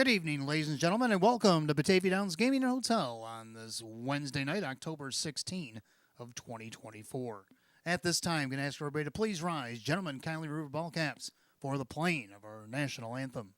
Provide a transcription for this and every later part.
Good evening, ladies and gentlemen, and welcome to Batavia Downs Gaming and Hotel on this Wednesday night, October 16 of 2024. At this time, I'm going to ask everybody to please rise. Gentlemen, kindly remove your ball caps for the playing of our national anthem.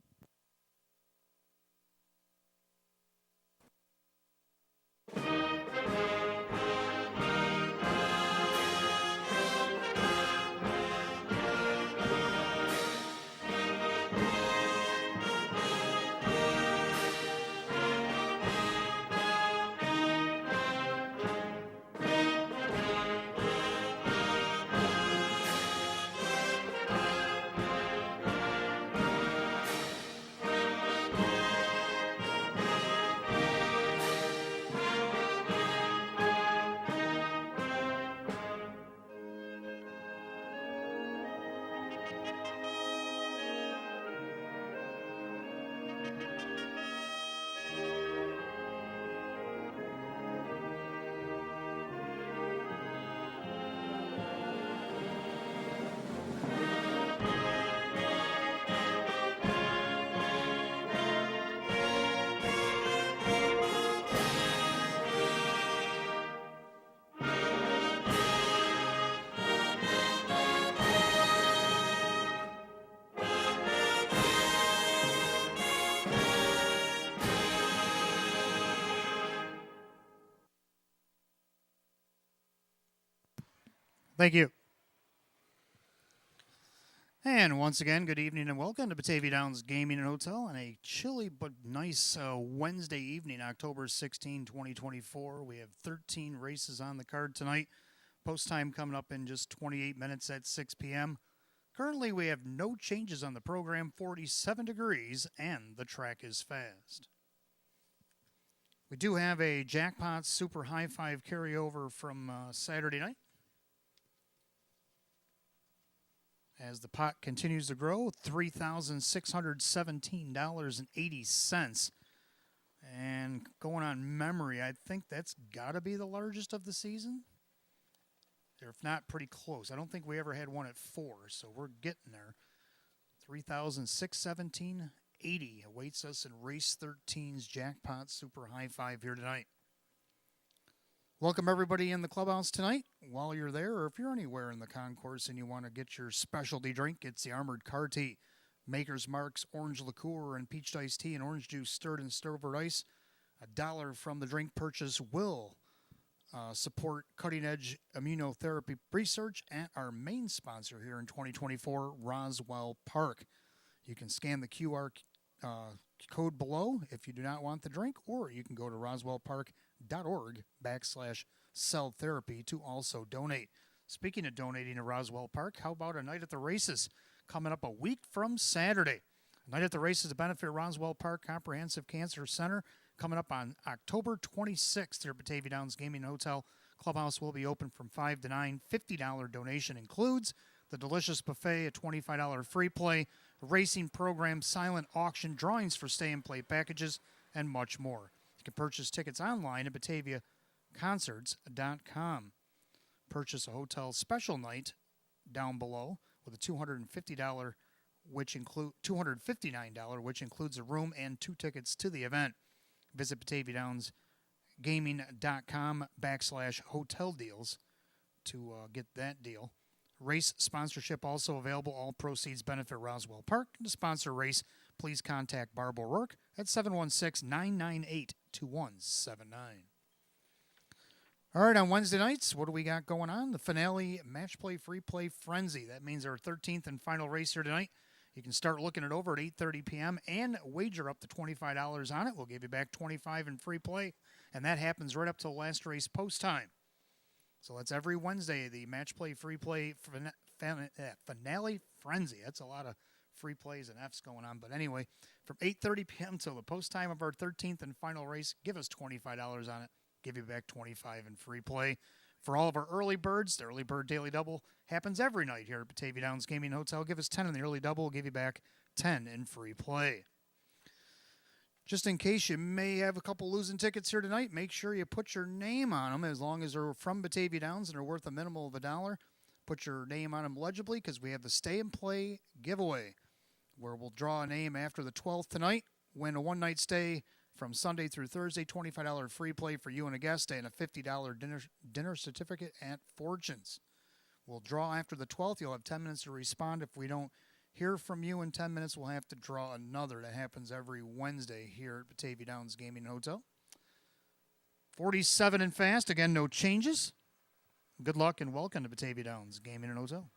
Thank you. And once again, good evening and welcome to Batavia Downs Gaming and Hotel on a chilly but nice Wednesday evening, October 16, 2024. We have 13 races on the card tonight. Post time coming up in just 28 minutes at 6 p.m. Currently, we have no changes on the program, 47 degrees, and the track is fast. We do have a jackpot super high five carryover from Saturday night. As the pot continues to grow, $3,617.80. And going on memory, I think that's got to be the largest of the season. If not, pretty close. I don't think we ever had one at 4, so we're getting there. $3,617.80 awaits us in Race 13's Jackpot Super High Five here tonight. Welcome everybody in the clubhouse tonight. While you're there, or if you're anywhere in the concourse and you want to get your specialty drink, it's the Armored Car Tea. Maker's Mark's Orange Liqueur and Peach Iced Tea and Orange Juice stirred and stirred over ice. $1 from the drink purchase will support cutting-edge immunotherapy research at our main sponsor here in 2024, Roswell Park. You can scan the QR code below if you do not want the drink, or you can go to roswellpark.org/cell therapy to also donate. Speaking of donating to Roswell Park, how about a night at the races coming up a week from Saturday? A night at the races to benefit Roswell Park Comprehensive Cancer Center coming up on October 26th here at Batavia Downs Gaming Hotel. Clubhouse will be open from 5 to 9. $50 donation includes the delicious buffet, a $25 free play, racing program, silent auction, drawings for stay and play packages, and much more. You can purchase tickets online at BataviaConcerts.com. Purchase a hotel special night down below with a $259, which includes a room and 2 tickets to the event. Visit BataviaDownsGaming.com/hotel deals to get that deal. Race sponsorship also available. All proceeds benefit Roswell Park. To sponsor race, please contact Barb O'Rourke at 716-998-2179. All right, on Wednesday nights, what do we got going on? The finale match play, free play frenzy. That means our 13th and final race here tonight. You can start looking it over at 8:30 p.m. and wager up to $25 on it. We'll give you back $25 in free play, and that happens right up to the last race post time. So that's every Wednesday, the match play, free play, finale frenzy. That's a lot of free plays and Fs going on. But anyway, from 8:30 p.m. till the post time of our 13th and final race, give us $25 on it. Give you back $25 in free play. For all of our early birds, the early bird daily double happens every night here at Batavia Downs Gaming Hotel. Give us 10 in the early double. We'll give you back 10 in free play. Just in case you may have a couple losing tickets here tonight, make sure you put your name on them as long as they're from Batavia Downs and are worth a minimal of $1. Put your name on them legibly because we have the stay and play giveaway where we'll draw a name after the 12th tonight. win a one-night stay from Sunday through Thursday, $25 free play for you and a guest, and a $50 dinner certificate at Fortunes. We'll draw after the 12th. You'll have 10 minutes to respond. If we don't hear from you in 10 minutes, we'll have to draw another. That happens every Wednesday here at Batavia Downs Gaming Hotel. 47 and fast. Again, no changes. Good luck and welcome to Batavia Downs Gaming and Hotel.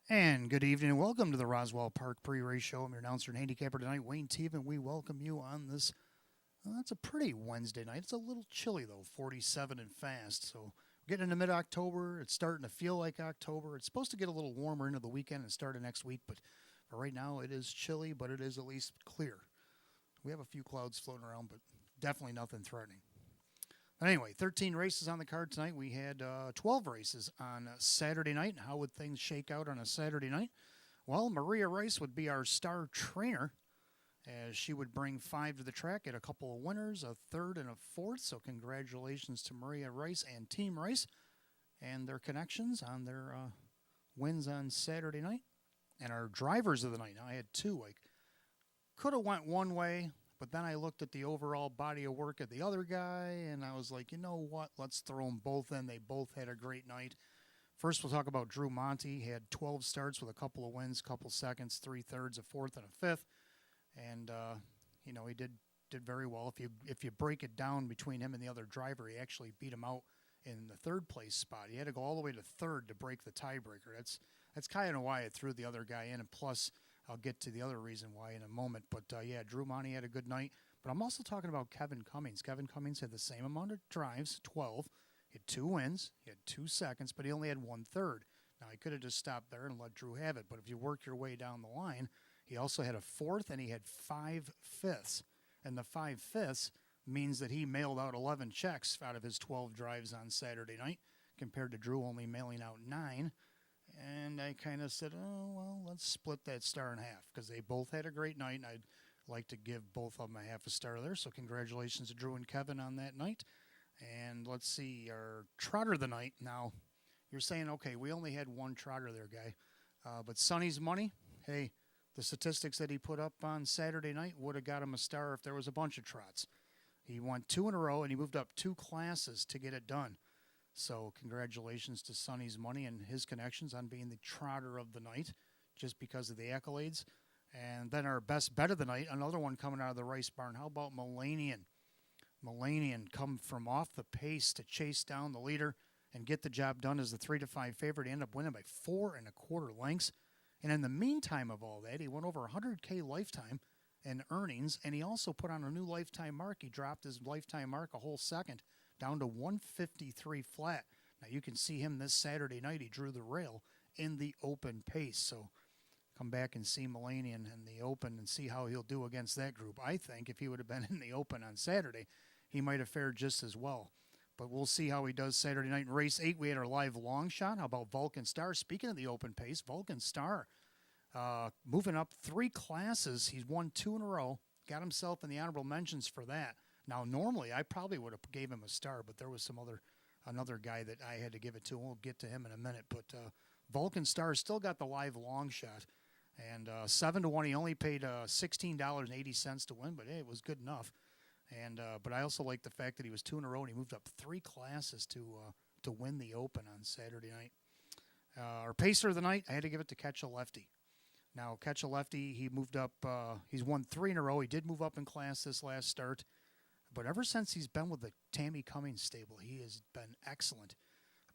And good evening and welcome to the Roswell Park Pre-Race Show. I'm your announcer and handicapper tonight, Wayne Teven. We welcome you on this, it's a pretty Wednesday night. It's a little chilly though, 47 and fast. So we're getting into mid-October. It's starting to feel like October. It's supposed to get a little warmer into the weekend and start of next week, but for right now it is chilly, but it is at least clear. We have a few clouds floating around, but definitely nothing threatening. Anyway, 13 races on the card tonight. We had 12 races on Saturday night. How would things shake out on a Saturday night? Well, Maria Rice would be our star trainer, as she would bring 5 to the track, get a couple of winners, a third and a fourth. So congratulations to Maria Rice and Team Rice and their connections on their wins on Saturday night. And our drivers of the night, now I had 2. I could have went one way, but then I looked at the overall body of work of the other guy, and I was like, you know what? Let's throw them both in. They both had a great night. First, we'll talk about Drew Monty. He had 12 starts with a couple of wins, couple seconds, 3/3, a fourth, and a fifth. And, he did very well. If you break it down between him and the other driver, he actually beat him out in the third place spot. He had to go all the way to third to break the tiebreaker. That's kind of why it threw the other guy in, and plus I'll get to the other reason why in a moment. But, Drew Monty had a good night. But I'm also talking about Kevin Cummings. Kevin Cummings had the same amount of drives, 12. He had 2 wins. He had 2 seconds, but he only had 1/3. Now, he could have just stopped there and let Drew have it. But if you work your way down the line, he also had a fourth, and he had 5 fifths. And the 5 fifths means that he mailed out 11 checks out of his 12 drives on Saturday night, compared to Drew only mailing out 9. And I kind of said, oh, well, let's split that star in half, because they both had a great night, and I'd like to give both of them a half a star there. So congratulations to Drew and Kevin on that night. And let's see, our trotter of the night. Now, you're saying, okay, we only had 1 trotter there, guy. But Sonny's money, hey, the statistics that he put up on Saturday night would have got him a star if there was a bunch of trots. He won 2 in a row, and he moved up 2 classes to get it done. So congratulations to Sonny's money and his connections on being the trotter of the night, just because of the accolades. And then our best bet of the night, another one coming out of the Rice Barn. How about Melanian? Melanian come from off the pace to chase down the leader and get the job done as the 3-5 favorite. He ended up winning by 4 1/4 lengths. And in the meantime of all that, he went over 100K lifetime in earnings, and he also put on a new lifetime mark. He dropped his lifetime mark a whole second, down to 153 flat. Now, you can see him this Saturday night. He drew the rail in the open pace. So come back and see Melanian in the open and see how he'll do against that group. I think if he would have been in the open on Saturday, he might have fared just as well. But we'll see how he does Saturday night. In race 8, we had our live long shot. How about Vulcan Star? Speaking of the open pace, Vulcan Star moving up 3 classes. He's won 2 in a row. Got himself in the honorable mentions for that. Now, normally, I probably would have gave him a star, but there was another guy that I had to give it to. We'll get to him in a minute. But Vulcan Star still got the live long shot. And 7-1, he only paid $16.80 to win, but hey, it was good enough. And but I also like the fact that he was 2 in a row, and he moved up 3 classes to win the Open on Saturday night. Our pacer of the night, I had to give it to Catch a Lefty. Now, Catch a Lefty, he moved up. He's won 3 in a row. He did move up in class this last start. but ever since he's been with the Tammy Cummings stable, he has been excellent.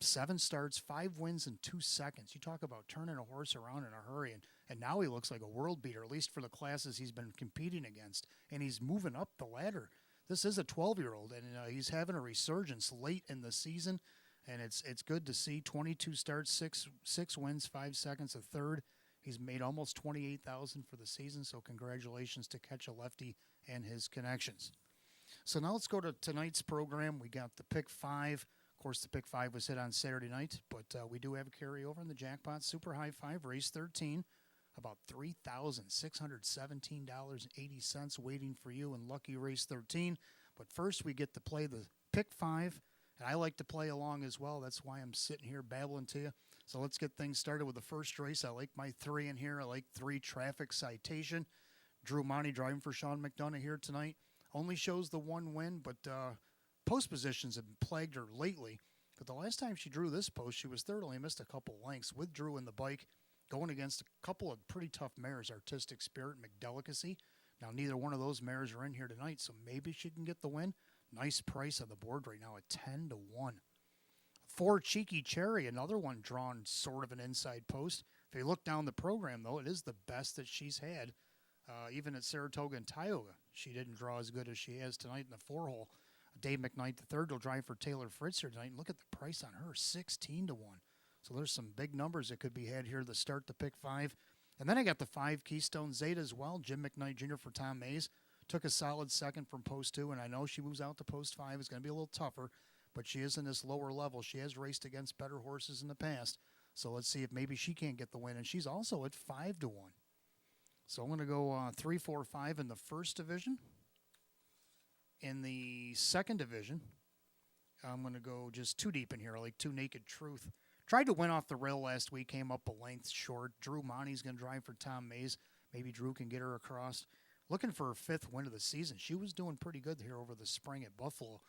7 starts, 5 wins in 2 seconds. You talk about turning a horse around in a hurry, and now he looks like a world beater, at least for the classes he's been competing against, and he's moving up the ladder. This is a 12-year-old, and he's having a resurgence late in the season, and it's good to see. 22 starts, 6 wins, 5 seconds, a third. He's made almost $28,000 for the season, so congratulations to Catch a Lefty and his connections. So now let's go to tonight's program. We got the Pick 5. Of course, the Pick 5 was hit on Saturday night, but we do have a carryover in the jackpot. Super High 5, race 13, about $3,617.80 waiting for you in Lucky Race 13. But first, we get to play the Pick 5, and I like to play along as well. That's why I'm sitting here babbling to you. So let's get things started with the first race. I like my 3 in here. I like 3 Traffic Citation. Drew Monty driving for Sean McDonough here tonight. Only shows the 1 win, but post positions have plagued her lately. But the last time she drew this post, she was third, only missed a couple lengths with Drew in the bike, going against a couple of pretty tough mares, Artistic Spirit and McDelicacy. Now, neither one of those mares are in here tonight, so maybe she can get the win. Nice price on the board right now at 10-1. 4 Cheeky Cherry, another one drawn sort of an inside post. If you look down the program, though, it is the best that she's had. Even at Saratoga and Tioga, she didn't draw as good as she has tonight in the 4-hole. Dave McKnight III will drive for Taylor Fritz here tonight. And look at the price on her, 16-1. So there's some big numbers that could be had here to start the Pick 5. And then I got the 5 Keystone Zeta as well. Jim McKnight Jr. for Tom Mays. Took a solid second from post 2, and I know she moves out to post 5. It's going to be a little tougher, but she is in this lower level. She has raced against better horses in the past. So let's see if maybe she can't get the win. And she's also at 5-1. So I'm going to go 3, 4, 5 in the first division. In the second division, I'm going to go just 2 deep in here. I like 2 Naked Truth. Tried to win off the rail last week, came up a length short. Drew Monty's going to drive for Tom Mays. Maybe Drew can get her across. Looking for her 5th win of the season. She was doing pretty good here over the spring at Buffalo.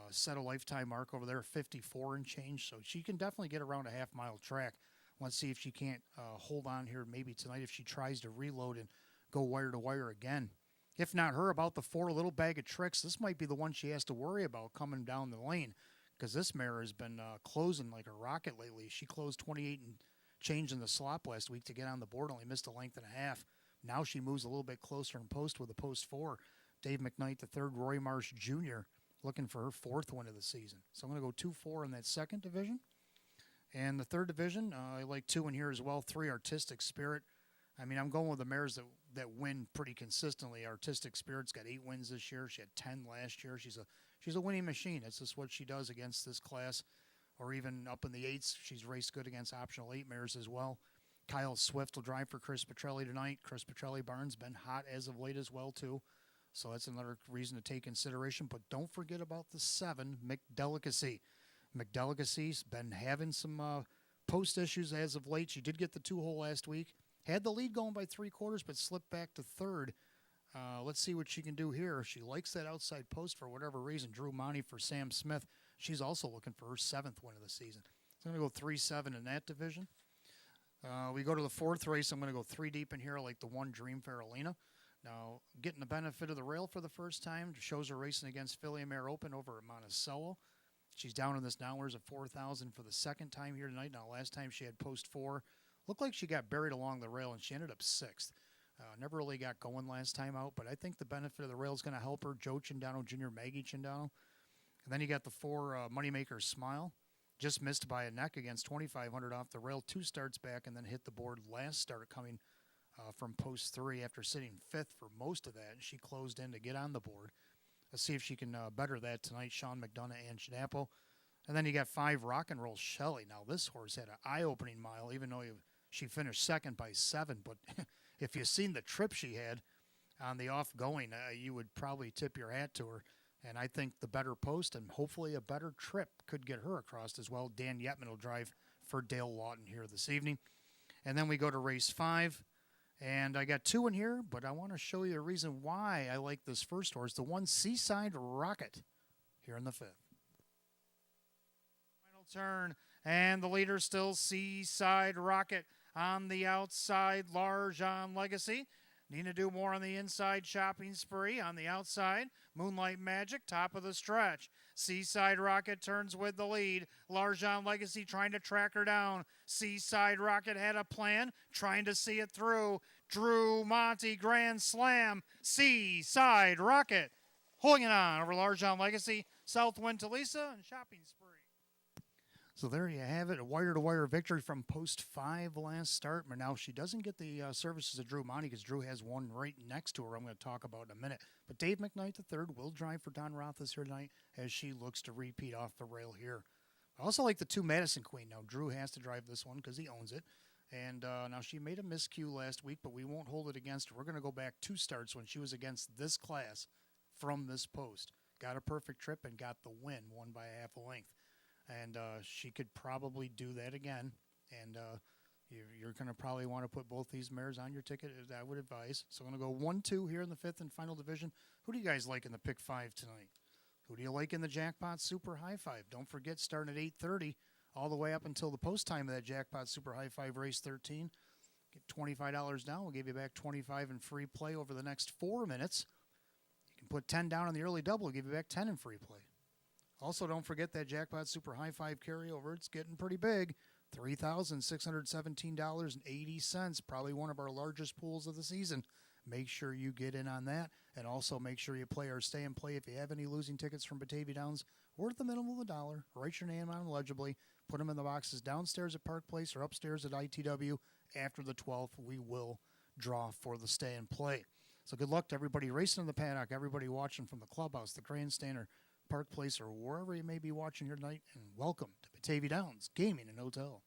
Set a lifetime mark over there, 54 and change. So she can definitely get around a half-mile track. Let's see if she can't hold on here maybe tonight if she tries to reload and go wire to wire again. If not her, about the 4 Little Bag of Tricks, this might be the one she has to worry about coming down the lane, because this mare has been closing like a rocket lately. She closed 28 and change in the slop last week to get on the board, only missed a length and a half. Now she moves a little bit closer in post with a post 4. Dave McKnight III, Roy Marsh Jr., looking for her 4th win of the season. So I'm going to go 2-4 in that second division. And the third division, I like 2 in here as well. 3 Artistic Spirit. I mean, I'm going with the mares that win pretty consistently. Artistic Spirit's got 8 wins this year. She had 10 last year. She's a winning machine. That's just what she does against this class, or even up in the 8s. She's raced good against optional 8 mares as well. Kyle Swift will drive for Chris Petrelli tonight. Chris Petrelli Barnes been hot as of late as well too, so that's another reason to take consideration. But don't forget about the 7 McDelicacy. McDelicacy's been having some post issues as of late. She did get the 2-hole last week. Had the lead going by 3/4, but slipped back to 3rd. Let's see what she can do here. She likes that outside post for whatever reason. Drew Monty for Sam Smith. She's also looking for her 7th win of the season. So I'm going to go 3-7 in that division. We go to the 4th race. I'm going to go 3 deep in here, like the 1 Dream Farolina. Now, getting the benefit of the rail for the first time. Shows her racing against Philly Mare Open over at Monticello. She's down in this downwards of 4,000 for the second time here tonight. Now, last time she had post 4. Looked like she got buried along the rail, and she ended up 6th. Never really got going last time out, but I think the benefit of the rail is going to help her. Joe Chindano Jr., Maggie Chindano. And then you got the 4 Moneymaker Smile. Just missed by a neck against 2,500 off the rail. 2 starts back and then hit the board last start coming from post 3 after sitting 5th for most of that. And she closed in to get on the board. Let's see if she can better that tonight. Sean McDonough and Schnappel. And then you got 5 Rock and Roll Shelley. Now this horse had an eye-opening mile, even though she finished 2nd by 7. But if you've seen the trip she had on the off-going, you would probably tip your hat to her. And I think the better post and hopefully a better trip could get her across as well. Dan Yetman will drive for Dale Lawton here this evening. And then we go to race 5. And I got 2 in here, but I want to show you a reason why I like this first horse, the 1 Seaside Rocket, here in the 5th. Final turn, and the leader still Seaside Rocket. On the outside, L'Argent Legacy. Nina Do More on the inside, Shopping Spree on the outside. Moonlight Magic, top of the stretch. Seaside Rocket turns with the lead. Larjon Legacy trying to track her down. Seaside Rocket had a plan, trying to see it through. Drew Monty Grand Slam. Seaside Rocket holding it on over Larjon Legacy. Southwind to Lisa and Shopping Spree. So there you have it, a wire-to-wire victory from post 5 last start. But now she doesn't get the services of Drew Monty because Drew has one right next to her I'm going to talk about in a minute. But Dave McKnight III will drive for Don Rothas here tonight as she looks to repeat off the rail here. I also like the 2 Madison Queen. Now Drew has to drive this one because he owns it. And now she made a miscue last week, but we won't hold it against her. We're going to go back 2 starts when she was against this class from this post. Got a perfect trip and got the won by a half a length. And she could probably do that again. And you're going to probably want to put both these mares on your ticket, as I would advise. So I'm going to go 1-2 here in the 5th and final division. Who do you guys like in the pick 5 tonight? Who do you like in the Jackpot Super High 5? Don't forget, starting at 8:30, all the way up until the post time of that Jackpot Super High 5 race 13. Get $25 down. We'll give you back $25 in free play over the next 4 minutes. You can put 10 down on the early double. We'll give you back 10 in free play. Also, don't forget that Jackpot Super High 5 carryover. It's getting pretty big. $3,617.80. Probably one of our largest pools of the season. Make sure you get in on that. And also make sure you play our stay and play. If you have any losing tickets from Batavia Downs, worth the minimum of $1. Write your name on them legibly. Put them in the boxes downstairs at Park Place or upstairs at ITW. After the 12th, we will draw for the stay and play. So good luck to everybody racing in the paddock, everybody watching from the clubhouse, the grandstand, or Park Place, or wherever you may be watching here tonight, and welcome to Batavia Downs Gaming and Hotel.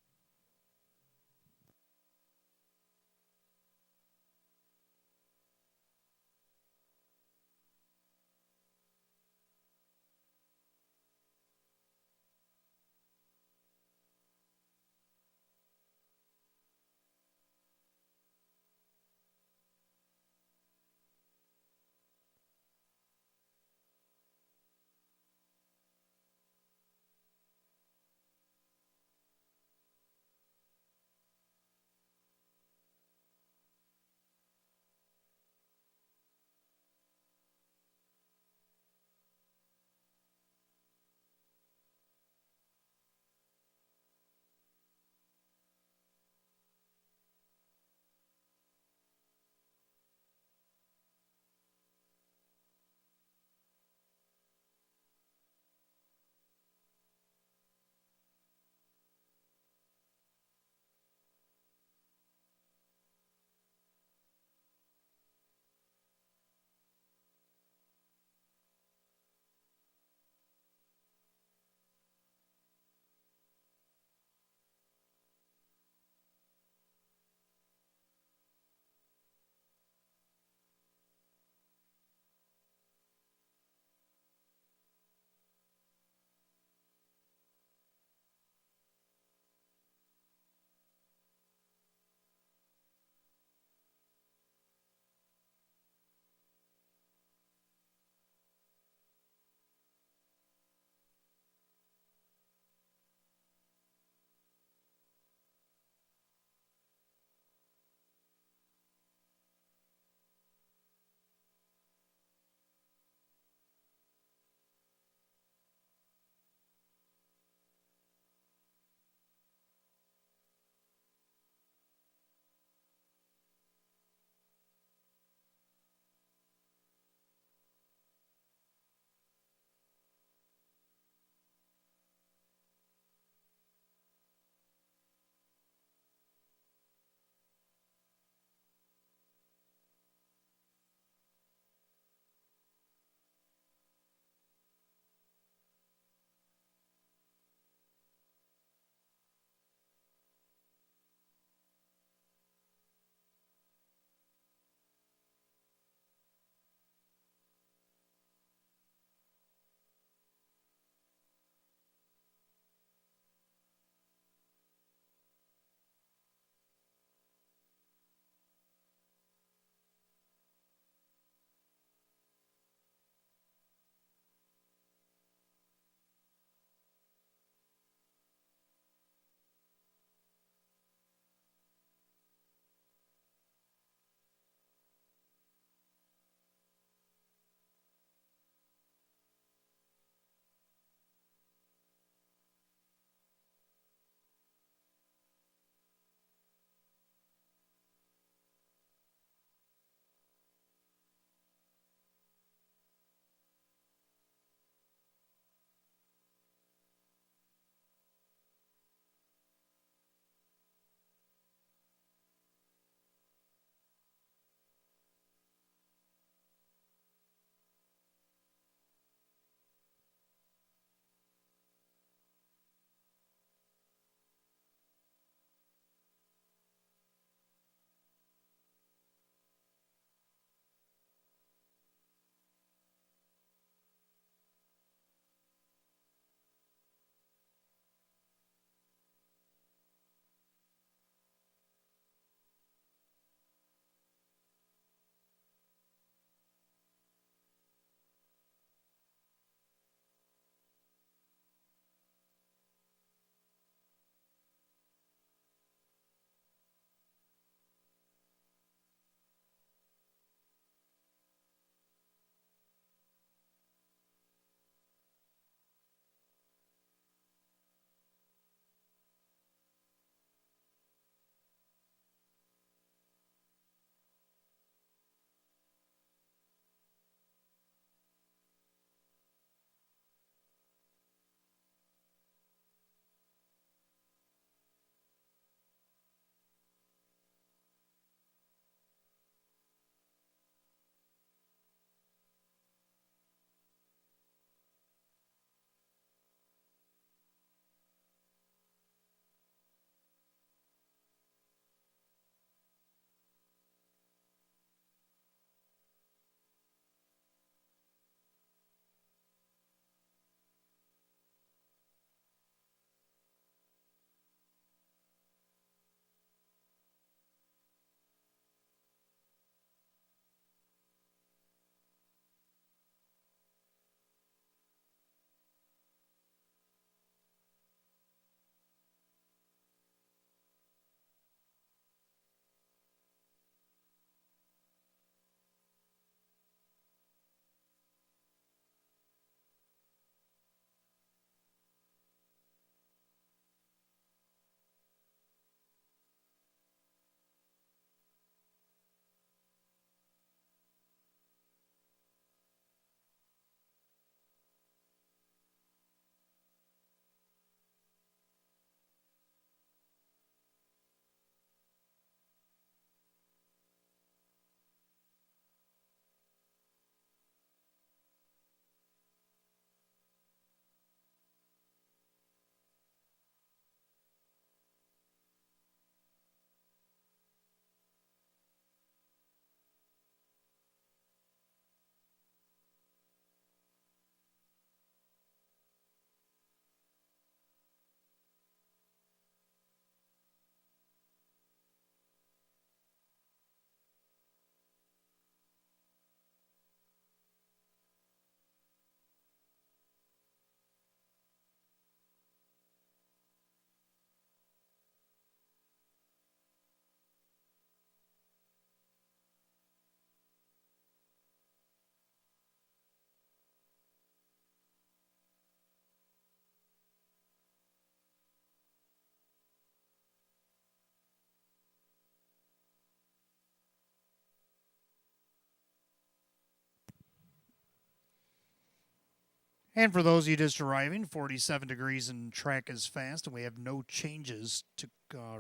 And for those of you just arriving, 47 degrees and track is fast, and we have no changes to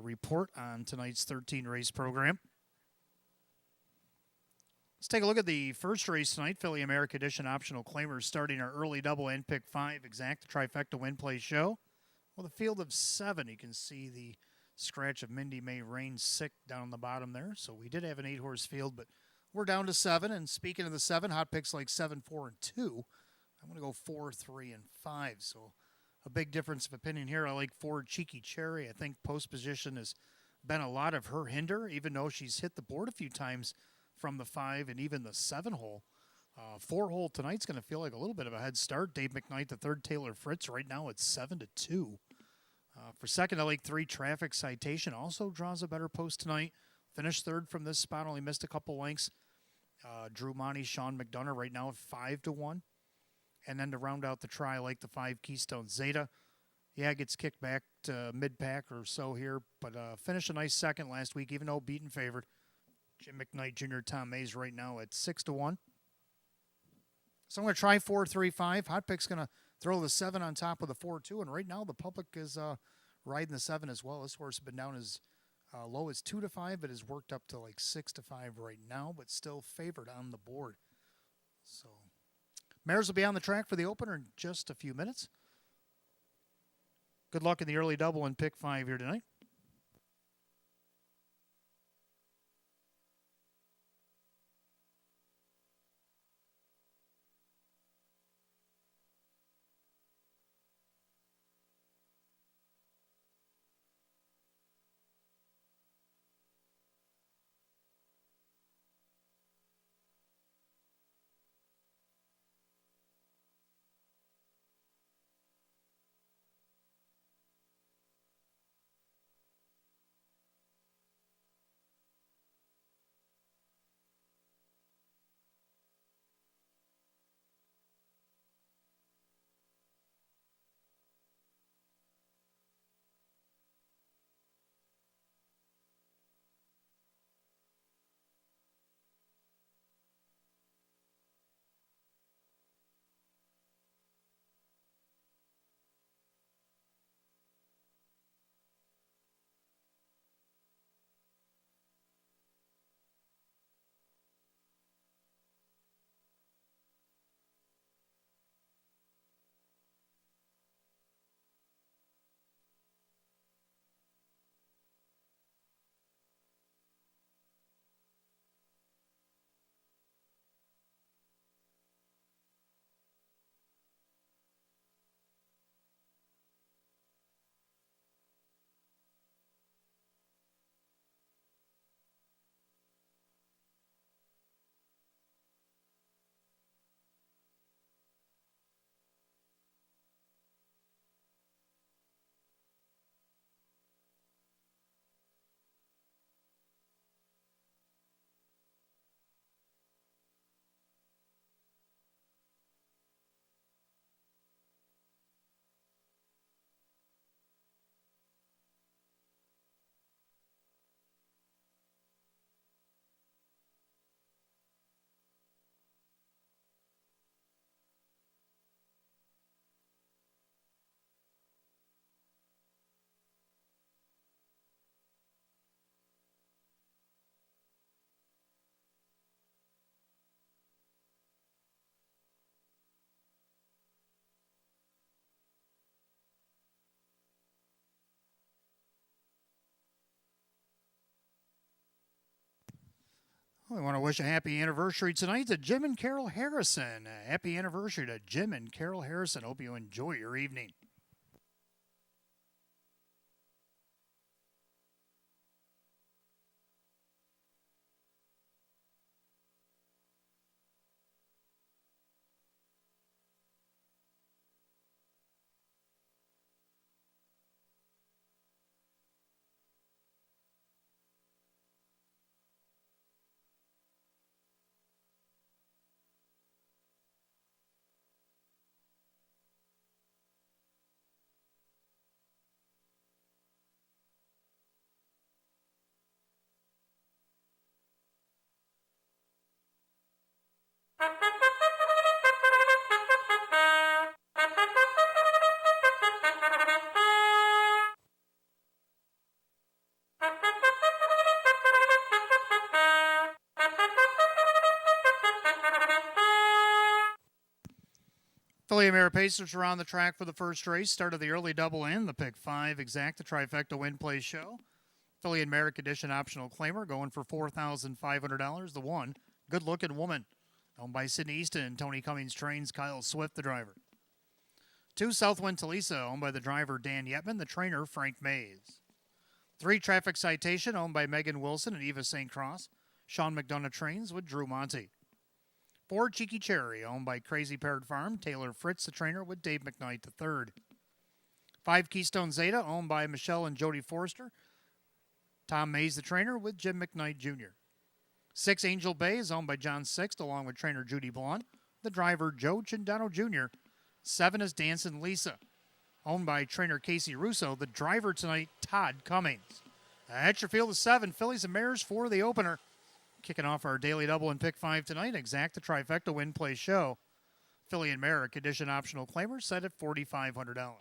report on tonight's 13 race program. Let's take a look at the first race tonight. Philly America Edition optional claimers starting our early double and pick 5 exact trifecta win play show. With a field of 7, you can see the scratch of Mindy May Rain sick down the bottom there. So we did have an 8-horse field, but we're down to 7. And speaking of the 7, hot picks like 7, 4, and 2. I'm going to go 4, 3, and 5. So a big difference of opinion here. I like 4 Cheeky Cherry. I think post position has been a lot of her hinder, even though she's hit the board a few times from the 5 and even the 7 hole. 4 hole tonight's going to feel like a little bit of a head start. Dave McKnight, the third, Taylor Fritz. Right now it's 7-2. For second, I like 3 Traffic Citation. Also draws a better post tonight. Finished third from this spot. Only missed a couple lengths. Drew Monty, Sean McDonough right now at 5-1. And then to round out the try, I like the 5 Keystone Zeta. Yeah, it gets kicked back to mid-pack or so here, but finished a nice second last week, even though beaten favored. Jim McKnight Jr., Tom Mays right now at 6-1. So I'm going to try 4, 3, 5. Hot Pick's going to throw the 7 on top of the 4, 2. And right now the public is riding the 7 as well. This horse has been down as low as 2-5, but has worked up to like 6-5 right now, but still favored on the board. So mares will be on the track for the opener in just a few minutes. Good luck in the early double and pick 5 here tonight. We want to wish a happy anniversary tonight to Jim and Carol Harrison. Happy anniversary to Jim and Carol Harrison. Hope you enjoy your evening. Philly and Mare Pacers are on the track for the first race. Started the early double in the pick 5 exact, the trifecta win play show. Philly and Mare Condition optional claimer going for $4,500. The 1, Good Looking Woman, owned by Sydney Easton and Tony Cummings trains Kyle Swift, the driver. 2, Southwind Talisa, owned by the driver Dan Yetman, the trainer Frank Mays. 3, Traffic Citation, owned by Megan Wilson and Eva St. Cross. Sean McDonough trains with Drew Monty. 4, Cheeky Cherry, owned by Crazy Parrot Farm. Taylor Fritz, the trainer, with Dave McKnight III. 5, Keystone Zeta, owned by Michelle and Jody Forster. Tom Mays, the trainer, with Jim McKnight Jr. 6, Angel Bay is owned by John Sixt, along with trainer Judy Blonde. The driver, Joe Chindano Jr. 7 is Dancin' Lisa, owned by trainer Casey Russo. The driver tonight, Todd Cummings. At your field of 7, Phillies and Mares for the opener. Kicking off our daily double and pick 5 tonight. Exact the trifecta win play show. Philly and Mare condition optional claimer set at $4,500.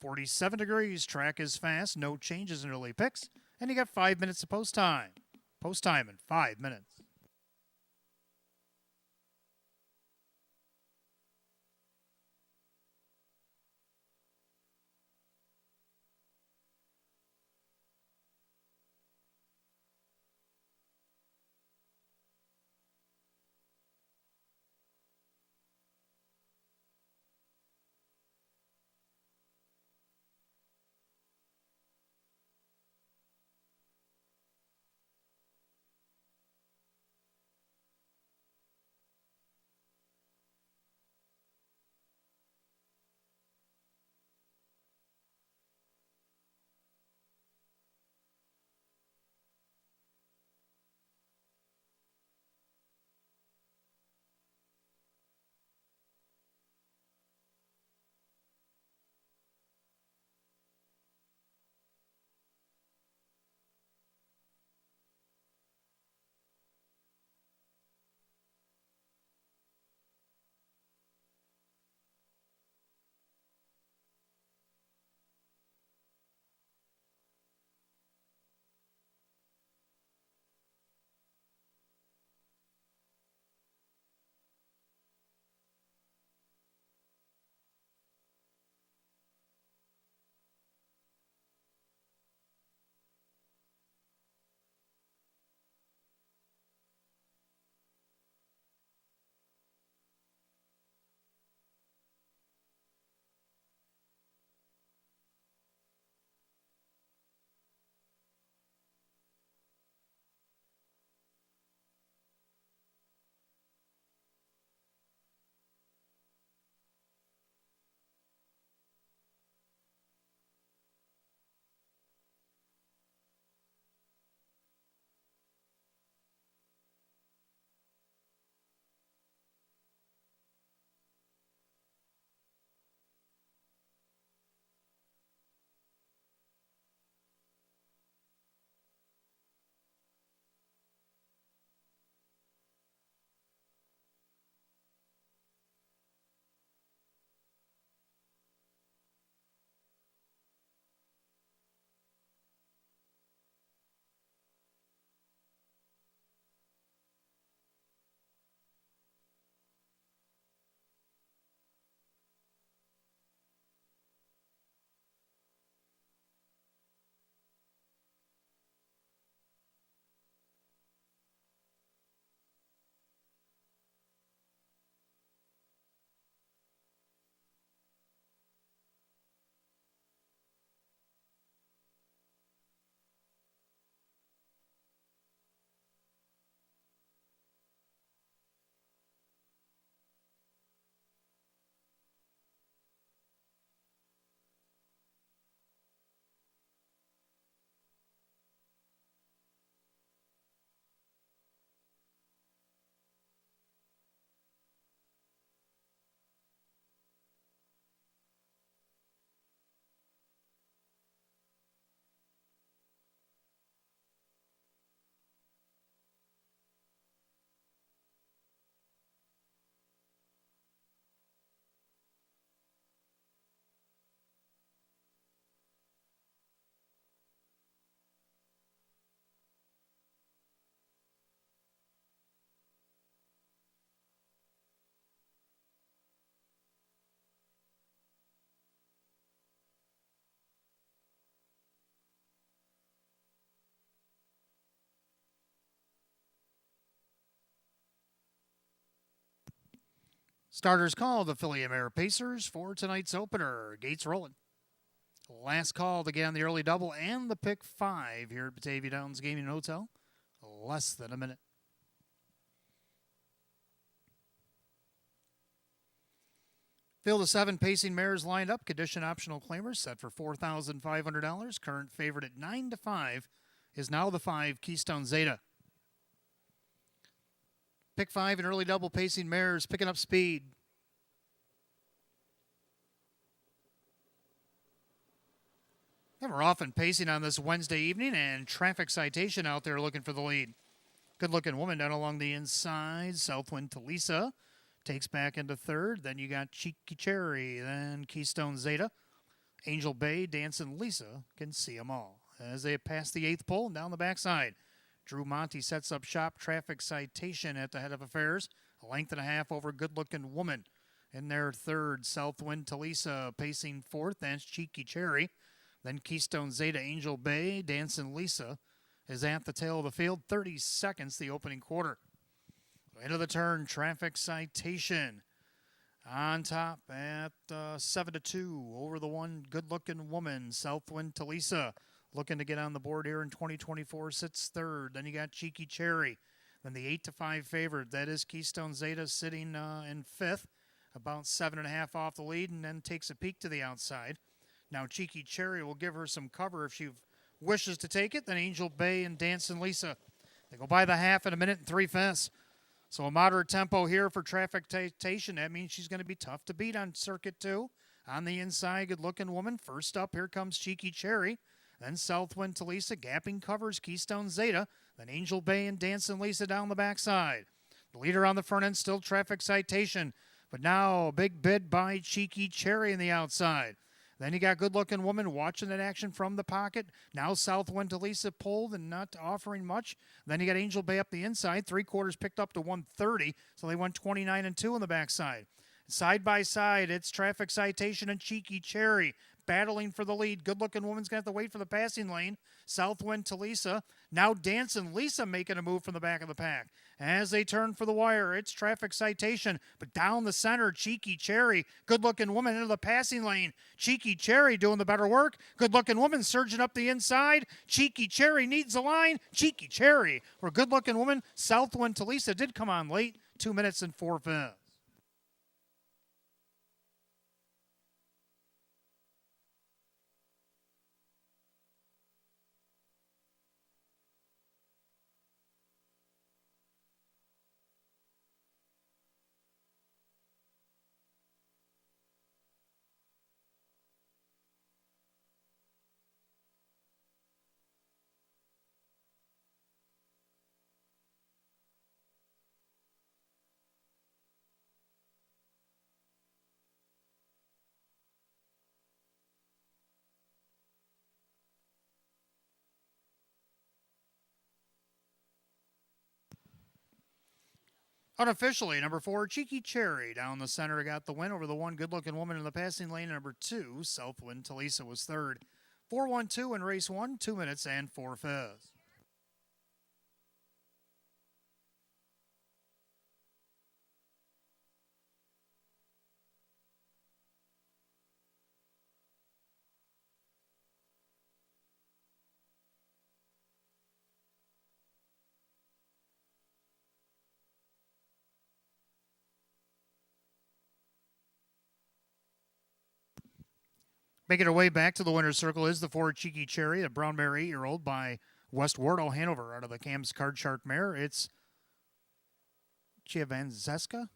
47 degrees. Track is fast. No changes in early picks. And you got 5 minutes of post time. Post time in 5 minutes. Starters call the Philly Mare Pacers for tonight's opener. Gates rolling. Last call to get on the early double and the pick 5 here at Batavia Downs Gaming and Hotel. Less than a minute. Field of 7 pacing mares lined up. Condition optional claimers set for $4,500. Current favorite at 9-5 is now the 5 Keystone Zeta. Pick 5 and early double pacing mares picking up speed. And we're often pacing on this Wednesday evening, and Traffic Citation out there looking for the lead. Good-looking woman down along the inside. Southwind to Lisa takes back into third. Then you got Cheeky Cherry, then Keystone Zeta. Angel Bay, Dancing Lisa can see them all. As they pass the 8th pole down the backside. Drew Monty sets up shop. Traffic Citation at the head of affairs. A length and a half over Good-looking Woman. In their third, Southwind to Lisa pacing fourth. That's Cheeky Cherry. Then Keystone Zeta, Angel Bay, Dancing Lisa is at the tail of the field. 30 seconds, the opening quarter. Into the turn, Traffic Citation. On top at 7-2 over the one Good-looking Woman, Southwind to Lisa. Looking to get on the board here in 2024, sits third. Then you got Cheeky Cherry. Then the 8-5 favorite, that is Keystone Zeta, sitting in fifth. About 7.5 off the lead, and then takes a peek to the outside. Now Cheeky Cherry will give her some cover if she wishes to take it. Then Angel Bay and Dancing Lisa. They go by the half in a minute and 3/5. So a moderate tempo here for Traffic Citation. That means she's going to be tough to beat on circuit 2. On the inside, Good-looking Woman. First up, here comes Cheeky Cherry. Then Southwind to Lisa. Gapping covers Keystone Zeta. Then Angel Bay and Dancing Lisa down the backside. The leader on the front end, still Traffic Citation. But now a big bid by Cheeky Cherry in the outside. Then you got Good-looking Woman watching that action from the pocket. Now Southwind to Lisa pulled and not offering much. Then you got Angel Bay up the inside. 3/4 picked up to 130, so they went 29-2 on the backside. Side by side, it's Traffic Citation and Cheeky Cherry battling for the lead. Good-looking Woman's going to have to wait for the passing lane. Southwind to Lisa. Now Dancing Lisa making a move from the back of the pack. As they turn for the wire, it's Traffic Citation. But down the center, Cheeky Cherry. Good-looking Woman into the passing lane. Cheeky Cherry doing the better work. Good-looking Woman surging up the inside. Cheeky Cherry needs a line. Cheeky Cherry for Good-looking Woman. Southwind to Lisa did come on late. 2 minutes and 4/5. Unofficially, number 4, Cheeky Cherry. Down the center got the win over the one Good-looking Woman in the passing lane. Number 2, Southwind to Lisa was third. 4-1-2 in race 1, 2 minutes and 4/5. Making her way back to the winner's circle is the 4 Cheeky Cherry, a brown mare 8-year-old by West Wardo Hanover out of the Cam's Card Shark mare. It's Chiavanzeska,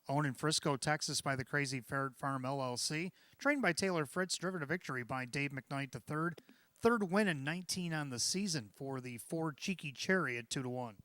owned in Frisco, Texas by the Crazy Ferret Farm LLC. Trained by Taylor Fritz, driven to victory by Dave McKnight III. Third win and 19 on the season for the 4 Cheeky Cherry at 2-1.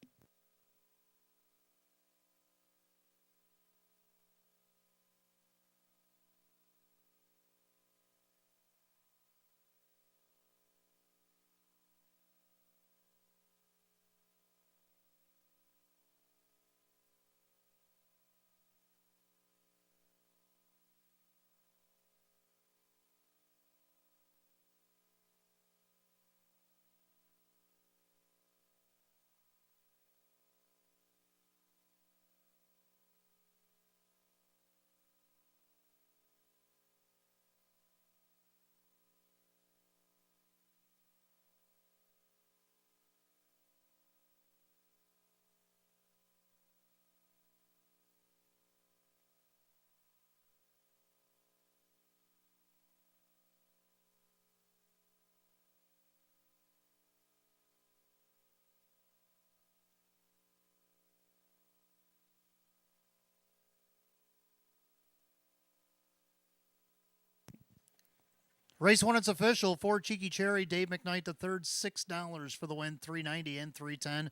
Race 1, it's official. 4 Cheeky Cherry, Dave McKnight the third, $6 for the win, $3.90 and $3.10.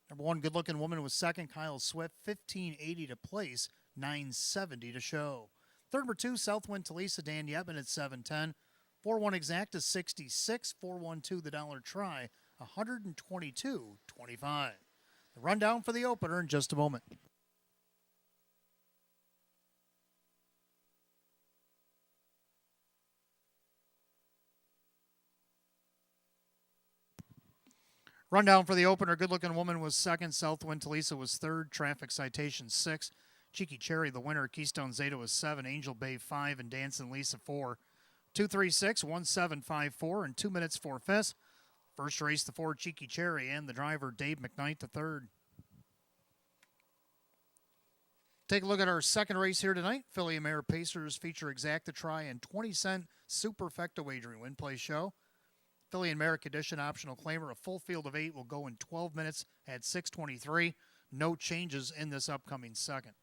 Number 1, Good Looking Woman was second. Kyle Swift, $15.80 to place, $9.70 to show. Third, number 2, Southwind Talisa, Dan Yebman at $7.10. 4-1 Exact is $66. 4-1-2 the Dollar Try, $122.25. The rundown for the opener in just a moment. Rundown for the opener. Good Looking Woman was second. Southwind Talisa was third. Traffic Citation 6. Cheeky Cherry, the winner. Keystone Zeta was 7. Angel Bay 5. And Dancing Lisa 4. 236, 1754, and 2 minutes for fifth. First race, the 4 Cheeky Cherry and the driver Dave McKnight the third. Take a look at our second race here tonight. Filly and Mare Pacers feature Exact to Try and 20-cent Superfecta wagering win play show. Filly and Mare Condition optional claimer. A full field of 8 will go in 12 minutes at 6:23. No changes in this upcoming second.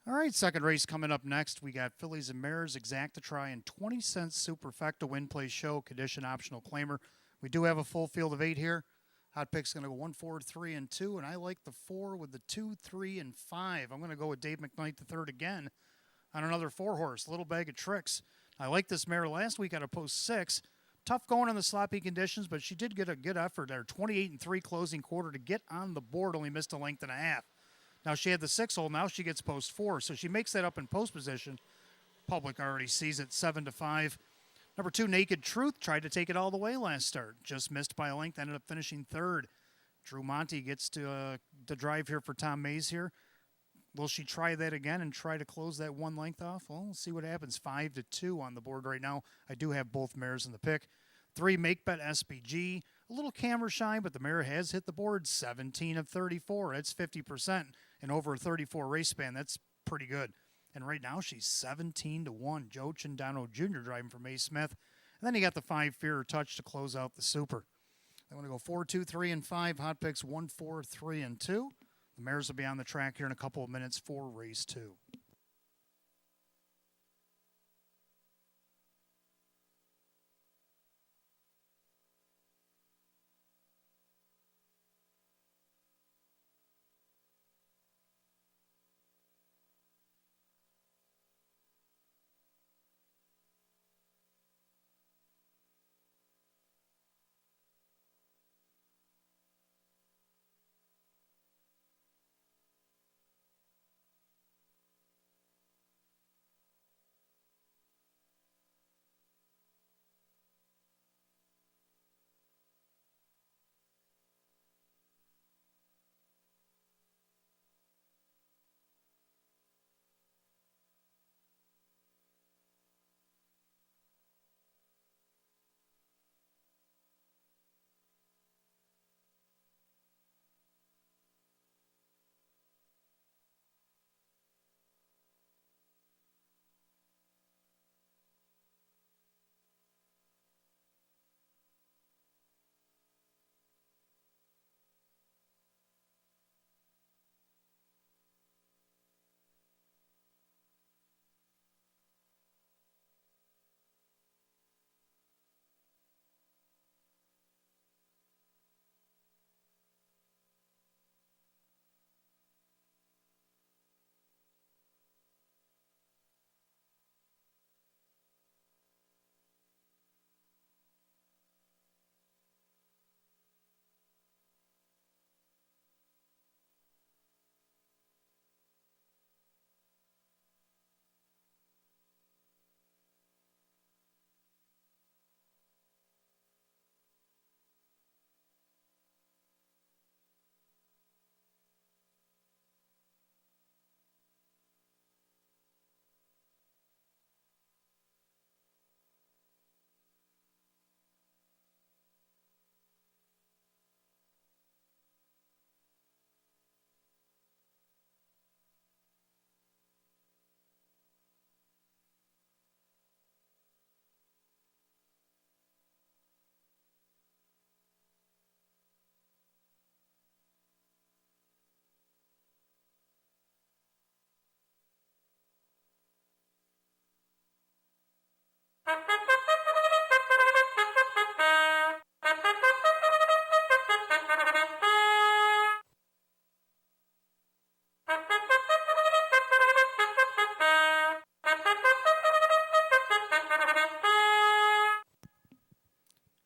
All right, second race coming up next. We got fillies and mares, exact to try, and 20-cent superfecta win play show, condition optional claimer. We do have a full field of 8 here. Hot pick's going to go 1, 4, 3, and 2, and I like the 4 with the 2, 3, and 5. I'm going to go with Dave McKnight the third again on another 4-horse, Little Bag of Tricks. I like this mare last week out of post 6. Tough going in the sloppy conditions, but she did get a good effort there. 28-3 closing quarter to get on the board, only missed a length and a half. Now she had the 6-hole, now she gets post 4, so she makes that up in post position. Public already sees it 7-5. Number 2, Naked Truth, tried to take it all the way last start. Just missed by a length, ended up finishing third. Drew Monty gets to drive here for Tom Mays here. Will she try that again and try to close that one length off? Well, we'll see what happens. 5-2 on the board right now. I do have both mares in the pick. 3, Make Bet SBG. A little camera shy, but the mare has hit the board 17 of 34. That's 50%. And over a 34 race span, that's pretty good. And right now, she's 17-1. Joe Chindano Jr. driving for May Smith. And then you got the 5, Fear or Touch to close out the Super. I want to go 4, 2, 3, and 5. Hot picks 1, 4, 3, and 2. The mares will be on the track here in a couple of minutes for race 2.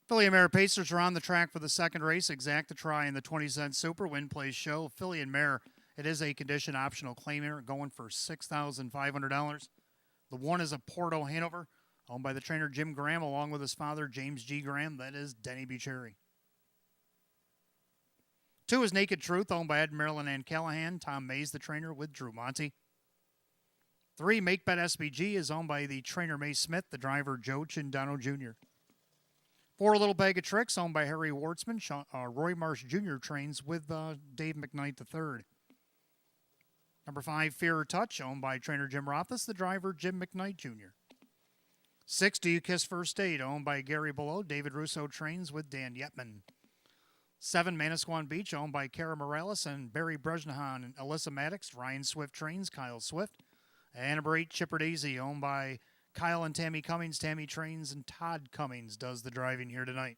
Philly and Mare Pacers are on the track for the second race. Exact to try in the 20-cent Super Win Play show. Philly and Mare, it is a condition optional claim here, going for $6,500. The 1 is a Porto Hanover, owned by the trainer Jim Graham, along with his father, James G. Graham. That is Denny Bucherry. 2 is Naked Truth, owned by Ed Marilyn and Callahan. Tom Mays, the trainer, with Drew Monty. 3, Make Bet SBG, is owned by the trainer May Smith, the driver Joe Chindano Jr. 4, Little Bag of Tricks, owned by Harry Wartzman. Roy Marsh Jr. trains with Dave McKnight III. Number 5, Fear or Touch, owned by trainer Jim Rothus, the driver Jim McKnight Jr. 6, Do You Kiss First Aid, owned by Gary Below. David Russo trains with Dan Yetman. 7, Manasquan Beach, owned by Kara Morales and Barry Brejnahan and Alyssa Maddox. Ryan Swift trains, Kyle Swift. And number 8, Chipper Daisy, owned by Kyle and Tammy Cummings. Tammy trains and Todd Cummings does the driving here tonight.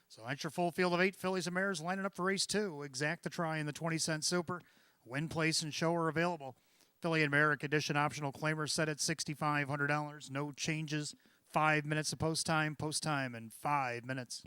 So that's your full field of 8 fillies and mares lining up for race 2. Exact the try in the 20-cent super. Win, place, and show are available. Filly and mare condition optional claimer set at $6,500. No changes. 5 minutes of post time in 5 minutes.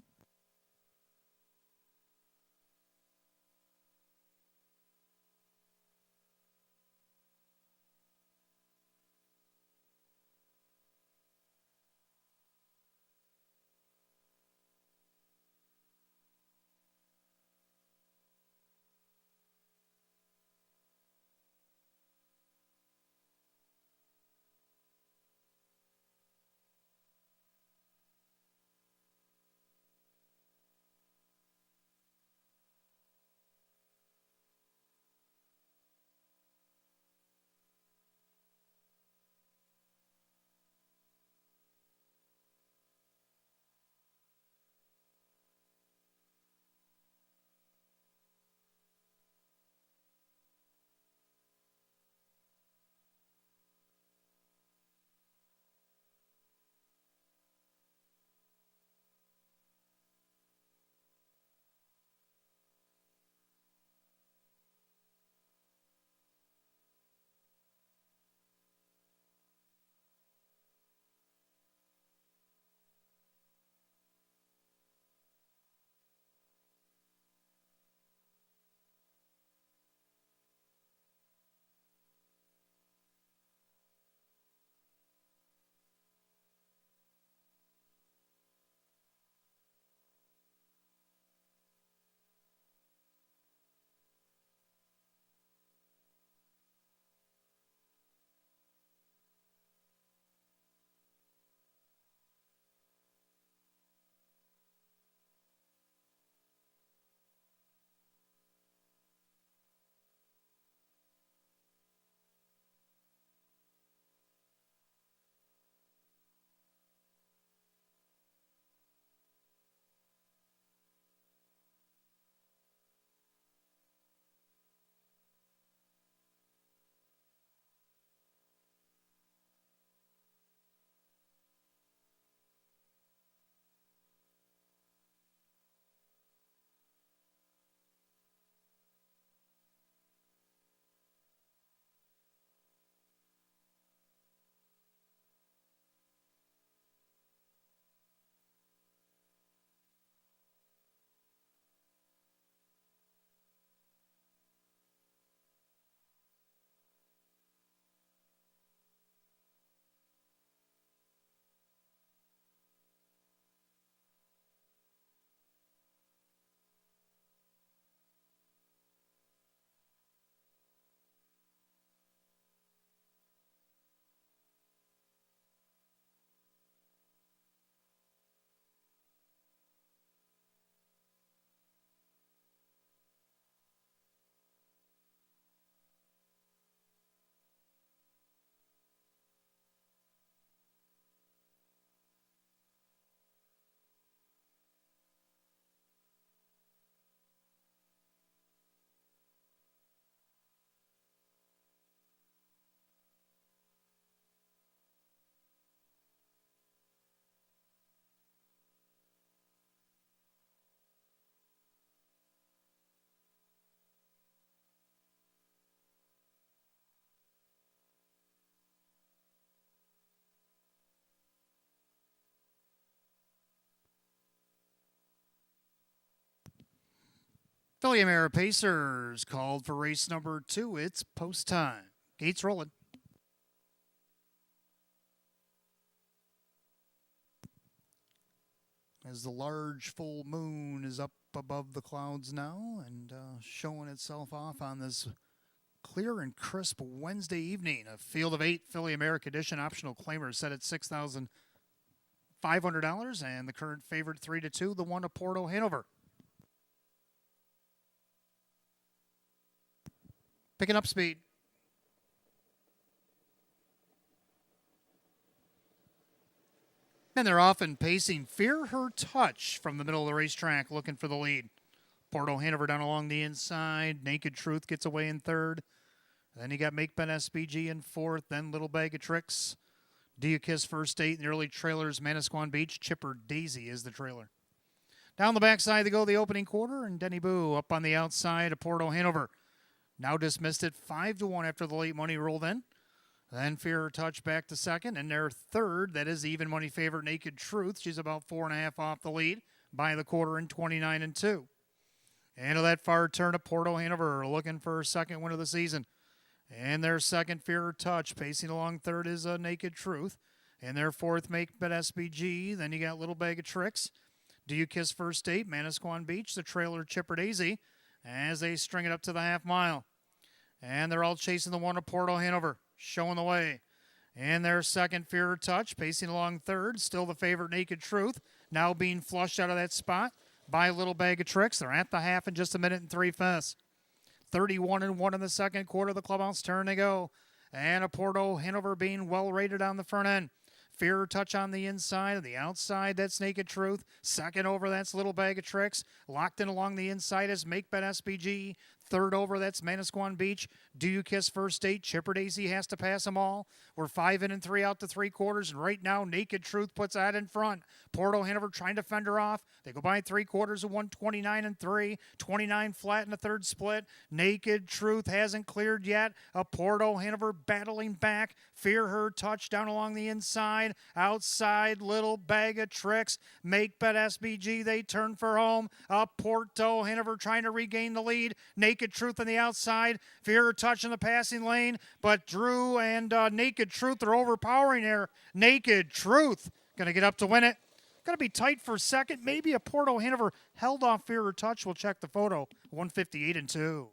Filly and mare Pacers called for race number 2. It's post time. Gates rolling. As the large full moon is up above the clouds now and showing itself off on this clear and crisp Wednesday evening. A field of 8 Filly America Edition optional claimers set at $6,500, and the current favorite 3-2, the one to Porto Hanover. Picking up speed. And they're often pacing Fear Her Touch from the middle of the racetrack looking for the lead. Porto Hanover down along the inside. Naked Truth gets away in third. Then you got Make Ben SBG in fourth, then Little Bag of Tricks. Do You Kiss First Date, and the early trailers, Manasquan Beach. Chipper Daisy is the trailer. Down the backside they go the opening quarter, and Denny Boo up on the outside of Porto Hanover. Now dismissed it 5-1 after the late money rolled in. Then Fear Touch back to second, and their third, that is the even money favorite, Naked Truth. She's about 4.5 off the lead by the quarter in 29-2. And to that far turn of Porto Hanover, looking for her second win of the season. And their second, Fear Touch. Pacing along third is Naked Truth. And their fourth, Make Bet SBG. Then you got Little Bag of Tricks. Do You Kiss First Date, Manasquan Beach. The trailer, Chipper Daisy, as they string it up to the half mile. And they're all chasing the one of Porto Hanover, showing the way. And their second, Fear Touch. Pacing along third, still the favorite, Naked Truth. Now being flushed out of that spot by Little Bag of Tricks. They're at the half in just a minute and 3/5. 31-1 in the second quarter. The clubhouse turn they go. And a Porto Hanover being well rated on the front end. Fear Touch on the inside. On the outside, that's Naked Truth. Second over, that's Little Bag of Tricks. Locked in along the inside is Make Bet SBG. Third over, that's Manasquan Beach. Do You Kiss First Date? Chipper Daisy has to pass them all. We're 5 in and 3 out to 3 quarters, and right now Naked Truth puts that in front. Porto Hanover trying to fend her off. They go by 3 quarters of 129-3, 29 flat in the third split. Naked Truth hasn't cleared yet. A Porto Hanover battling back. Fear Her Touch down along the inside. Outside, Little Bag of Tricks. Make Bet SBG, they turn for home. A Porto Hanover trying to regain the lead. Naked Truth on the outside. Fear Her Touch in the passing lane. But Drew and Naked Truth are overpowering here. Naked Truth going to get up to win it. Going to be tight for second. Maybe a Porto Hanover held off Fear Her Touch. We'll check the photo. 158-2.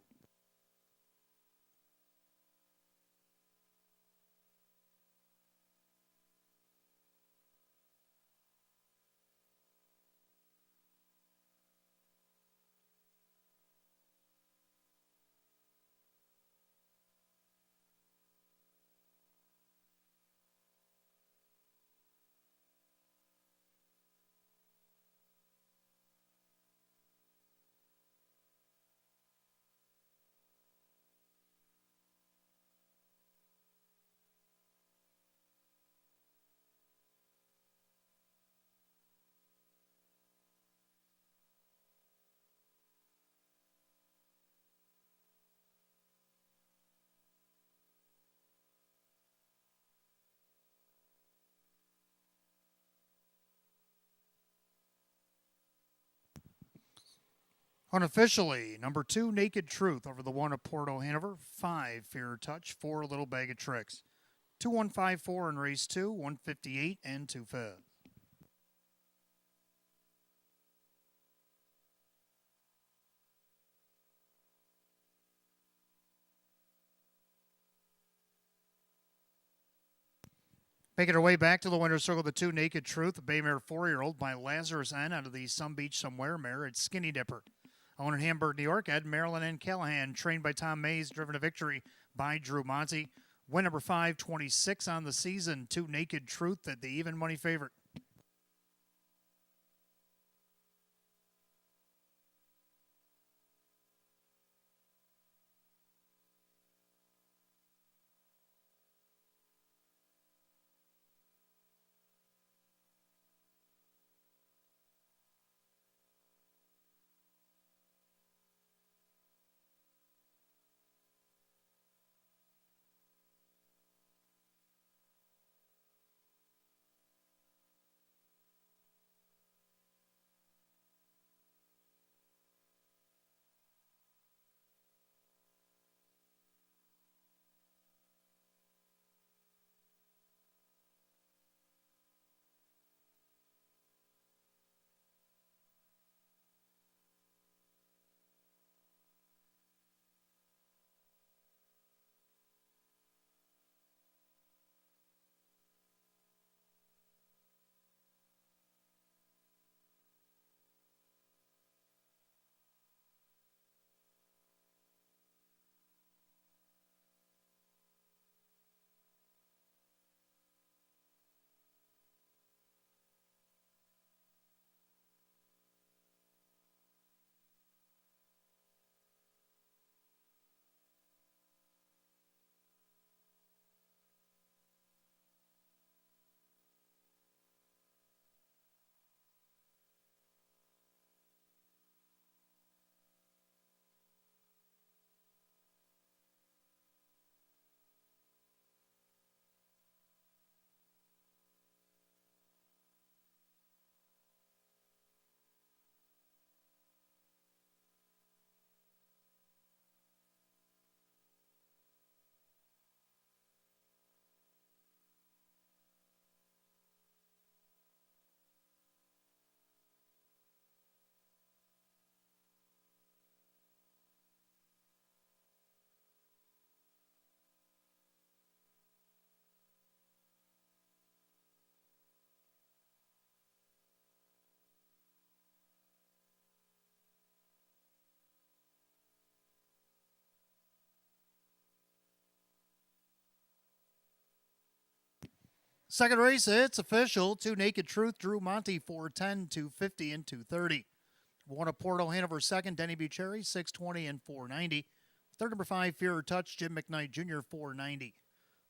Unofficially, number 2, Naked Truth over the one of Porto Hanover. 5, Fear Her Touch. 4, Little Bag of Tricks. 2-1-5-4 in race 2, 158-2/5. Making her way back to the winner's circle, the 2, Naked Truth, a Baymare 4-year-old by Lazarus N. out of the Some Beach Somewhere mare at Skinny Dipper. Owned in Hamburg, New York, Ed, Maryland, and Callahan. Trained by Tom Mays, driven to victory by Drew Monty. Win number 526 on the season. 2, Naked Truth at the even money favorite. Second race, it's official. 2 Naked Truth, Drew Monty, 410, 250, and 230. 1 a Porto Hanover second, Denny Bucherri, 620 and 490. Third, number 5, Fear or Touch, Jim McKnight Jr., 490.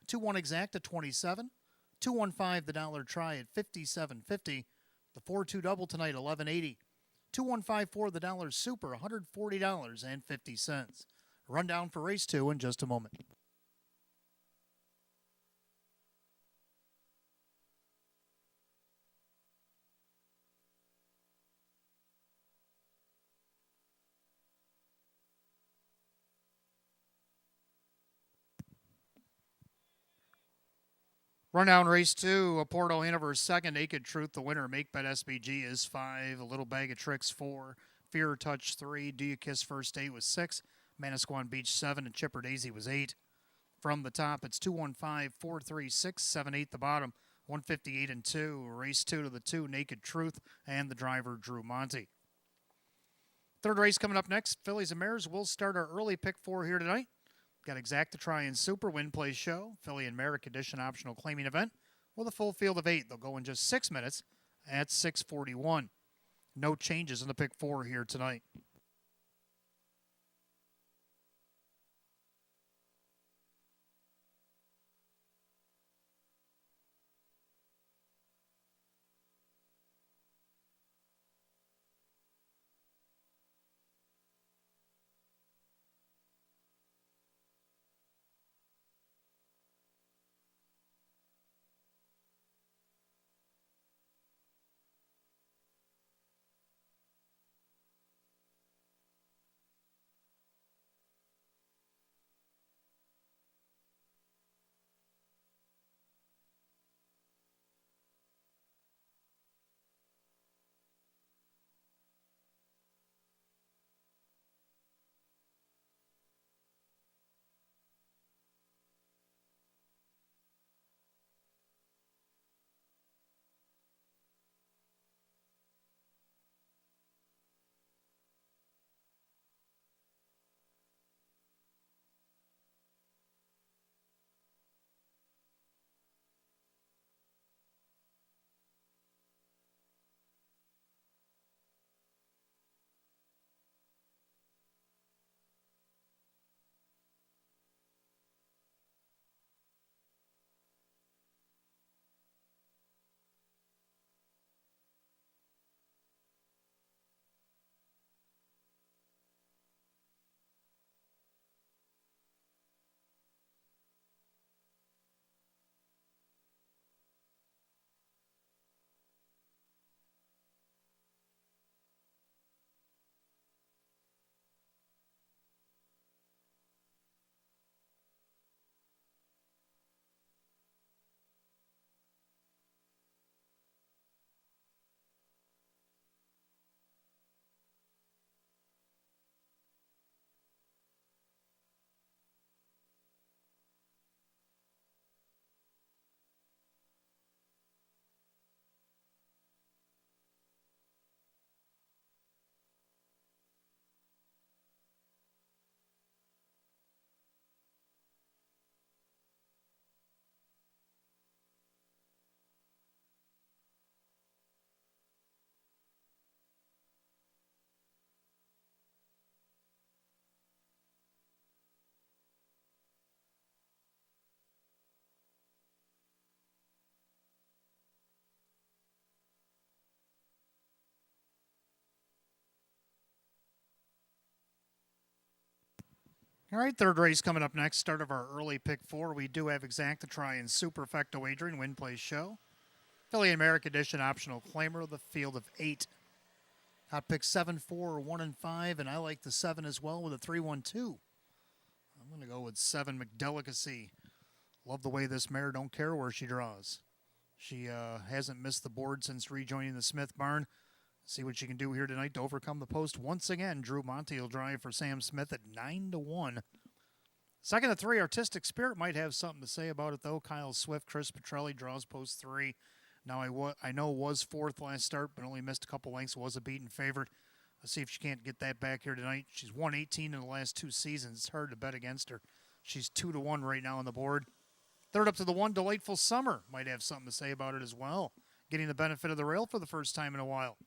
2-1 Exact at 27. 215 the dollar try at 57.50. The 4-2 double tonight, 11.80. 2154 the dollar super, $140.50. Rundown for race 2 in just a moment. Rundown race 2, Porto Hanover second, Naked Truth, the winner. Make Bet SBG is 5, A Little Bag of Tricks 4, Fear or Touch 3, Do You Kiss First 8 was 6, Manasquan Beach 7, and Chipper Daisy was 8. From the top, it's 215, 436, 78 the bottom, 158 and 2. Race 2 to the 2, Naked Truth, and the driver, Drew Monty. Third race coming up next, Fillies and Mares. We'll start our early pick 4 here tonight. Got Exact to Try and Super Win Play Show, Philly and Mare Condition Optional Claiming Event with a full field of 8. They'll go in just 6 minutes at 6:41. No changes in the pick 4 here tonight. All right, third race coming up next. Start of our early pick 4. We do have Exact to Try and Superfecta Wagering, Win Play Show. Philly and Mare Condition Optional Claimer, the field of 8. Hot pick 7, 4, 1, and 5, and I like the 7 as well with a 3, 1, 2. I'm going to go with 7, McDelicacy. Love the way this mare don't care where she draws. She hasn't missed the board since rejoining the Smith barn. See what she can do here tonight to overcome the post once again. Drew Monty will drive for Sam Smith at 9-1. Second to 3, Artistic Spirit might have something to say about it, though. Kyle Swift, Chris Petrelli draws post 3. Now, I know was 4th last start, but only missed a couple lengths. Was a beaten favorite. Let's see if she can't get that back here tonight. She's won 18 in the last 2 seasons. It's hard to bet against her. She's 2-1 right now on the board. Third up to the 1, Delightful Summer. Might have something to say about it as well. Getting the benefit of the rail for the first time in a while.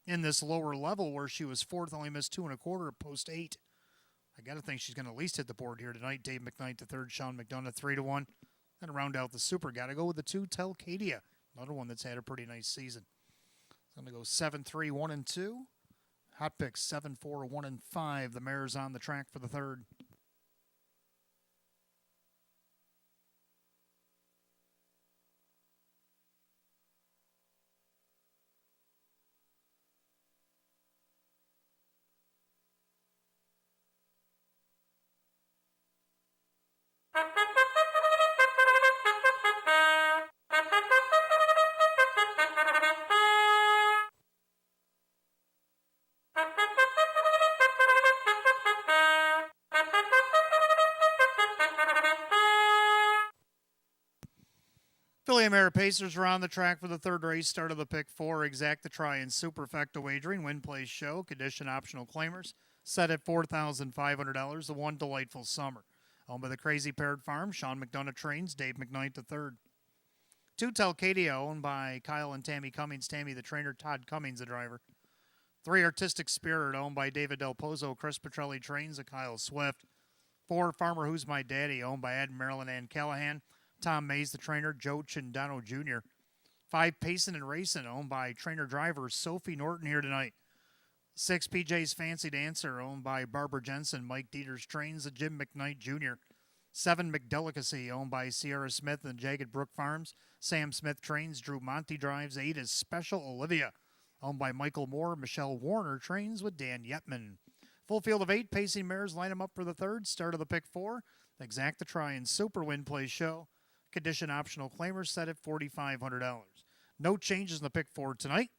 In this lower level where she was fourth, only missed 2 1/4 at post 8. I got to think she's going to at least hit the board here tonight. Dave McKnight to third, Sean McDonough 3-1. Then round out the super. Got to go with the 2, Telcadia. Another one that's had a pretty nice season. It's going to go 7-3, 1 2. Hot picks 7-4, 1 5. The mare's on the track for the third. Philly Mare Pacers are on the track for the third race. Start of the pick 4. Exacta Try and Superfecta wagering. Win, place, show. Condition optional claimers. Set at $4,500. The 1, Delightful Summer. Owned by the Crazy Parrot Farm. Sean McDonough trains. Dave McKnight to third. 2, Telcadia, owned by Kyle and Tammy Cummings. Tammy the trainer. Todd Cummings the driver. 3, Artistic Spirit, owned by David Del Pozo. Chris Petrelli trains. A Kyle Swift. 4, Farmer Who's My Daddy, owned by Ed Marilyn and Callahan. Tom Mays, the trainer, Joe Chindano Jr. 5, Pacin' and Racin', owned by trainer-driver Sophie Norton here tonight. 6, PJ's Fancy Dancer, owned by Barbara Jensen. Mike Dieters trains the Jim McKnight Jr. 7, McDelicacy, owned by Sierra Smith and Jagged Brook Farms. Sam Smith trains. Drew Monty drives. 8 is Special Olivia, owned by Michael Moore. Michelle Warner trains with Dan Yetman. Full field of 8 pacing mares line them up for the third. Start of the pick 4. Exacta Try and Super Win Play Show. Condition optional claimers set at $4,500. No changes in the pick 4 tonight.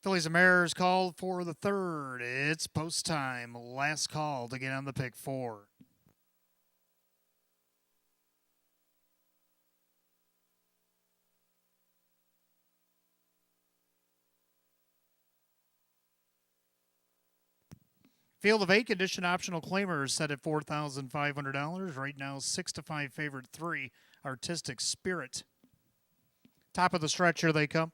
Fillies and Mares called for the third. It's post time. Last call to get on the pick four. Field of 8 condition optional claimers set at $4,500. Right now, 6-5 favorite 3, Artistic Spirit. Top of the stretch, here they come.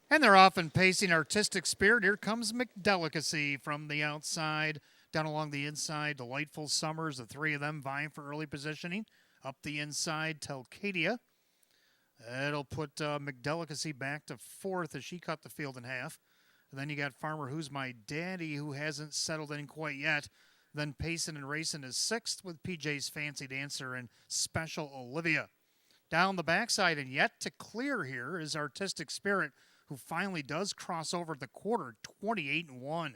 And they're off and pacing. Artistic Spirit. Here comes McDelicacy from the outside. Down along the inside, Delightful Summers, the three of them vying for early positioning. Up the inside, Telcadia. It'll put McDelicacy back to fourth as she cut the field in half. And then you got Farmer Who's My Daddy, who hasn't settled in quite yet. Then Pacin' and Racing is sixth with PJ's Fancy Dancer and Special Olivia. Down the backside and yet to clear here is Artistic Spirit, who finally does cross over the quarter, 28-1.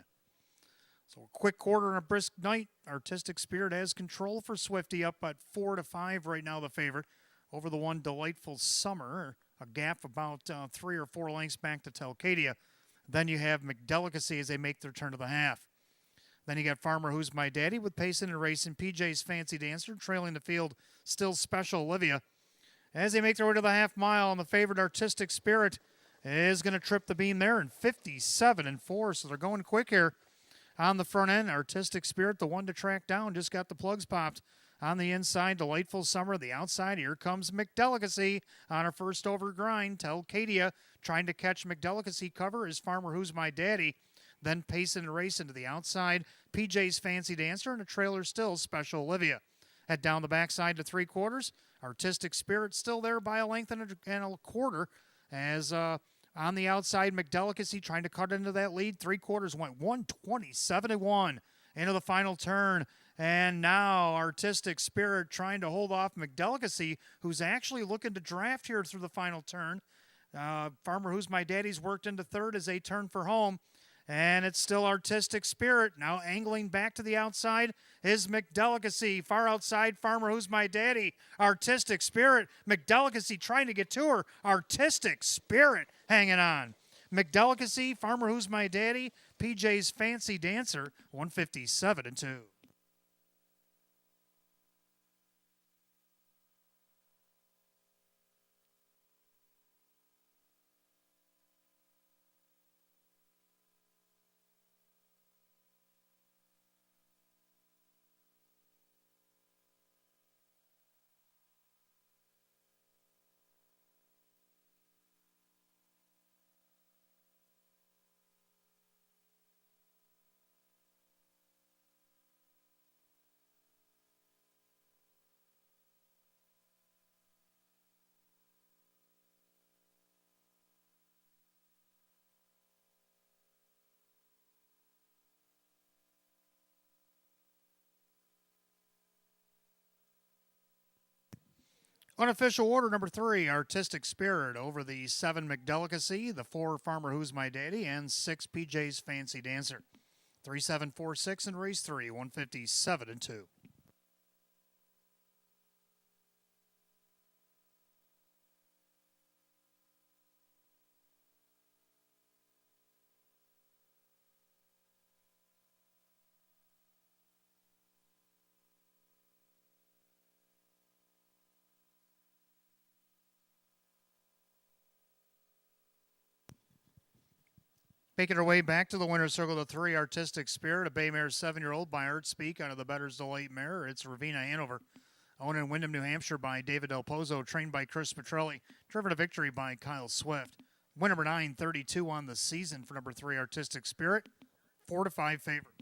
So a quick quarter and a brisk night. Artistic Spirit has control for Swifty, up at 4-5 right now, the favorite. Over the one Delightful Summer, a gap about 3 or 4 lengths back to Telcadia. Then you have McDelicacy as they make their turn to the half. Then you got Farmer Who's My Daddy with Pacin' and Racing, PJ's Fancy Dancer, trailing the field, still Special Olivia. As they make their way to the half mile, and the favorite Artistic Spirit is going to trip the beam there in 57-4, so they're going quick here. On the front end, Artistic Spirit, the one to track down, just got the plugs popped. On the inside, Delightful Summer. The outside, here comes McDelicacy on her first over grind. Telcadia trying to catch McDelicacy cover is Farmer Who's My Daddy. Then Pacin' and Racing to the outside. PJ's Fancy Dancer and a trailer still, Special Olivia. Head down the backside to 3/4. Artistic Spirit still there by a length and a quarter. As on the outside, McDelicacy trying to cut into that lead. 3/4 went 127-1 into the final turn. And now Artistic Spirit trying to hold off McDelicacy, who's actually looking to draft here through the final turn. Farmer Who's My Daddy's worked into third as they turn for home. And it's still Artistic Spirit. Now angling back to the outside is McDelicacy. Far outside, Farmer Who's My Daddy. Artistic Spirit. McDelicacy trying to get to her. Artistic Spirit hanging on. McDelicacy, Farmer Who's My Daddy, PJ's Fancy Dancer, 157-2. Unofficial order number 3, Artistic Spirit over the 7 McDelicacy, the 4 Farmer Who's My Daddy, and 6 PJ's Fancy Dancer. 3-7-4-6 in race 3, 157-2. Making her way back to the winner's circle, the 3 Artistic Spirit, a bay mare 7-year-old by Art Speak under the Better's Delight mare. It's Ravina Hanover. Owned in Windham, New Hampshire by David Del Pozo, trained by Chris Petrelli, driven to victory by Kyle Swift. Win number 932 on the season for number 3 Artistic Spirit, 4-5 favorite.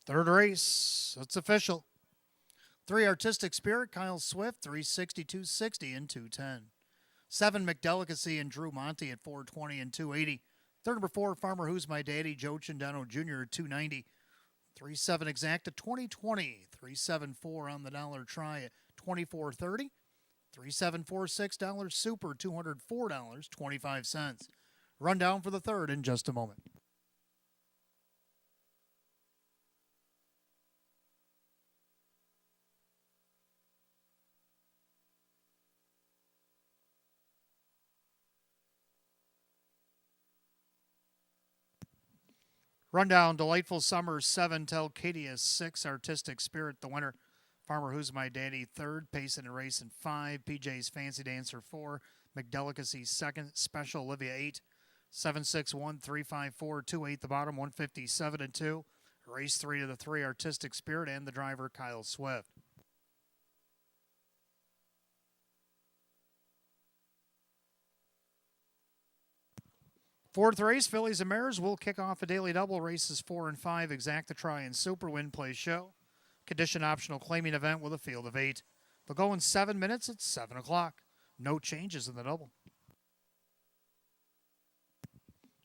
Third race, it's official. 3 Artistic Spirit, Kyle Swift, 360, 260, and 210. 7 McDelicacy and Drew Monty at 420 and 280. Third number 4, Farmer Who's My Daddy, Joe Chindano Jr. at 290. 3-7 Exacta 2020. 3-7-4 on the dollar try at 24.30. 3-7-4 $6 Super $204.25. Rundown for the third in just a moment. Rundown, Delightful Summer 7, Telcadia 6, Artistic Spirit the winner. Farmer Who's My Daddy third, Pacing and Racing 5, PJ's Fancy Dancer 4, McDelicacy second, Special Olivia 8, 761 354 28 the bottom, 157 and 2. Race 3 to the 3, Artistic Spirit and the driver Kyle Swift. Fourth race, Fillies and Mares will kick off a daily double. Races 4 and 5, Exacta Try and Super Win Play Show. Condition optional claiming event with a field of 8. They'll go in 7 minutes at 7 o'clock. No changes in the double.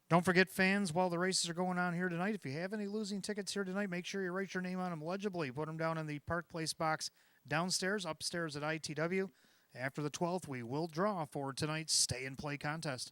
Don't forget, fans, while the races are going on here tonight, if you have any losing tickets here tonight, make sure you write your name on them legibly. Put them down in the Park Place box downstairs, upstairs at ITW. After the 12th, we will draw for tonight's Stay and Play contest.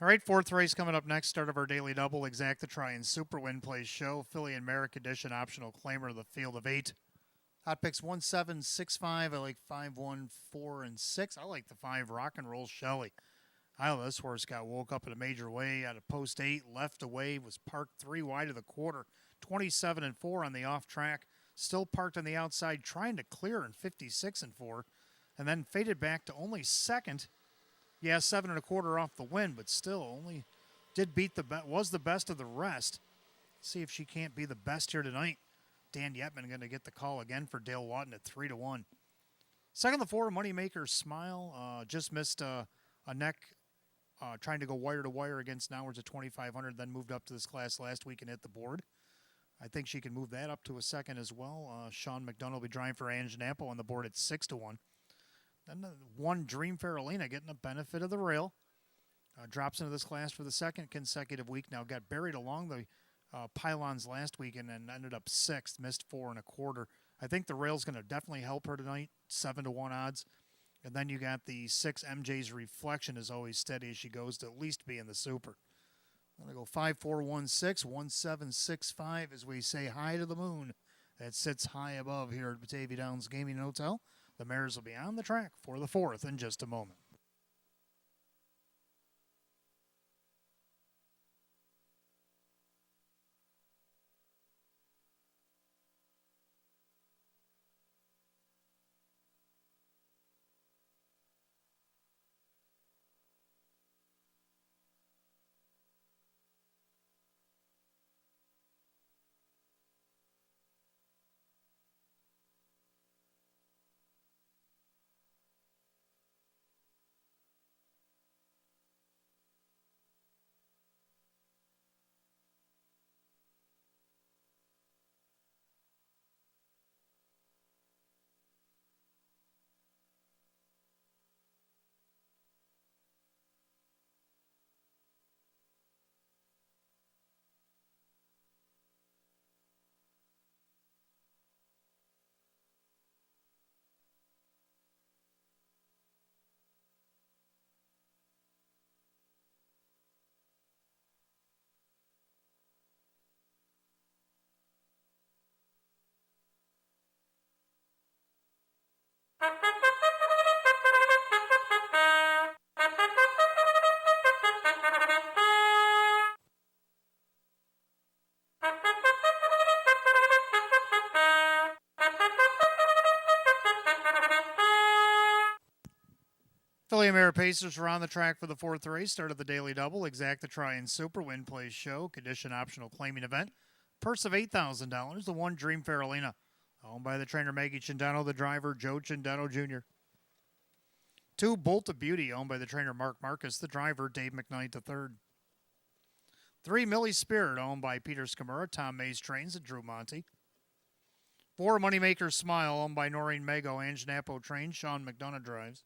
All right, fourth race coming up next. Start of our daily double. Exacta Try and Super Win Play Show. Philly and Merrick Edition optional claimer. The field of 8. Hot picks 1, 7, 6, 5. I like 5, 1, 4, and 6. I like the 5 Rock and Roll Shelley. I know this horse got woke up in a major way out of post 8, left away, was parked 3 wide of the quarter. 27 and 4 on the off track. Still parked on the outside, trying to clear in 56 and 4, and then faded back to only second. Yeah, 7 1/4 off the win, but still only did beat was the best of the rest. See if she can't be the best here tonight. Dan Yetman going to get the call again for Dale Lawton at 3-1. Second, the 4, Moneymaker Smile. Just missed a neck trying to go wire to wire against Nowers at 2,500, then moved up to this class last week and hit the board. I think she can move that up to a second as well. Sean McDonough will be driving for Ange Napple on the board at 6-1. Then 1, Dream Faralina getting the benefit of the rail. Drops into this class for the second consecutive week. Now got buried along the pylons last week and then ended up 6th, missed 4 1/4. I think the rail's going to definitely help her tonight, 7-1 odds. And then you got the 6, MJ's Reflection is always steady as she goes to at least be in the Super. I'm going to go 5-4-1-6, 1-7-6-5 as we say hi to the moon that sits high above here at Batavia Downs Gaming and Hotel. The Mares will be on the track for the 4th in just a moment. Philly Mare Pacers are on the track for the 4th race. Start of the daily double. Exacta Try and Super Win Plays Show. Condition optional claiming event. Purse of $8,000. The 1, Dream Faralina. Owned by the trainer Maggie Cindano, the driver Joe Cindano Jr. 2, Bolt of Beauty. Owned by the trainer Mark Marcus, the driver Dave McKnight III. 3, Millie Spirit. Owned by Peter Scamura, Tom Mays trains, and Drew Monty. 4, Moneymaker Smile. Owned by Noreen Mago, Ange Napo trains, Sean McDonough drives.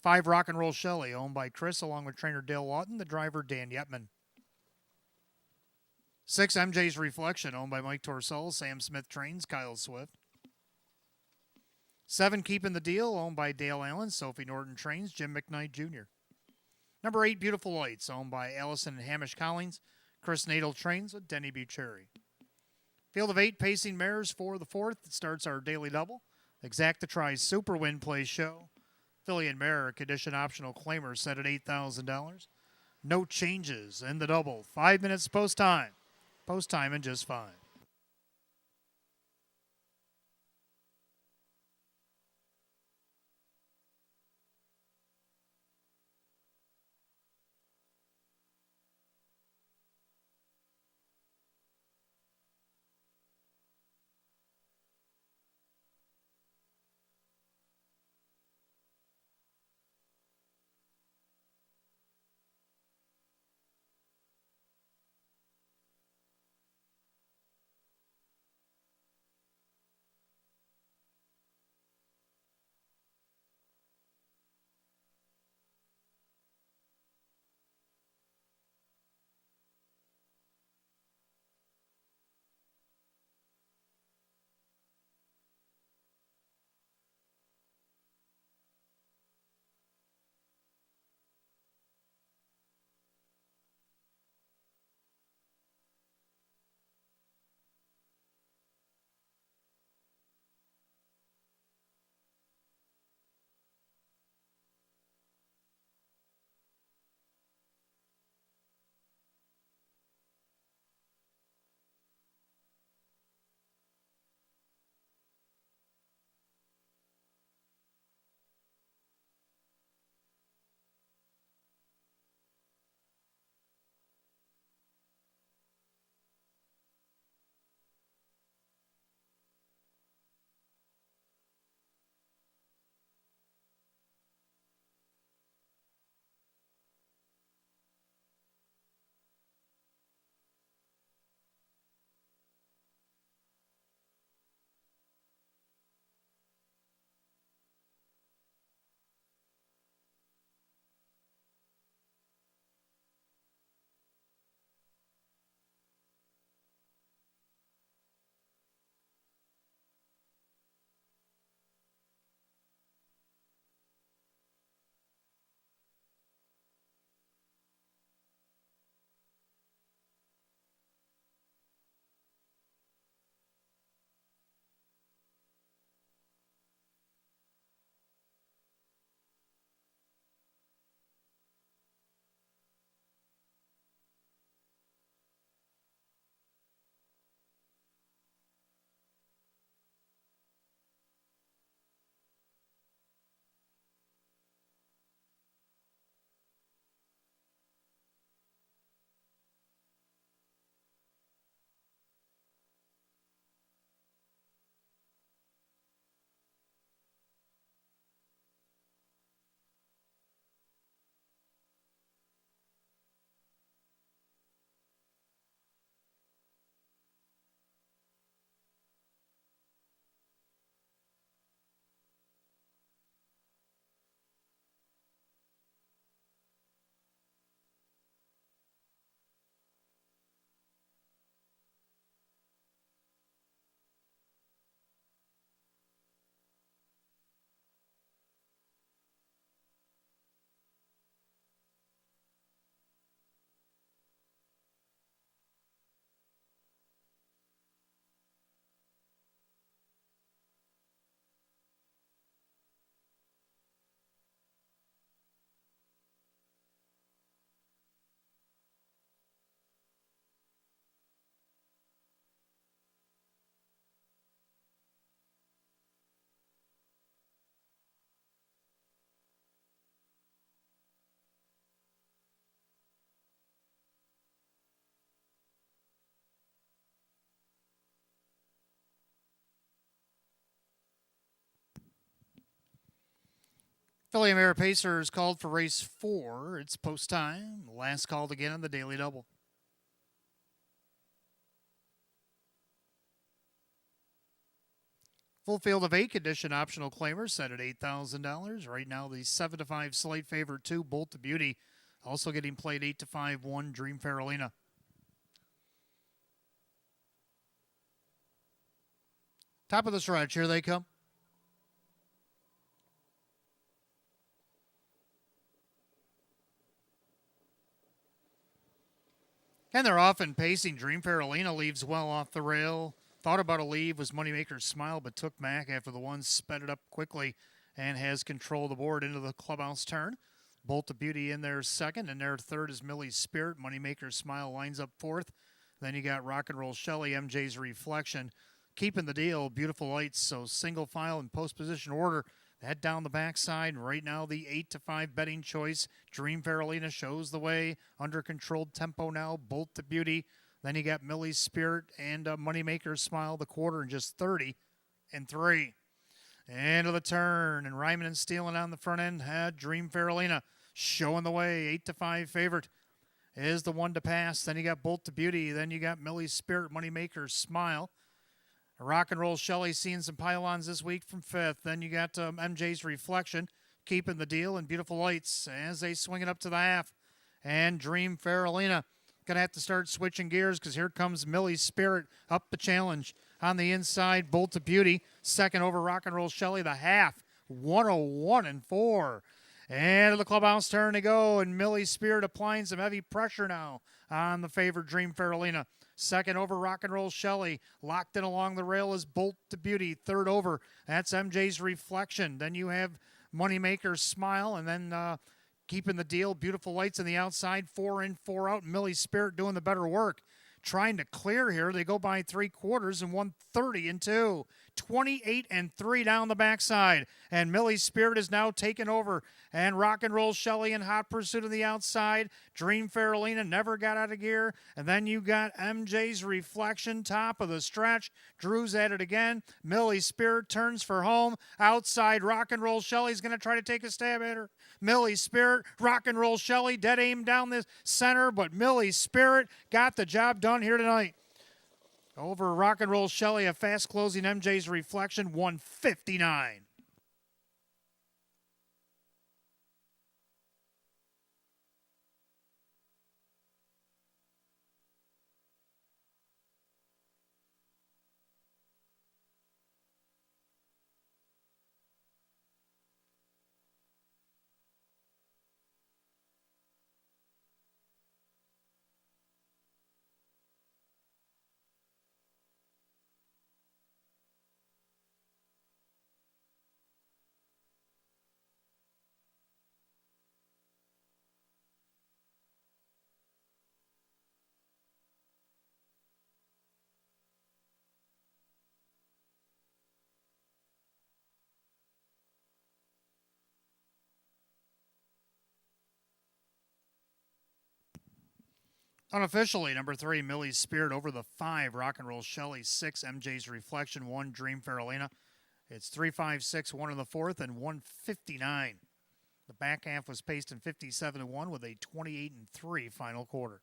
5, Rock and Roll Shelley, owned by Chris, along with trainer Dale Lawton, the driver Dan Yetman. 6, MJ's Reflection, owned by Mike Torsell, Sam Smith trains, Kyle Swift. 7, Keeping the Deal, owned by Dale Allen, Sophie Norton trains, Jim McKnight Jr. Number 8, Beautiful Lights, owned by Allison and Hamish Collins, Chris Nadel trains with Denny Bucherri. Field of 8 pacing mares for the 4th. It starts our daily double. Exacta Tries Super Win Plays Show. Philly and Mare, condition optional claimer set at $8,000. No changes in the double. 5 minutes post time. Post time in just 5. Philly Mare Pacers called for race 4. It's post time. Last called again on the Daily Double. Full field of 8 condition optional claimers set at $8,000. Right now, the 7-5 slate favorite 2, Bolt to Beauty, also getting played 8-5, 1, Dream Farolina. Top of the stretch, here they come. And they're often pacing. Dream Farolina leaves well off the rail. Thought about a leave, was Moneymaker's Smile, but took Mac after the one, sped it up quickly, and has control of the board into the clubhouse turn. Bolt of Beauty in there second, and there third is Millie's Spirit. Moneymaker's Smile lines up fourth. Then you got Rock and Roll Shelley, MJ's Reflection. Keeping the deal, Beautiful Lights, so single file in post position order. That down the backside. Right now, the 8-5 betting choice. Dream Farolina shows the way. Under controlled tempo now. Bolt to Beauty. Then you got Millie's Spirit and Moneymaker's Smile, the quarter, in just 30-3. Into the turn. And Ryman and stealing on the front end had Dream Farolina showing the way. 8-5 favorite is the one to pass. Then you got Bolt to Beauty. Then you got Millie's Spirit, Moneymaker's Smile. Rock and Roll Shelley seeing some pylons this week from 5th. Then you got MJ's Reflection keeping the deal, and Beautiful Lights as they swing it up to the half. And Dream Farolina going to have to start switching gears because here comes Millie's Spirit up the challenge. On the inside, Bolt of Beauty, second over Rock and Roll Shelley, the half, 101-4. And to the clubhouse turn to go, and Millie's Spirit applying some heavy pressure now on the favorite Dream Farolina. Second over Rock and Roll Shelley. Locked in along the rail is Bolt to Beauty. Third over, that's MJ's Reflection. Then you have Moneymaker's Smile, and then keeping the deal, Beautiful Lights on the outside. 4 in, 4 out. Millie's Spirit doing the better work. Trying to clear here. They go by 3 quarters and 130-2. 28-3 down the backside. And Millie's Spirit is now taken over. And Rock and Roll Shelley in hot pursuit on the outside. Dream Farolina never got out of gear. And then you got MJ's Reflection, top of the stretch. Drew's at it again. Millie's Spirit turns for home. Outside, Rock and Roll Shelley's going to try to take a stab at her. Millie's Spirit, Rock and Roll Shelley, dead aim down the center. But Millie's Spirit got the job done here tonight. Over Rock and Roll Shelley, a fast closing MJ's Reflection, 159. Unofficially, number 3, Millie's Spirit over the 5, Rock and Roll Shelley, 6, MJ's Reflection, 1, Dream Farolina. It's 3-5-6, 1 in the fourth, and 159. The back half was paced in 57-1 with a 28-3 final quarter.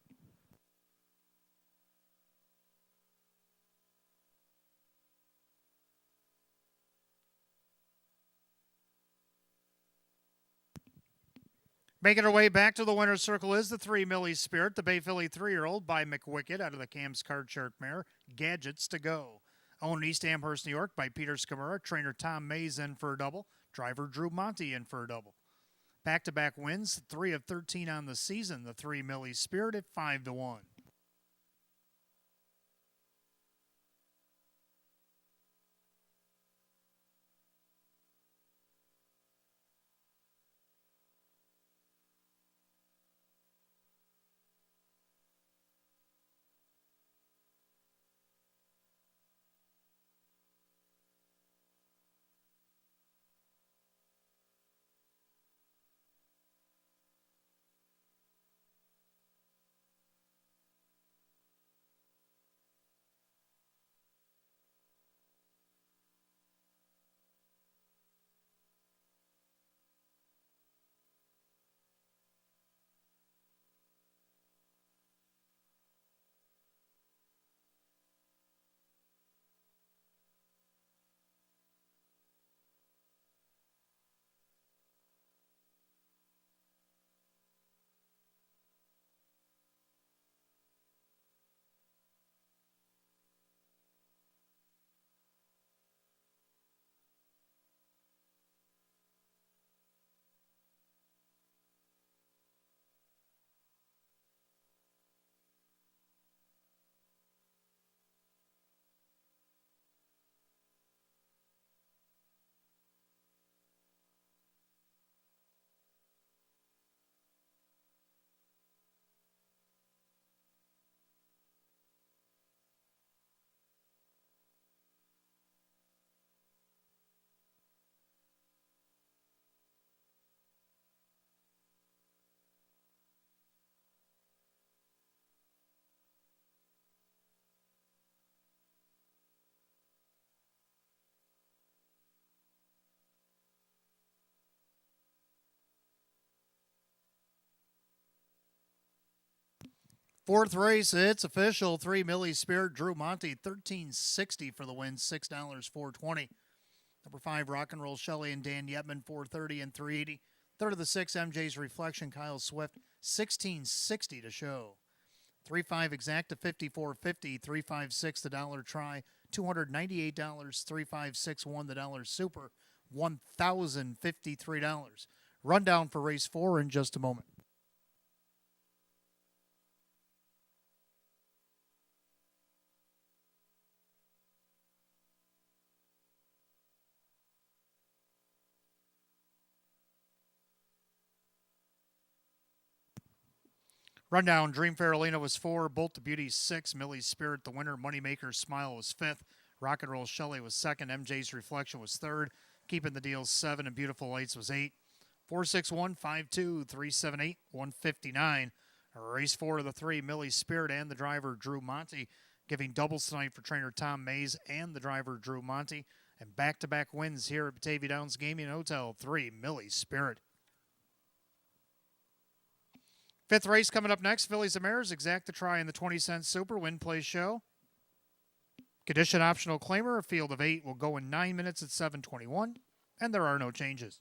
Making her way back to the winner's circle is the 3, Millie's Spirit, the Bay Philly 3-year-old by McWicked out of the Cam's Card Shark mare. Gadgets to go. Owned in East Amherst, New York by Peter Scamura. Trainer Tom Mays in for a double. Driver Drew Monty in for a double. Back-to-back wins, 3 of 13 on the season. The 3, Millie's Spirit at 5-1. Fourth race, it's official. 3 Millie Spirit, Drew Monty, $13.60 for the win, $6.420. Number 5, Rock and Roll Shelley and Dan Yetman, $4.30 and $3.80. Third of the 6, MJ's Reflection, Kyle Swift, $16.60 to show. 3-5 Exacta, $54.50. 3-5-6 the dollar try, $298. 3-5-6-1 the dollar super, $1,053. Rundown for race 4 in just a moment. Rundown, Dream Fair Arena was 4, Bolt the Beauty 6, Millie's Spirit the winner, Moneymaker's Smile was 5th, Rock and Roll Shelley was 2nd, MJ's Reflection was 3rd, Keeping the Deal 7, and Beautiful Lights was 8. 4-6-1, 5-2, 3-7-8, 159. Race 4 of the 3, Millie's Spirit and the driver Drew Monty, giving doubles tonight for trainer Tom Mays and the driver Drew Monty, and back-to-back wins here at Batavia Downs Gaming Hotel. 3, Millie's Spirit. Fifth race coming up next, Phillies and Mares, Exacta try in the 20-cent Super Win Play Show. Condition optional claimer, a field of 8 will go in 9 minutes at 7:21, and there are no changes.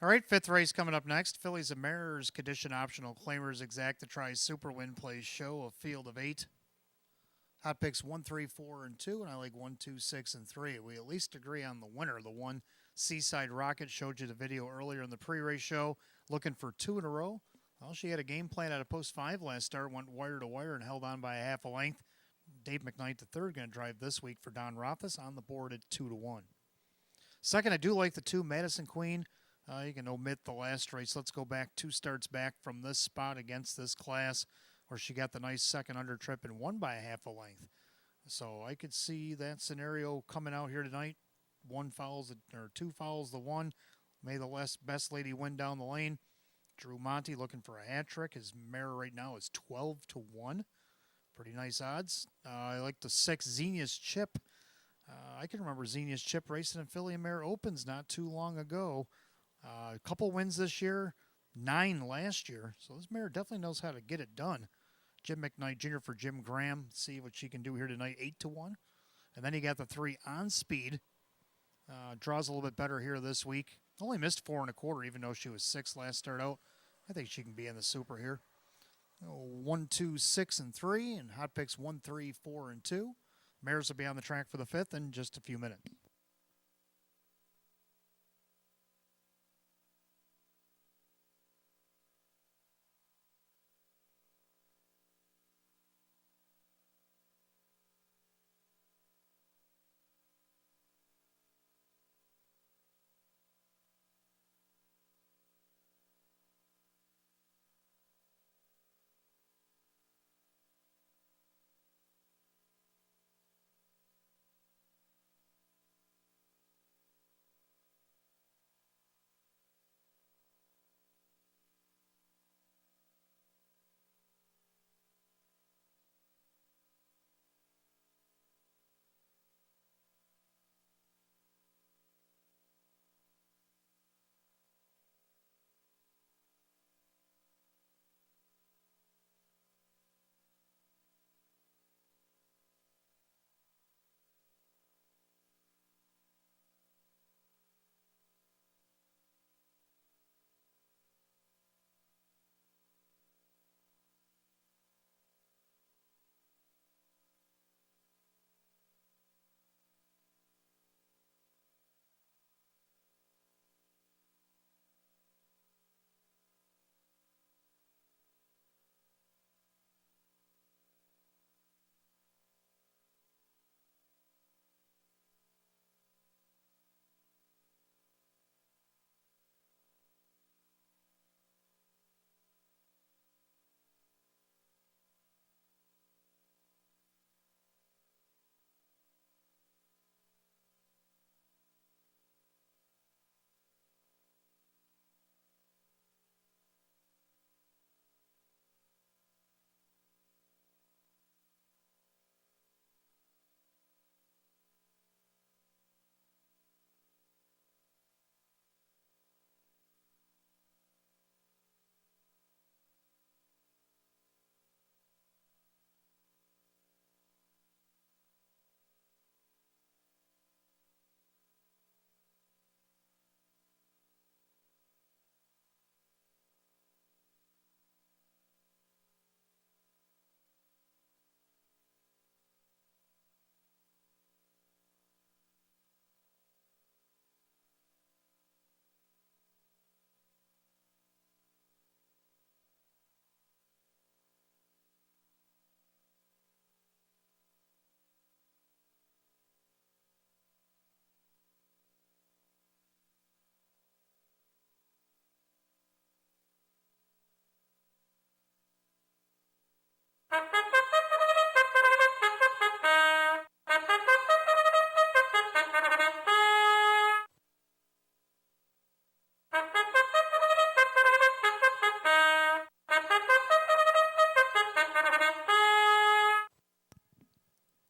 All right, fifth race coming up next. Phillies and Mares, condition optional claimers, Exacta try Super Win Play Show, a field of 8. Hot picks 1, 3, 4, and 2, and I like 1, 2, 6, and 3. We at least agree on the winner. The one, Seaside Rocket, showed you the video earlier in the pre-race show, looking for 2 in a row. Well, she had a game plan out of post 5 last start, went wire to wire and held on by a half a length. Dave McKnight III going to drive this week for Don Rothfuss on the board at 2-1. Second, I do like the 2 Madison Queen. You can omit the last race. Let's go back 2 starts back from this spot against this class where she got the nice second under trip and won by a half a length. So I could see that scenario coming out here tonight. 2 fouls the 1. May the best lady win down the lane. Drew Monty looking for a hat trick. His mare right now is 12-1. Pretty nice odds. I like the 6 Xenia's Chip. I can remember Xenia's Chip racing in Philly and Mare Opens not too long ago. A couple wins this year, 9 last year. So this mare definitely knows how to get it done. Jim McKnight Jr. for Jim Graham. See what she can do here tonight, 8-1. And then you got the 3 On Speed. Draws a little bit better here this week. Only missed 4 1/4, even though she was 6 last start out. I think she can be in the super here. 1, 2, 6, and 3, and hot picks 1, 3, 4, and 2. Mares will be on the track for the 5th in just a few minutes.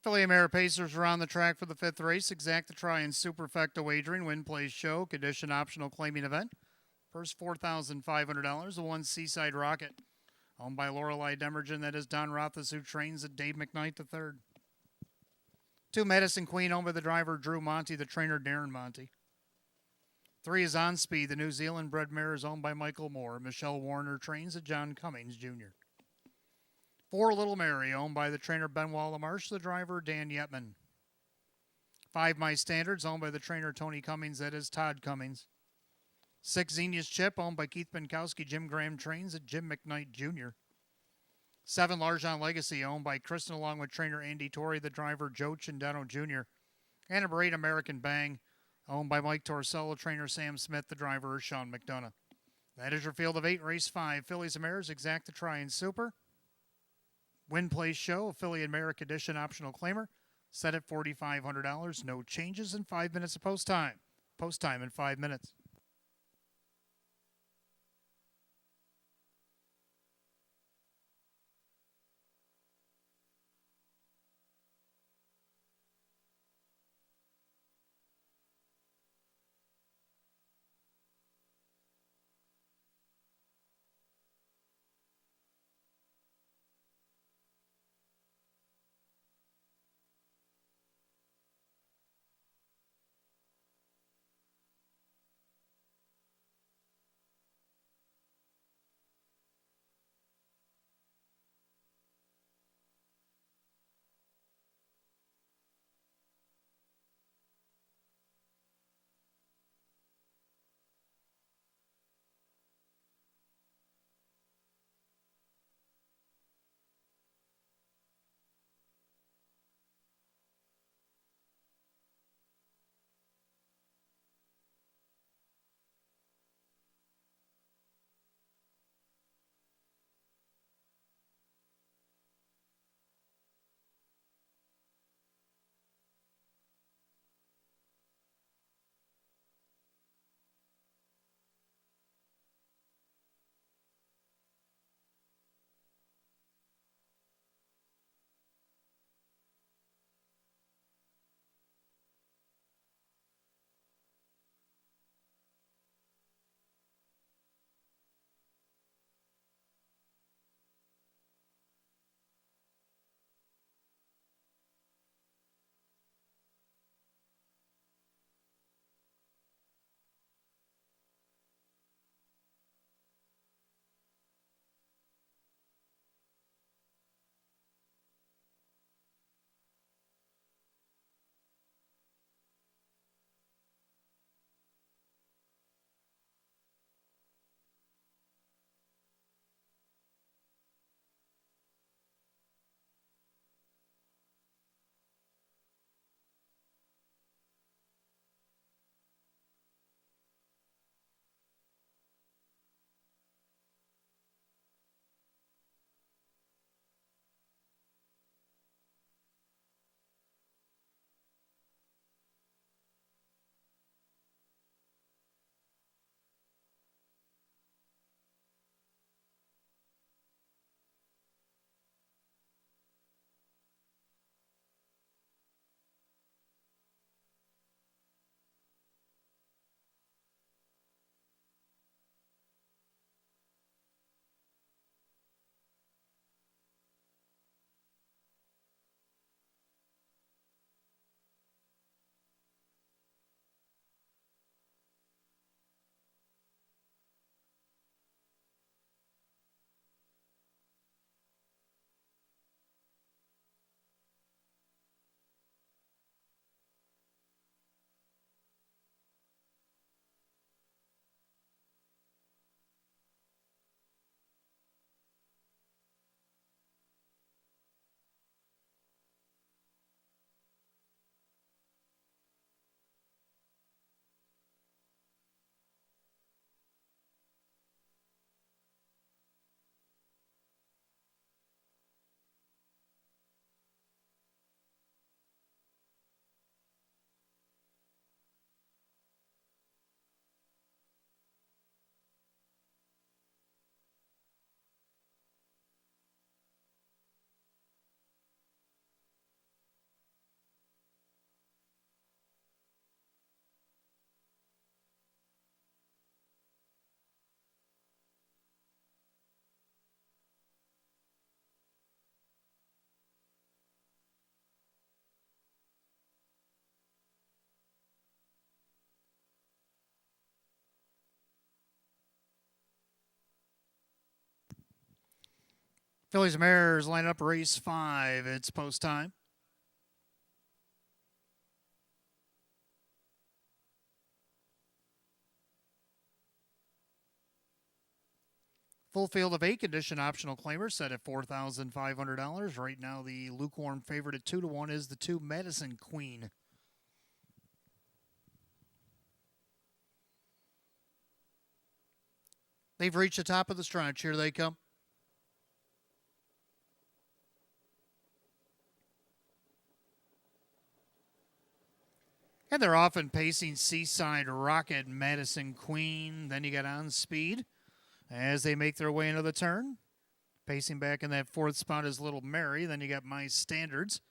Philly Mare Pacers are on the track for the 5th race. Exacta Try and Superfecta wagering. Win, plays, show. Condition optional claiming event. First $4,500. The 1 Seaside Rocket. Owned by Lorelei Demergen. That is Don Rothas, who trains at Dave McKnight III. 2 Medicine Queen, owned by the driver Drew Monty, the trainer Darren Monty. 3 is On Speed. The New Zealand bred mare is owned by Michael Moore. Michelle Warner trains at John Cummings Jr. 4 Little Mary, owned by the trainer Benoit Lamarche, the driver Dan Yetman. 5 My Standards, owned by the trainer Tony Cummings, that is Todd Cummings. 6 Xenia's Chip, owned by Keith Benkowski, Jim Graham trains at Jim McKnight Jr. 7 Largent Legacy, owned by Kristen along with trainer Andy Torrey, the driver Joe Chindano Jr. And number 8 American Bang, Owned by Mike Torsello, trainer Sam Smith, the driver is Sean McDonough. That is your field of 8, race 5. Fillies and Mares, Exact to Try and Super. Win Place Show, affiliate Merrick Edition optional claimer. Set at $4,500. No changes in 5 minutes of post time. Post time in 5 minutes. Phillies and Mares line up race 5. It's post time. Full field of 8, condition optional claimer set at $4,500. Right now, the lukewarm favorite at 2-1 is the 2 Medicine Queen. They've reached the top of the stretch. Here they come. And they're often pacing Seaside Rocket, Madison Queen. Then you got On Speed as they make their way into the turn. Pacing back in that fourth spot is Little Mary. Then you got My Standards,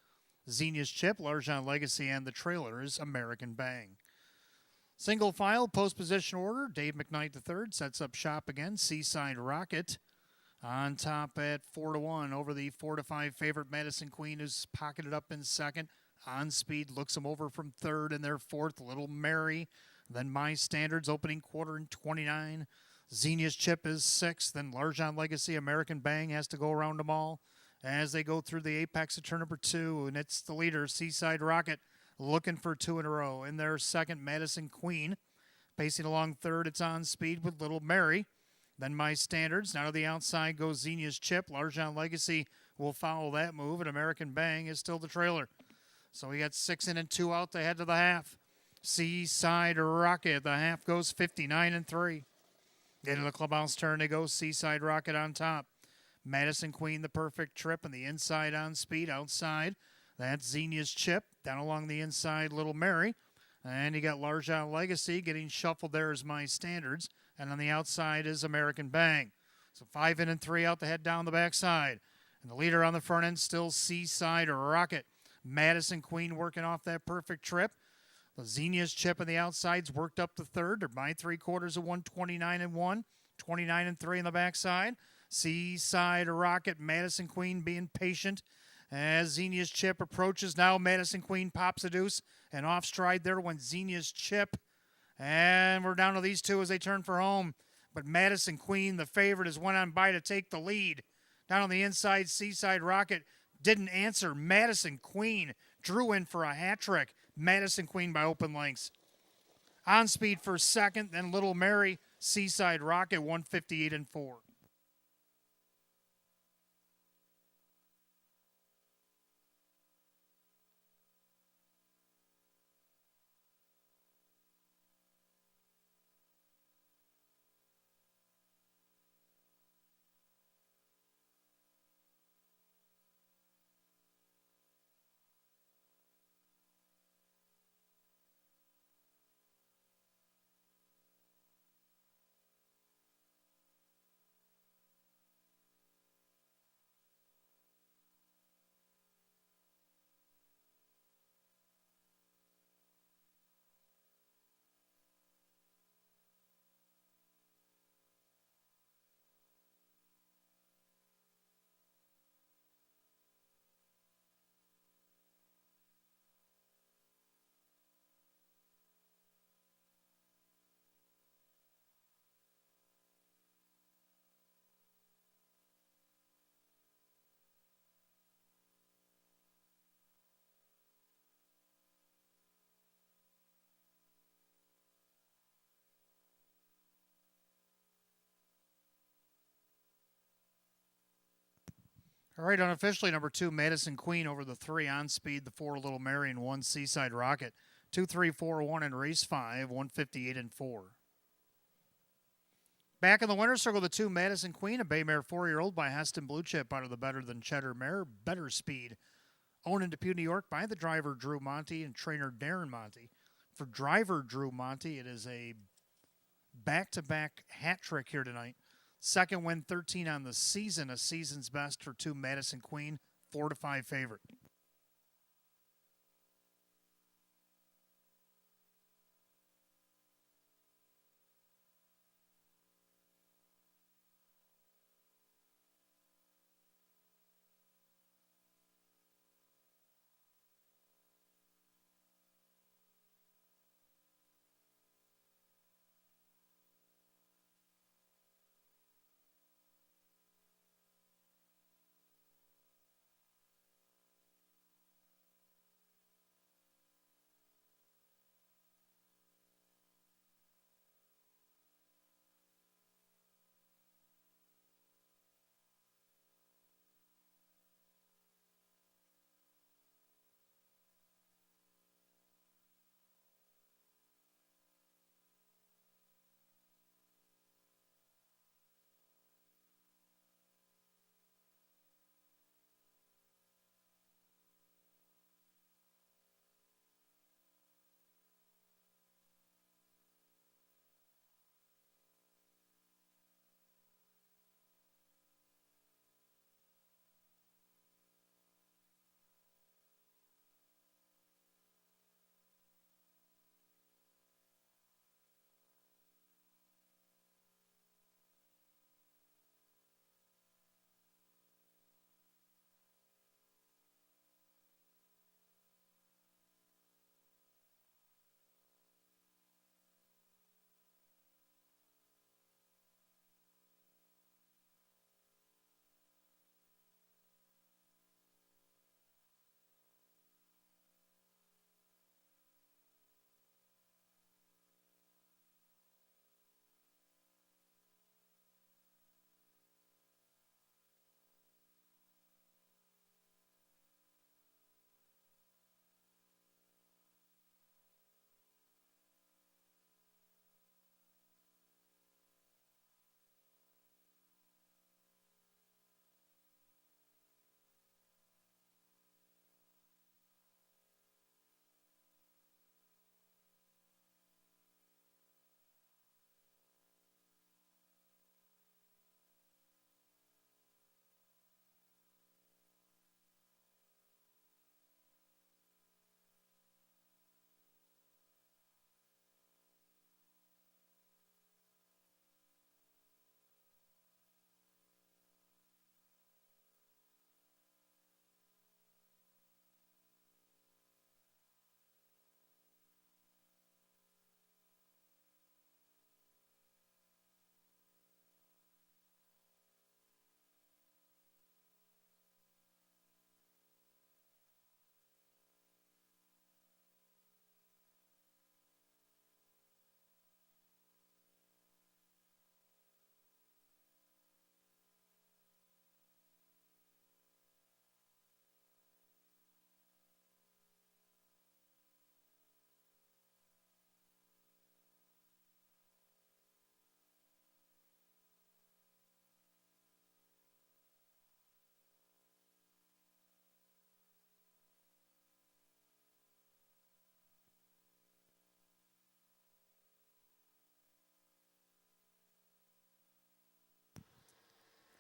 Xenia's Chip, Largent Legacy, and the trailer is American Bang. Single file, post position order. Dave McKnight III sets up shop again. Seaside Rocket on top at 4-1 over the 4-5 favorite Madison Queen, who's pocketed up in second. On Speed looks them over from third in their fourth. Little Mary. Then My Standards opening quarter in 29. Xenia's Chip is sixth. Then Largent Legacy, American Bang has to go around them all as they go through the apex of turn number 2. And it's the leader, Seaside Rocket, looking for 2 in a row. In their second, Madison Queen. Pacing along third, it's On Speed with Little Mary. Then My Standards. Now to the outside goes Xenia's Chip. Largent Legacy will follow that move, and American Bang is still the trailer. So we got 6 in and 2 out to head to the half. Seaside Rocket, the half goes 59-3. Into the clubhouse turn they go. Seaside Rocket on top. Madison Queen, the perfect trip, and the inside On Speed outside. That's Xenia's Chip. Down along the inside, Little Mary. And you got Largent Legacy getting shuffled there as My Standards. And on the outside is American Bang. So 5 in and 3 out to head down the backside. And the leader on the front end still Seaside Rocket. Madison Queen working off that perfect trip. The Xenia's Chip on the outside's worked up to third. They're by 3/4 of 129-1, 29-3 on the backside. Seaside Rocket, Madison Queen being patient as Xenia's Chip approaches. Now Madison Queen pops a deuce and off stride there went Xenia's Chip. And we're down to these two as they turn for home. But Madison Queen, the favorite, has went on by to take the lead. Down on the inside, Seaside Rocket didn't answer. Madison Queen drew in for a hat trick. Madison Queen by open lengths. On Speed for second, then Little Mary, Seaside Rocket, 158-4. All right, unofficially, number 2, Madison Queen over the 3, On Speed, the 4, Little Mary, and 1, Seaside Rocket. 2, 3, 4, 1 in race 5, 158-4. Back in the winner's circle, the 2, Madison Queen, a bay mare 4-year-old by Heston Blue Chip out of the Better Than Cheddar mare. Better Speed, owned in Depew, New York by the driver Drew Monty and trainer Darren Monty. For driver Drew Monty, it is a back-to-back hat trick here tonight. Second win, 13 on the season, a season's best for 2, Madison Queen, 4-5 favorite.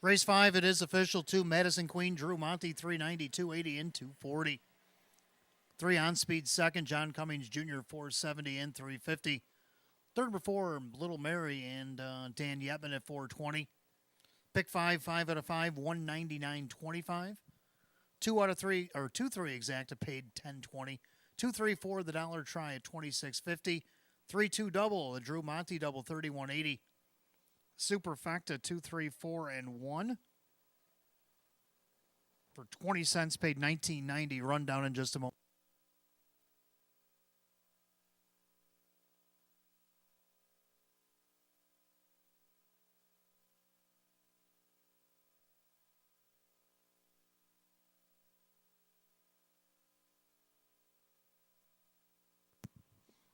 Race 5, it is official. 2, Madison Queen, Drew Monty, 390, 280, and 240. 3 on speed second, John Cummings Jr., 470 and 350. Third number 4, Little Mary and Dan Yetman at 420. Pick 5, 5 out of 5, 199.25. 2 out of 3, or 2-3 exacta, paid 10.20. 2-3-4, the dollar try at 26.50. 3-2 double, the Drew Monty double, 31.80. Superfecta 2, 3, 4, and 1 for 20 cents, paid 19.90. Run down in just a moment.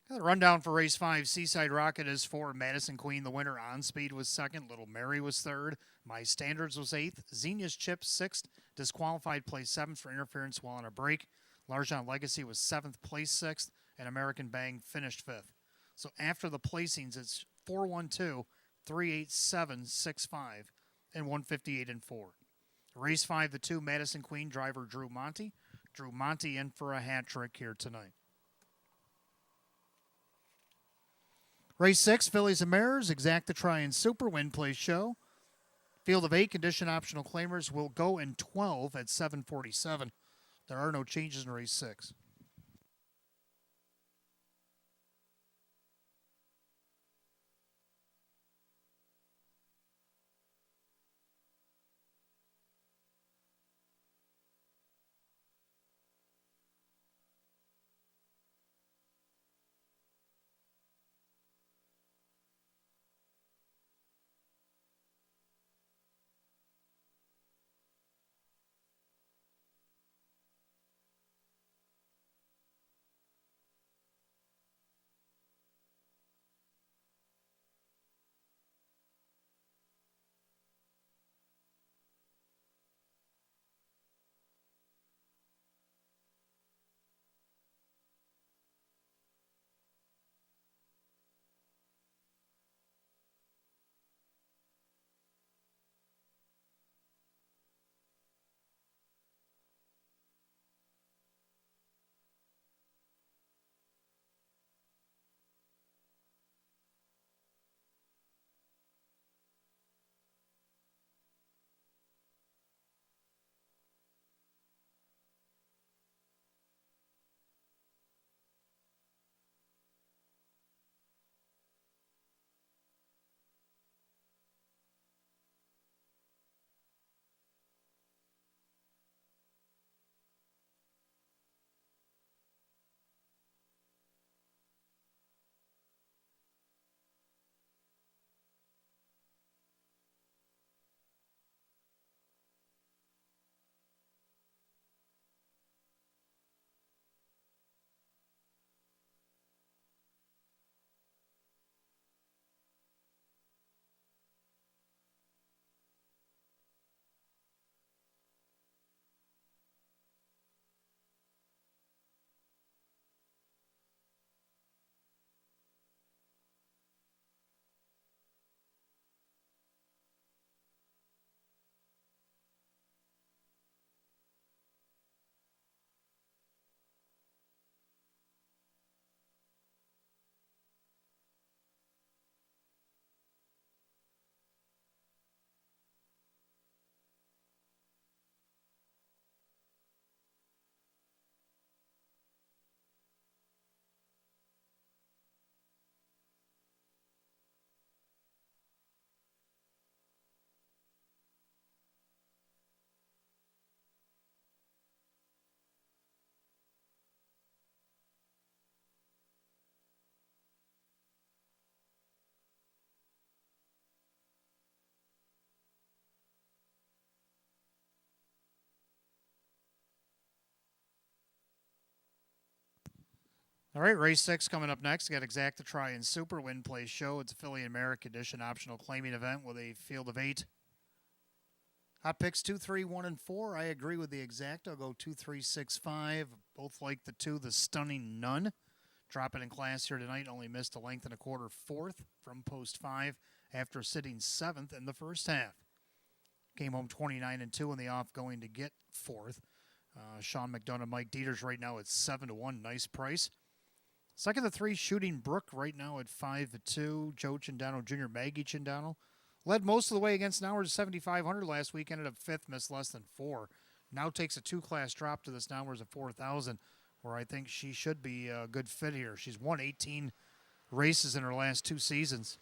The rundown for race 5, Seaside Rocket is 4, Madison Queen, the winner. On Speed was 2nd, Little Mary was 3rd, My Standards was 8th, Xenia's Chip 6th, Disqualified placed 7th for interference while on a break. Largent Legacy was 7th, placed 6th, and American Bang finished 5th. So after the placings, it's 4-1-2, 3-8-7, 6-5, and 158 and 4. Race 5, the 2, Madison Queen, driver Drew Monty. Drew Monty in for a hat trick here tonight. Race 6, Fillies and Mares, Exacta Try and Super, Win Place Show. Field of 8, condition optional claimers will go in 12 at 7:47. There are no changes in race 6. All right, race 6 coming up next. Got Exacta Try and Super, Win Place Show. It's a Philly America Edition optional claiming event with a field of 8. Hot picks 2, 3, 1, and 4. I agree with the Exacta. I'll go 2, 3, 6, 5. Both like the 2, the Stunning Nun. Dropping in class here tonight. Only missed a length and a quarter, 4th from post 5 after sitting 7th in the first half. Came home 29-2 in the off going to get fourth. Sean McDonough, Mike Dieters right now at 7-1. Nice price. Second to three, Shooting Brook right now at 5-2. Joe Chindano Jr., Maggie Chindano. Led most of the way against Nowers at 7,500 last week. Ended up fifth, missed less than 4. Now takes a 2-class drop to this Nowers at 4,000, where I think she should be a good fit here. She's won 18 races in her last 2 seasons.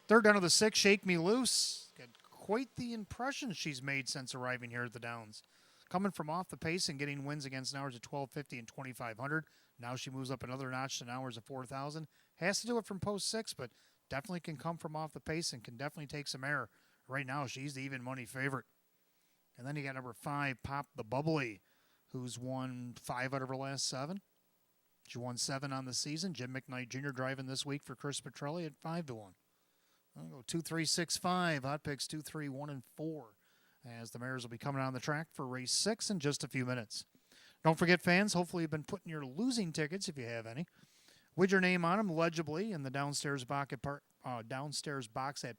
Third down to the 6, Shake Me Loose. Got quite the impression she's made since arriving here at the Downs. Coming from off the pace and getting wins against Nowers at 1,250 and 2,500. Now she moves up another notch to Nowers at 4,000. Has to do it from post 6, but definitely can come from off the pace and can definitely take some air. Right now, she's the even money favorite. And then you got number 5, Pop the Bubbly, who's won 5 out of her last 7. She won 7 on the season. Jim McKnight Jr. driving this week for Chris Petrelli at 5-1. I'll go 2, 3, 6, 5. Hot picks 2, 3, 1, and 4. As the mares will be coming on the track for race 6 in just a few minutes. Don't forget, fans, hopefully you've been putting your losing tickets, if you have any, with your name on them legibly in the downstairs box at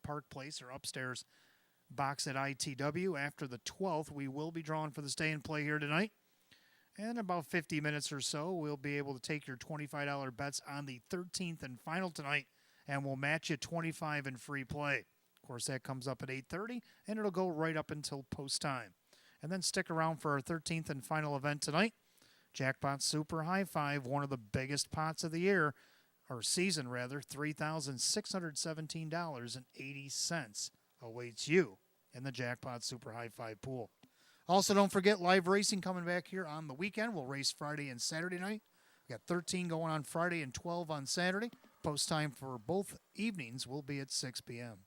Park Place or upstairs box at ITW. After the 12th, we will be drawing for the stay and play here tonight. And in about 50 minutes or so, we'll be able to take your $25 bets on the 13th and final tonight, and we'll match you 25 in free play. Of course, that comes up at 8:30, and it'll go right up until post time. And then stick around for our 13th and final event tonight. Jackpot Super High Five, one of the biggest pots of the year, or season rather, $3,617.80 awaits you in the Jackpot Super High Five pool. Also, don't forget live racing coming back here on the weekend. We'll race Friday and Saturday night. We got 13 going on Friday and 12 on Saturday. Post time for both evenings will be at 6 p.m.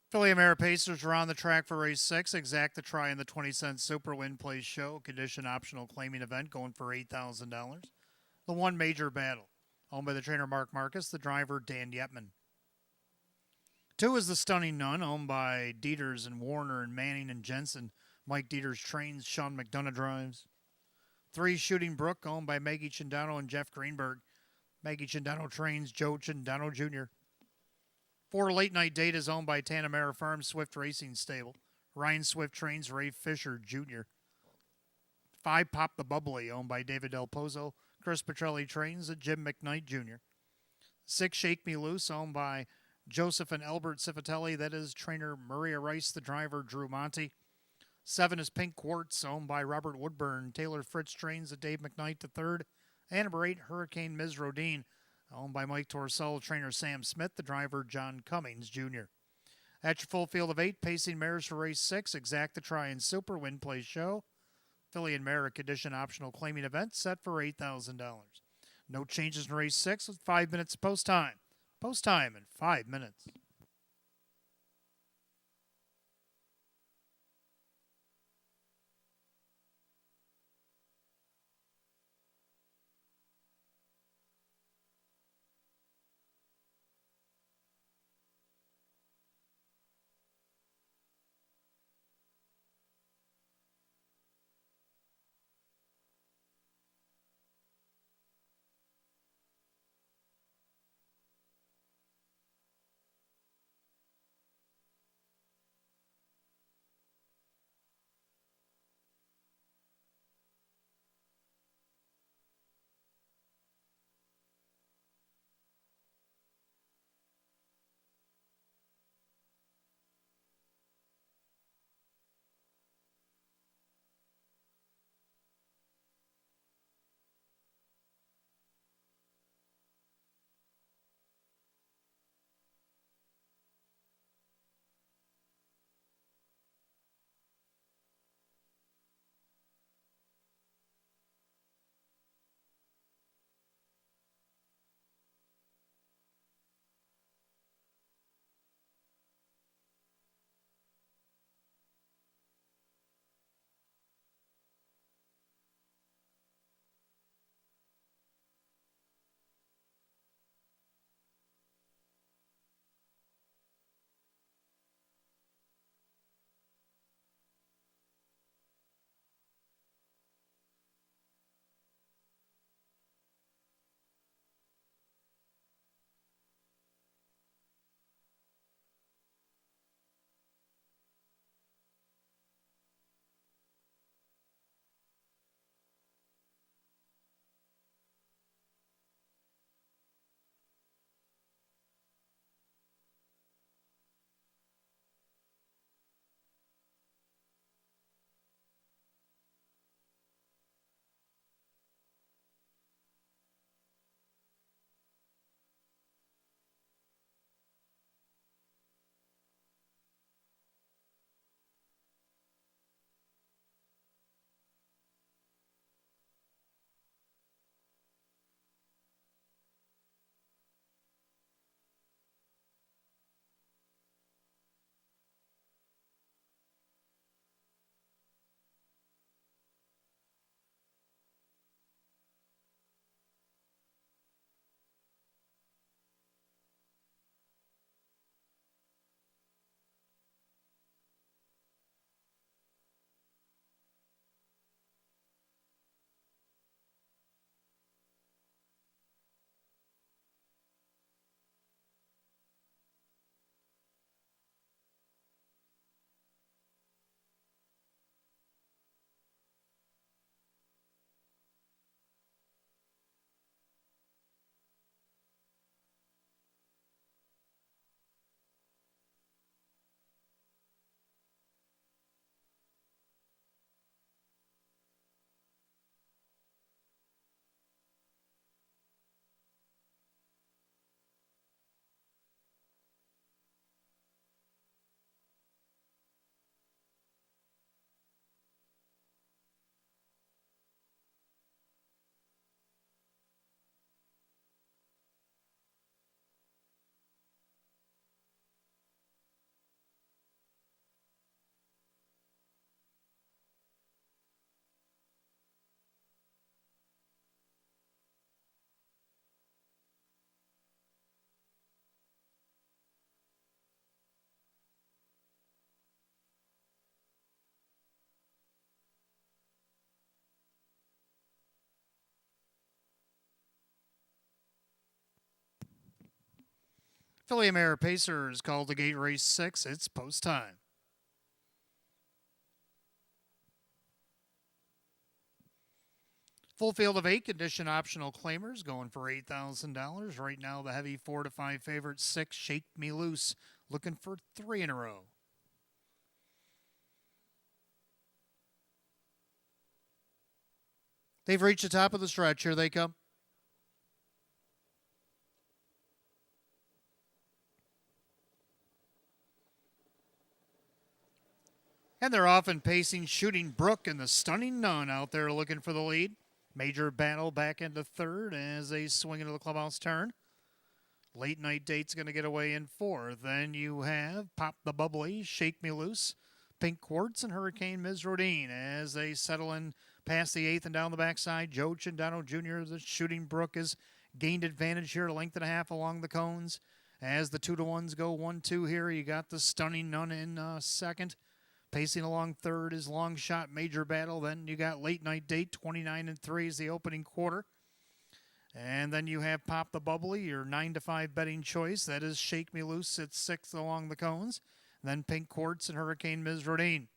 Philly Amera Pacers are on the track for race 6. Exact the try in the 20-cent Super Win Play Show. Condition optional claiming event going for $8,000. The one major battle. Owned by the trainer Mark Marcus, the driver Dan Yetman. 2 is the Stunning Nun, owned by Dieters and Warner and Manning and Jensen. Mike Dieters trains, Sean McDonough drives. 3, Shooting Brook, owned by Maggie Chindano and Jeff Greenberg. Maggie Chindano trains, Joe Chindano Jr. 4, Late Night Date is owned by Tanamera Farm Swift Racing Stable. Ryan Swift trains Ray Fisher Jr. 5, Pop the Bubbly, owned by David Del Pozo. Chris Petrelli trains Jim McKnight Jr. 6, Shake Me Loose, owned by Joseph and Albert Cifatelli. That is trainer Maria Rice, the driver Drew Monty. 7 is Pink Quartz, owned by Robert Woodburn. Taylor Fritz trains Dave McKnight III. And number 8, Hurricane Ms. Rodine, owned by Mike Torcell, trainer Sam Smith, the driver John Cummings Jr. At your full field of 8, pacing mares for race 6, Exact the Try and Super Win Play Show. Philly and Merrick Edition optional claiming event set for $8,000. No changes in race 6 with 5 minutes post time. Post time in 5 minutes. Philly Mare Pacers called the gate race 6. It's post time. Full field of 8 condition optional claimers going for $8,000. Right now, the heavy 4 to 5 favorite 6, Shake Me Loose, looking for 3 in a row. They've reached the top of the stretch. Here they come. And they're often pacing Shooting Brook and the Stunning Nun out there looking for the lead. Major Battle back into third as they swing into the clubhouse turn. Late Night Date's going to get away in fourth. Then you have Pop the Bubbly, Shake Me Loose, Pink Quartz, and Hurricane Ms. Rodine as they settle in past the eighth and down the backside. Joe Chindano Jr., the Shooting Brook, has gained advantage here, a length and a half along the cones. As the 2-to-1s go 1-2 here, you got the Stunning Nun in second. Pacing along third is Long Shot Major Battle. Then you got Late Night Date, 29-3 is the opening quarter. And then you have Pop the Bubbly, your 9-5 betting choice. That is Shake Me Loose at sixth along the cones. Then Pink Quartz and Hurricane Ms. Rodine.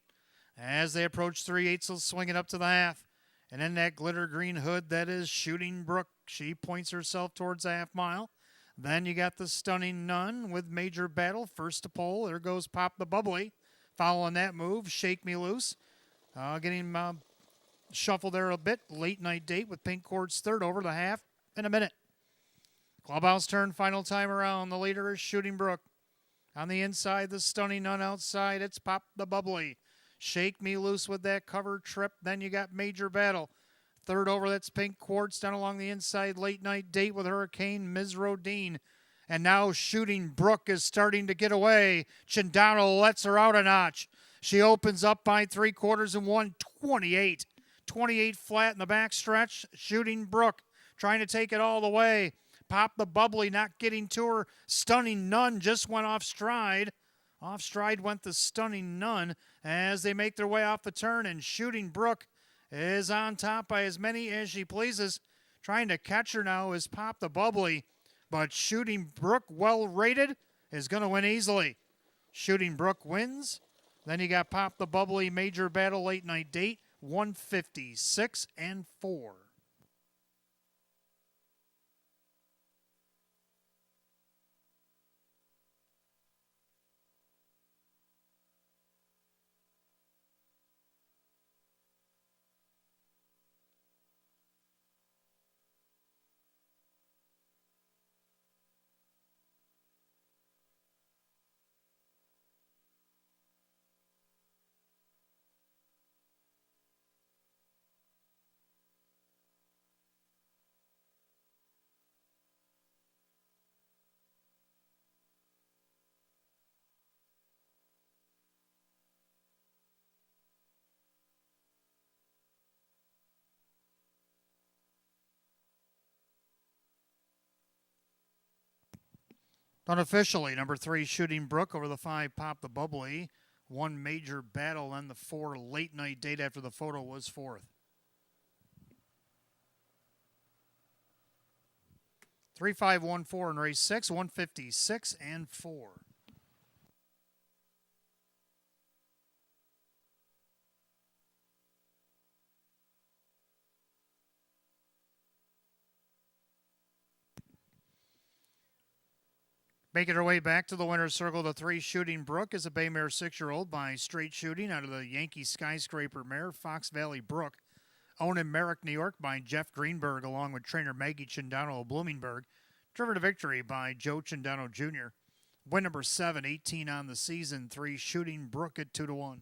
As they approach 3/8, they'll swing it up to the half. And in that glitter green hood, that is Shooting Brook. She points herself towards the half mile. Then you got the Stunning Nun with Major Battle. First to pole, there goes Pop the Bubbly. Following that move, Shake Me Loose. Getting shuffled there a bit. Late Night Date with Pink Quartz third over the half in a minute. Clubhouse turn, final time around. The leader is Shooting Brook. On the inside, the Stunning Nun outside. It's Pop the Bubbly. Shake Me Loose with that cover trip. Then you got Major Battle. Third over, that's Pink Quartz. Down along the inside, Late Night Date with Hurricane Ms. Rodine. And now Shooting Brook is starting to get away. Chindano lets her out a notch. She opens up by 3/4 and 128. 28 flat in the back stretch. Shooting Brook trying to take it all the way. Pop the Bubbly not getting to her. Stunning Nun just went off stride. Off stride went the Stunning Nun as they make their way off the turn. And Shooting Brook is on top by as many as she pleases. Trying to catch her now is Pop the Bubbly. But Shooting Brook, well rated, is going to win easily. Shooting Brook wins. Then you got Pop the Bubbly, Major Battle, Late Night Date, 156 and 4. Unofficially, number 3, Shooting Brook over the 5, Pop the Bubbly. 1 Major Battle, then the 4, Late Night Date after the photo was fourth. 3-5-1-4 in race 6, 156 and 4. Making her way back to the winner's circle, the 3, Shooting Brook, is a bay mare 6-year-old by Straight Shooting out of the Yankee Skyscraper mare, Fox Valley Brook. Owned in Merrick, New York by Jeff Greenberg along with trainer Maggie Chindano of Bloomingburg. Driven to victory by Joe Chindano Jr. Win number 7, 18 on the season, 3, Shooting Brook at 2-1.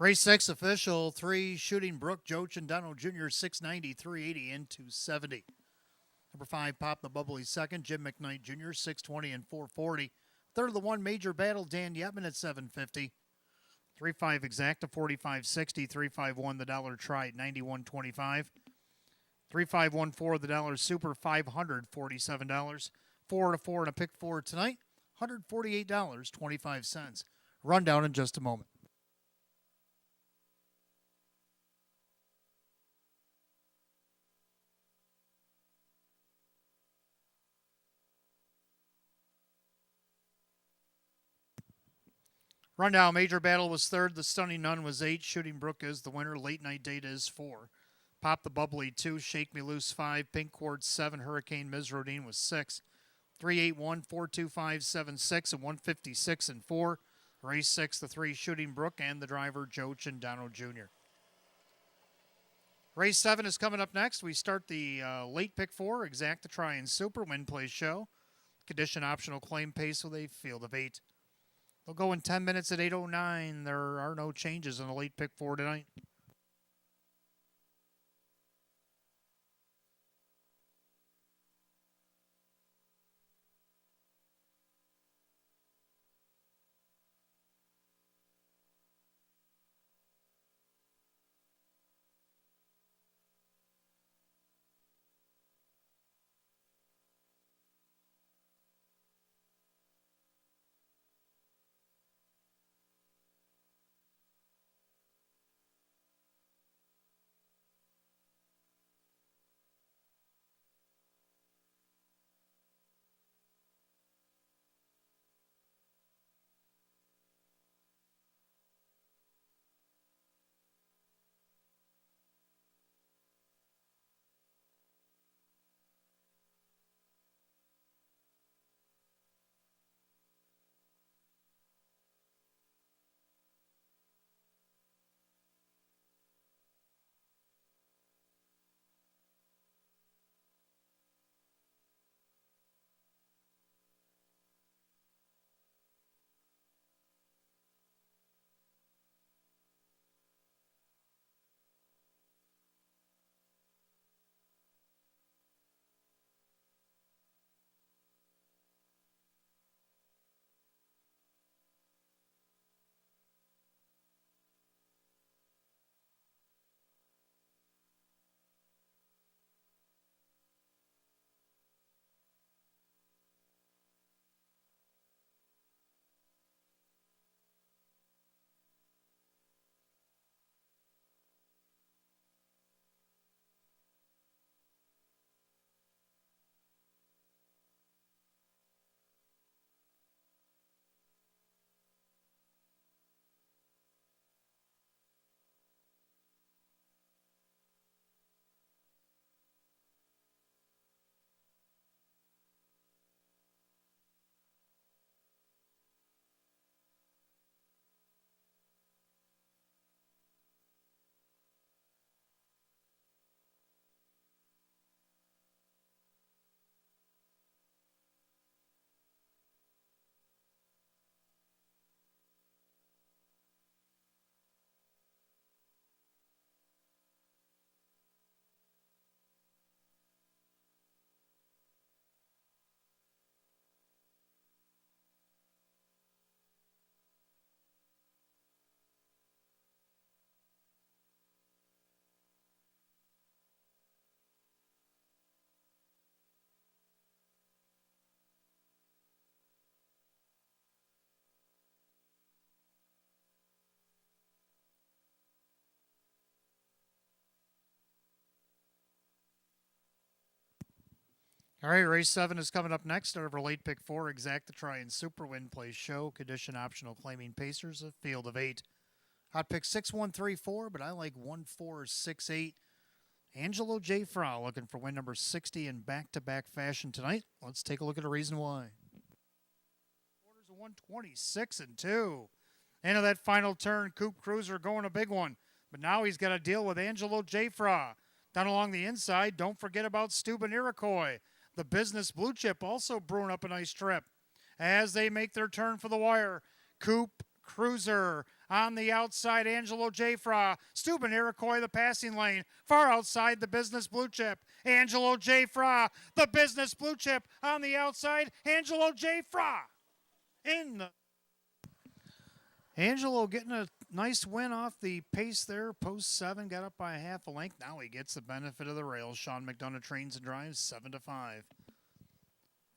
Race 6 official 3 Shooting Brook, Joe Chandano Jr. 690, 380 and 270. Number 5 Pop the Bubbly second, Jim McKnight Jr. 620 and 440. Third of the 1 Major Battle, Dan Yetman at 750. 3-5 Exacta 45.60. 3-5-1 the Dollar Try at 91.25. 3-5-1-4 the Dollar Super $547. 4-4 and a pick 4 tonight, $148.25. Rundown in just a moment. Rundown, Major Battle was third. The Stunning Nun was 8. Shooting Brook is the winner. Late Night Data is 4. Pop the Bubbly 2. Shake Me Loose 5. Pink Quartz 7. Hurricane Mizrodine was 6. 3-8-1, 4-2-5, 7-6, and 156 and 4. Race 6, the 3 Shooting Brook and the driver Joe Chandano Jr. Race 7 is coming up next. We start the late pick 4, Exacta Try and Super, Win Play Show. Condition optional claim pace with a field of 8. They'll go in 10 minutes at 8:09. There are no changes in the late pick 4 tonight. All right, race 7 is coming up next. Over late pick 4, Exacta Try and Super, Win Play Show. Condition optional claiming Pacers, a field of 8. Hot pick 6-1-3-4, but I like 1-4-6-8. Angelo J. Frau looking for win number 60 in back-to-back fashion tonight. Let's take a look at a reason why. Quarters of 126 and 2. Into that final turn, Coupe Cruiser going a big one. But now he's got to deal with Angelo J. Frau. Down along the inside, don't forget about Steuben Iroquois. The business blue chip also brewing up a nice trip. As they make their turn for the wire, Coupe Cruiser On the outside, Angelo J. Fra. Steuben Iroquois, the passing lane. Far outside, the Business Blue Chip. Angelo J. Fra, the Business Blue Chip. On the outside, Angelo J. Fra. In the Angelo getting a nice win off the pace there. Post 7, got up by a half a length. Now he gets the benefit of the rails. Sean McDonough trains and drives 7-5.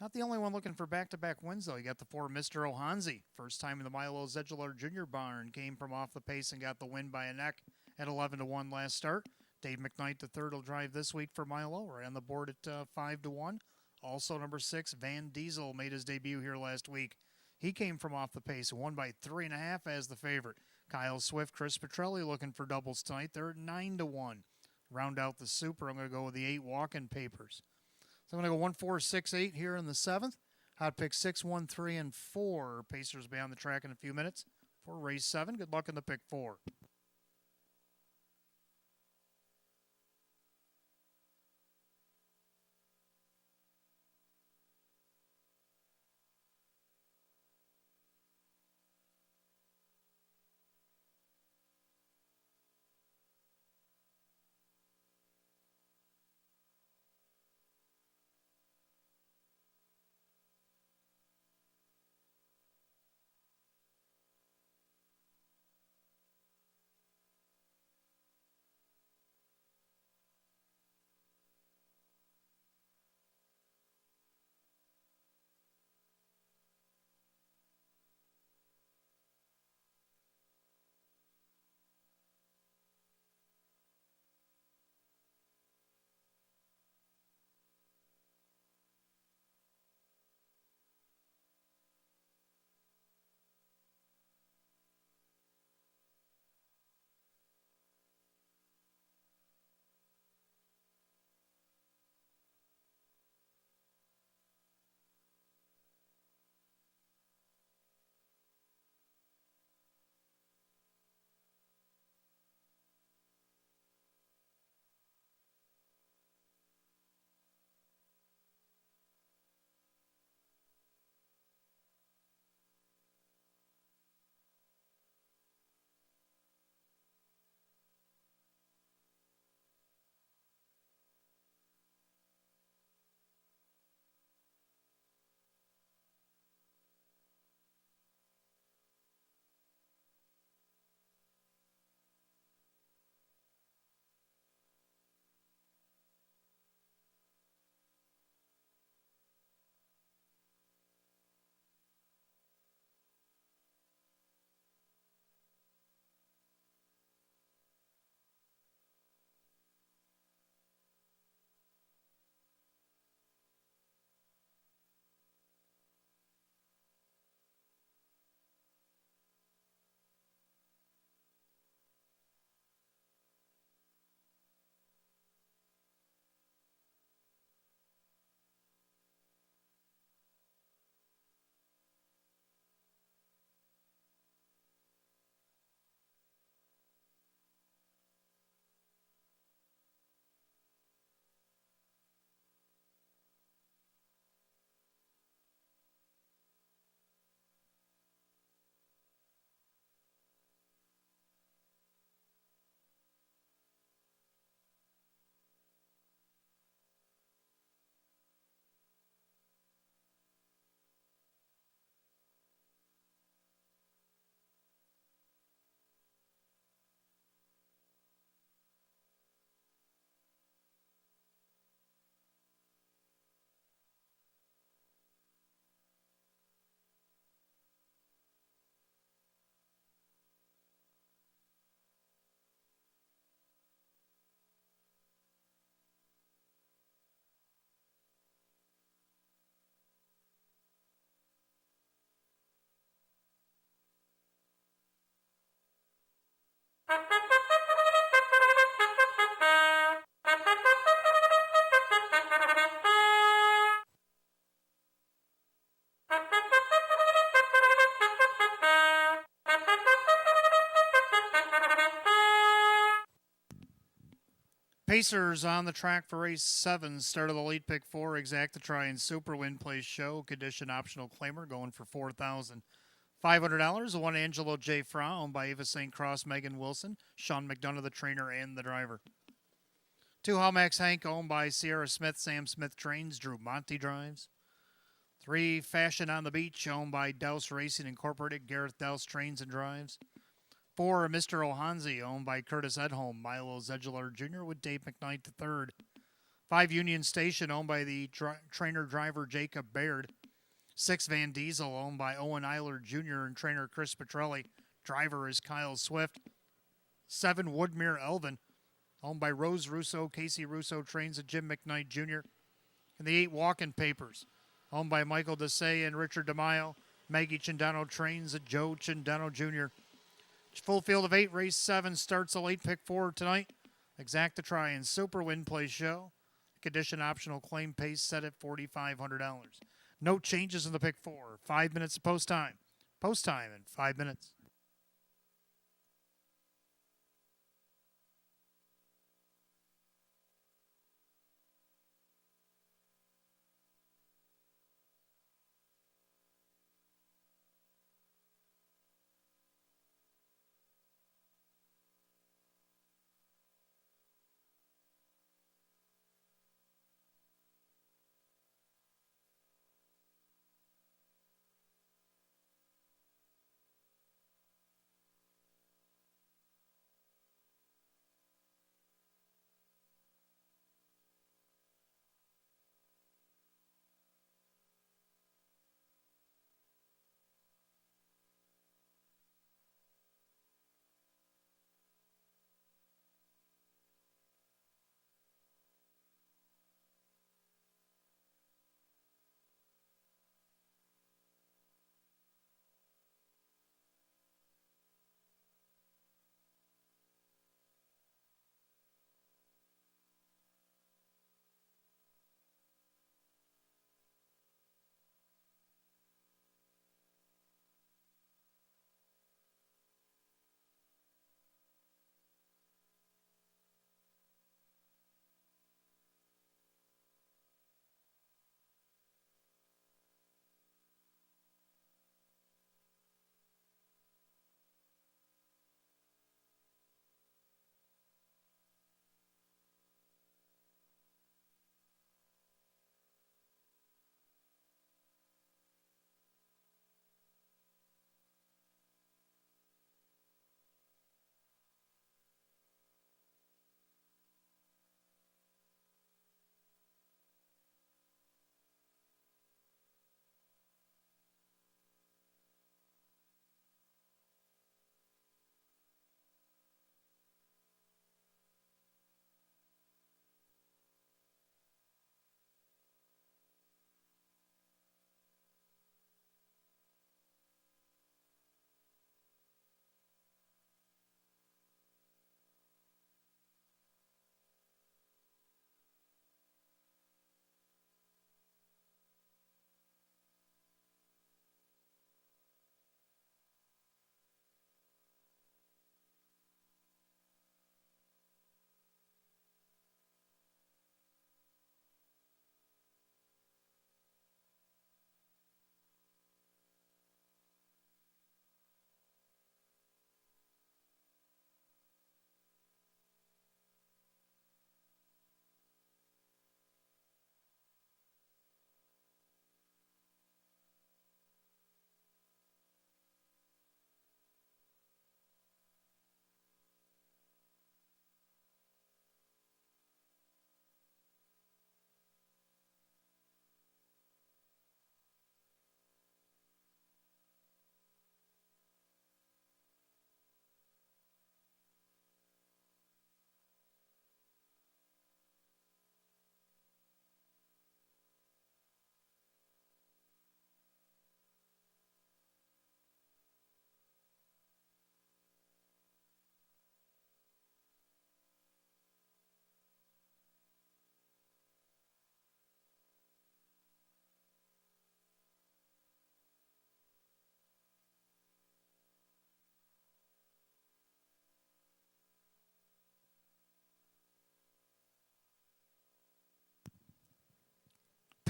Not the only one looking for back-to-back wins, though. You got the 4 Mr. Ohanzi. First time in the Milo Zedular Jr. barn. Came from off the pace and got the win by a neck at 11-1 last start. Dave McKnight III will drive this week for Milo. Right on the board at 5-1. Also, number 6, Van Diesel, made his debut here last week. He came from off the pace and won by 3.5 as the favorite. Kyle Swift, Chris Petrelli looking for doubles tonight. They're at 9-1. Round out the super, I'm going to go with the 8 walk-in papers. So I'm going to go 1, 4, 6, 8 here in the 7th. Hot pick 6, 1, 3, and 4. Pacers will be on the track in a few minutes for race 7. Good luck in the pick 4. Pacers on the track for race 7. Start of the late pick 4. Exacta Try and Super Win Place Show. Condition optional claimer going for $500, one Angelo J. Fra, owned by Ava St. Cross, Megan Wilson, Sean McDonough, the trainer and the driver. 2 Halmax Hank, owned by Sierra Smith, Sam Smith trains, Drew Monty drives. 3 Fashion on the Beach, owned by Douse Racing Incorporated, Gareth Douse trains and drives. 4 Mr. Ohanzi, owned by Curtis Edholm, Milo Zedular Jr. with Dave McKnight III. 5 Union Station, owned by the trainer-driver Jacob Baird. 6 Van Diesel, owned by Owen Eiler Jr. and trainer Chris Petrelli. Driver is Kyle Swift. 7 Woodmere Elvin, owned by Rose Russo, Casey Russo trains and Jim McKnight Jr. And the 8 Walking Papers, owned by Michael Desai and Richard DeMaio. Maggie Cindano trains at Joe Cindano Jr. Full field of 8, race 7 starts a late pick 4 tonight. Exacta Try and Super Win Play Show. Condition optional claim pace set at $4,500. No changes in the pick 4. 5 minutes of post time. Post time in 5 minutes.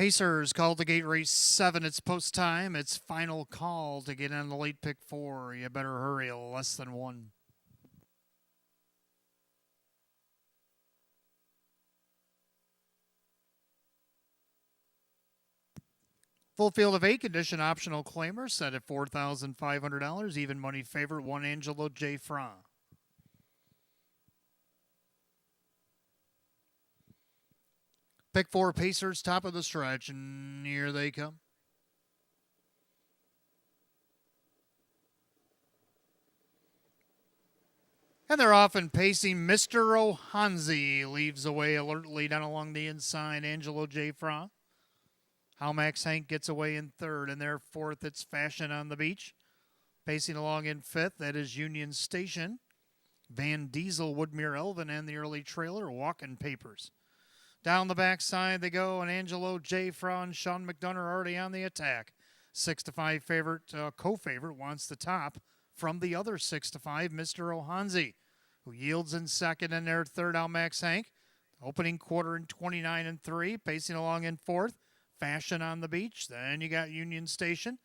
Pacers called the gate race 7. It's post time. It's final call to get on the late pick 4. You better hurry, less than 1. Full field of 8, condition optional claimer set at $4,500. Even money favorite 1 Angelo J. Fra. Pick 4 Pacers, top of the stretch, and here they come. And they're off and pacing. Mr. Ohanzi leaves away alertly down along the inside. Angelo J. Fra. How Max Hank gets away in 3rd, and their 4th, it's Fashion on the Beach. Pacing along in 5th, that is Union Station. Van Diesel, Woodmere Elvin, and the early trailer, Walking Papers. Down the backside they go, and Angelo J. Fra and Sean McDonough are already on the attack. 6-5 favorite, co-favorite, wants the top from the other 6-5, Mr. Ohanzi, who yields in 2nd, and their 3rd, How Max Hank. Opening quarter in 29-3, pacing along in 4th. Fashion on the Beach. Then you got Union Station,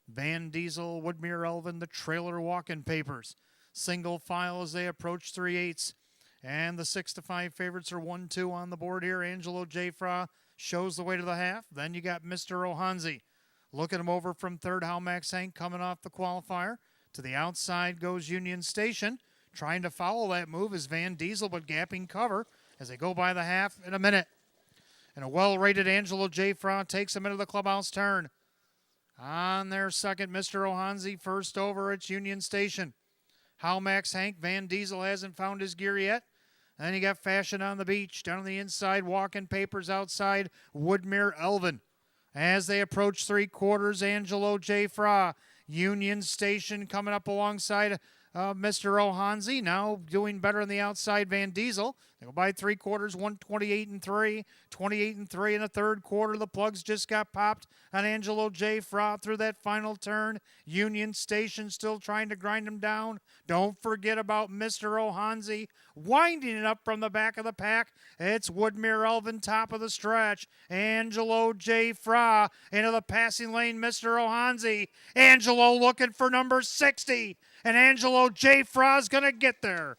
Van Diesel, Woodmere Elvin, the trailer, Walking Papers. Single file as they approach 3/8. And the 6-5 favorites are 1-2 on the board here. Angelo J. Fra shows the way to the half. Then you got Mr. Ohanzi. Looking him over from 3rd, How Max Hank coming off the qualifier. To the outside goes Union Station. Trying to follow that move is Van Diesel, but gapping cover as they go by the half in a minute. And a well-rated Angelo J. Fra takes him into the clubhouse turn. On their 2nd, Mr. Ohanzi. First over, it's Union Station. How Max Hank. Van Diesel hasn't found his gear yet. Then you got Fashion on the Beach. Down on the inside, Walking Papers outside, Woodmere Elvin. As they approach 3/4, Angelo J. Fra. Union Station coming up alongside Mr. Ohanzi. Now doing better on the outside, Van Diesel. They go by 3/4, 128-3, 28-3 in the 3rd quarter. The plugs just got popped on Angelo J. Fra through that final turn. Union Station still trying to grind him down. Don't forget about Mr. Ohanzi winding it up from the back of the pack. It's Woodmere Elvin top of the stretch. Angelo J. Fra into the passing lane. Mr. Ohanzi. Angelo looking for number 60. And Angelo J. Fra's going to get there.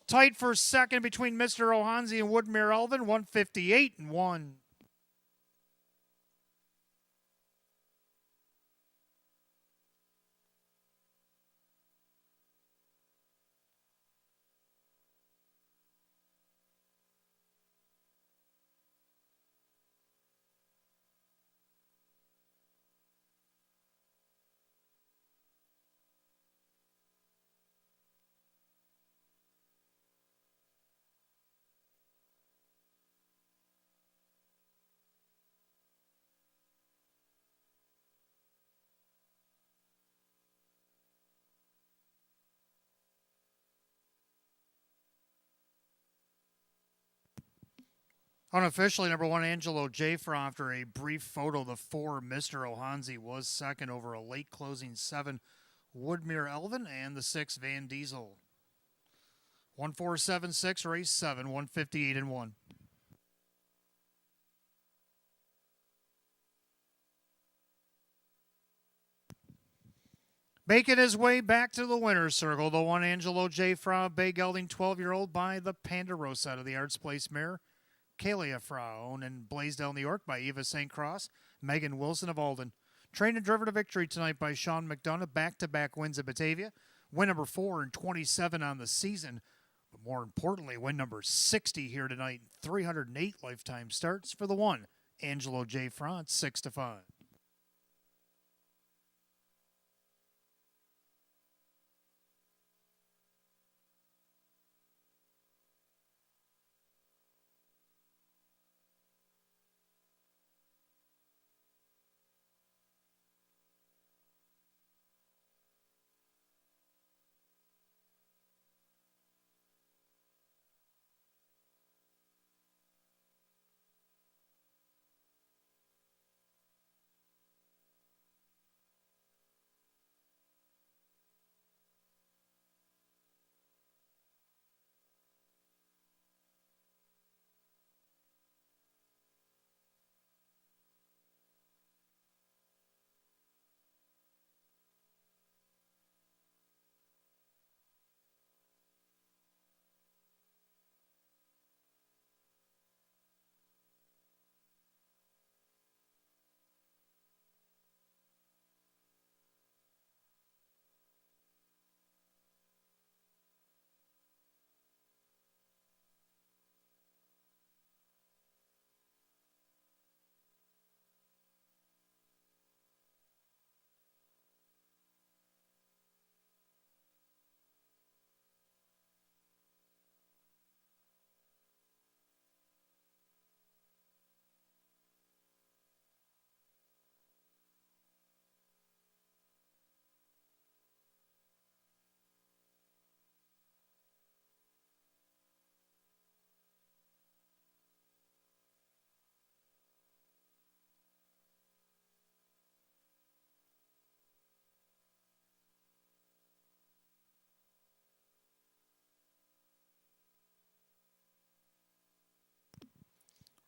Tight for 2nd between Mr. Ohanzi and Woodmere Elvin, 158-1. Unofficially, number 1, Angelo J. Fra, after a brief photo, the 4, Mr. Ohanzi, was 2nd over a late closing 7, Woodmere Elvin, and the 6, Van Diesel. 1476, race 7, 158-1. Making his way back to the winner's circle, the 1, Angelo J. Fra, Bay Gelding, 12-year-old by the Pandarosa out of the Arts Place mare. Kalia Fra, owned in Blaisdell, New York by Eva St. Cross. Megan Wilson of Alden. Trained and driven to victory tonight by Sean McDonough. Back-to-back wins at Batavia. Win number 4 and 27 on the season. But more importantly, win number 60 here tonight. 308 lifetime starts for the 1, Angelo J. Fra, 6-5.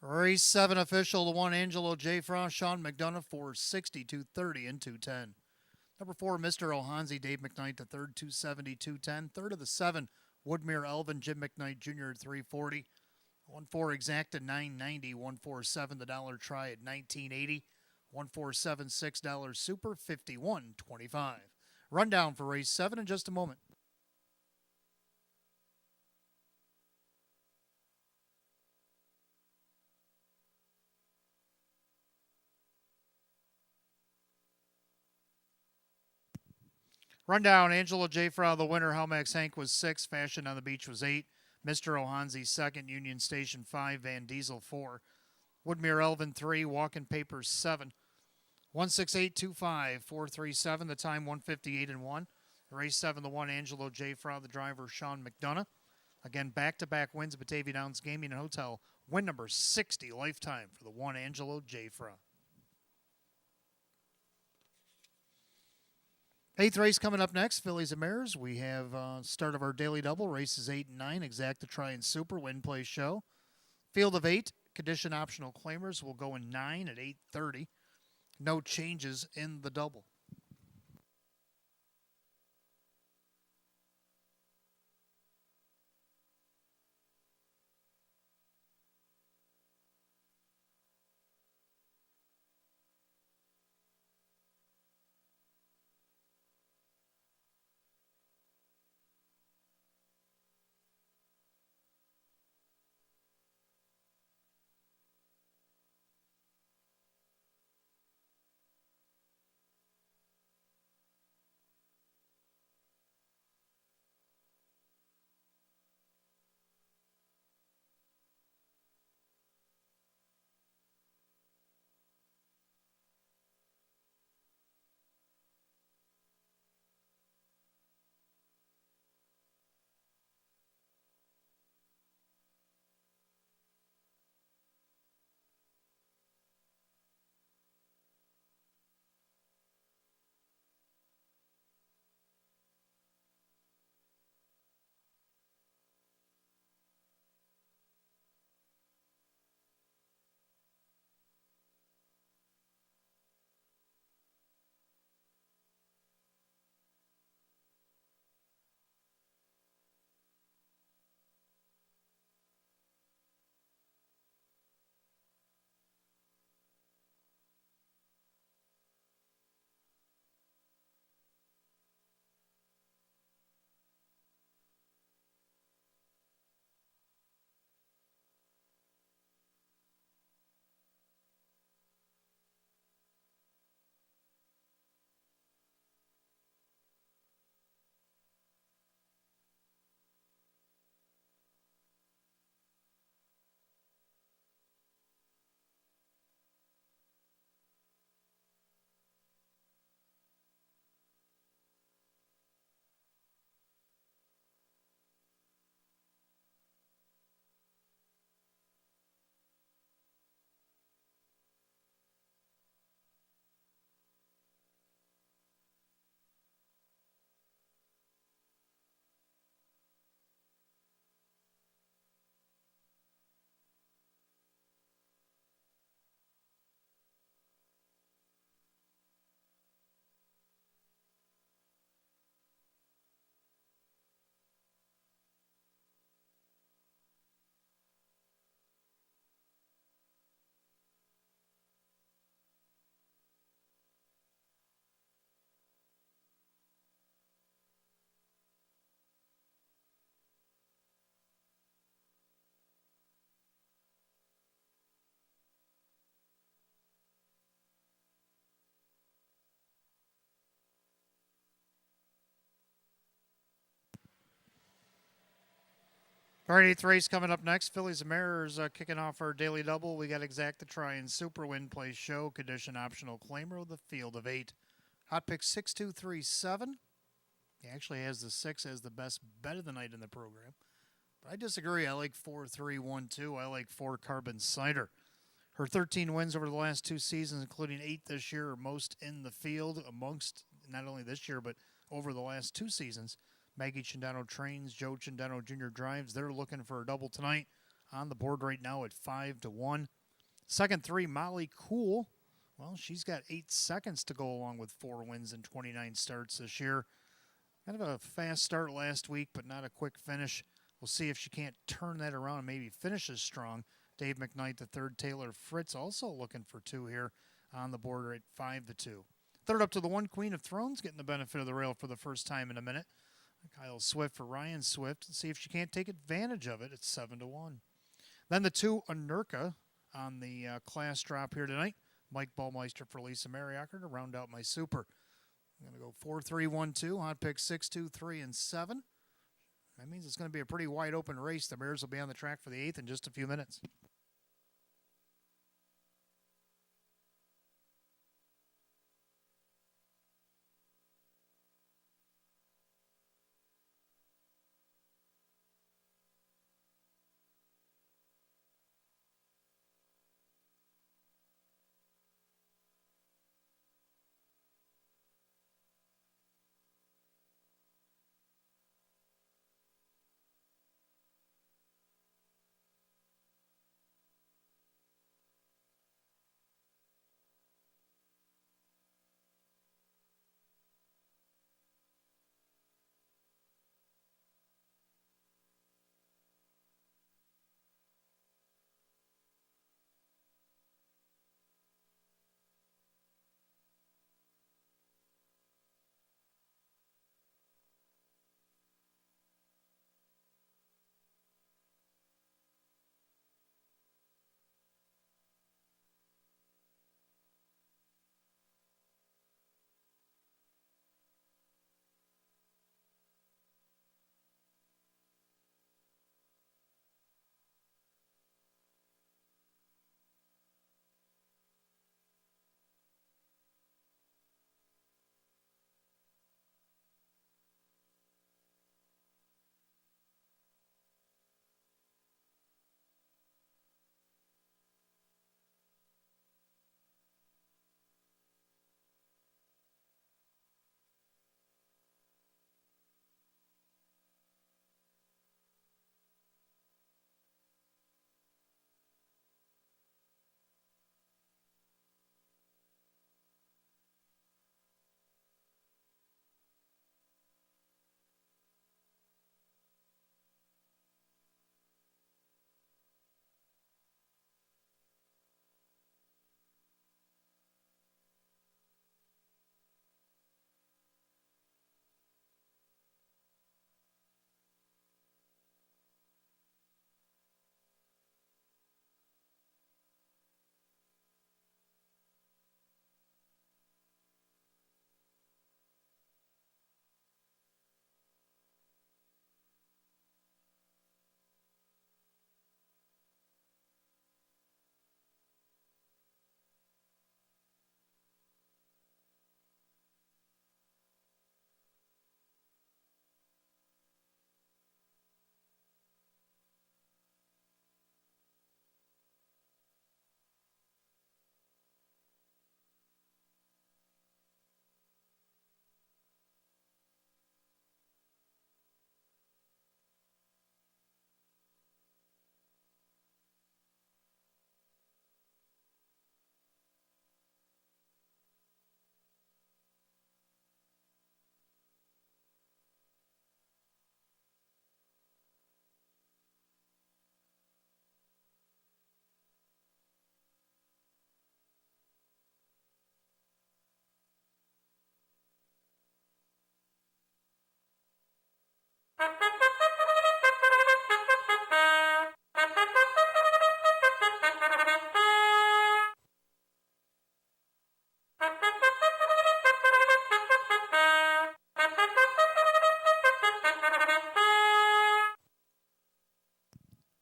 Race 7 official, the 1 Angelo J. Frost, Sean McDonough for 60, 230 and 210. Number 4, Mr. Ohanzi, Dave McKnight, the third, 270, 210. Third of the 7, Woodmere Elvin, Jim McKnight Jr. at 340. 1-4 exacta 990, 147 the dollar try at 1980, 147 $6 super 51.25. Rundown for race 7 in just a moment. Rundown, Angelo J. Frau, the winner. Helmax Hank was 6. Fashion on the Beach was 8. Mr. Ohanzi 2nd. Union Station 5. Van Diesel 4. Woodmere Elvin 3. Walking Papers 7. 16825 437. The time 158 and 1. Race 7, the 1 Angelo J. Frau, the driver Sean McDonough. Again, back-to-back wins, Batavia Downs Gaming and Hotel. Win number 60 lifetime for the 1 Angelo J. Frau. 8th race coming up next, Fillies and Mares. We have start of our daily double, races 8 and 9, exacta try and super, win, play, show. Field of 8, condition optional claimers will go in 9 at 8:30. No changes in the double. All right, 8th race coming up next. Fillies and Mares kicking off our daily double. We got exacta try and super, win, play, show, condition optional claimer with the field of 8. Hot pick 6237. He actually has the 6 as the best bet of the night in the program. But I disagree. I like 4312. I like 4 Carbon Cider. Her 13 wins over the last 2 seasons, including 8 this year, are most in the field amongst not only this year, but over the last 2 seasons. Maggie Chindano trains, Joe Chindano Jr. drives. They're looking for a double tonight. on the board right now at 5-1. Second 3, Molly Cool. Well, she's got 8 seconds to go along with 4 wins and 29 starts this year. Kind of a fast start last week, but not a quick finish. We'll see if she can't turn that around and maybe finishes strong. Dave McKnight, the third. Taylor Fritz also looking for 2 here on the border at 5-2. Third up to the 1, Queen of Thrones, getting the benefit of the rail for the first time in a minute. Kyle Swift for Ryan Swift. Let's see if she can't take advantage of it. It's 7-1. Then the 2, Anurka on the class drop here tonight. Mike Ballmeister for Lisa Mariacker to round out my super. I'm going to go 4-3-1-2. Hot pick 6, 2, 3, and 7. That means it's going to be a pretty wide open race. The Bears will be on the track for the 8th in just a few minutes.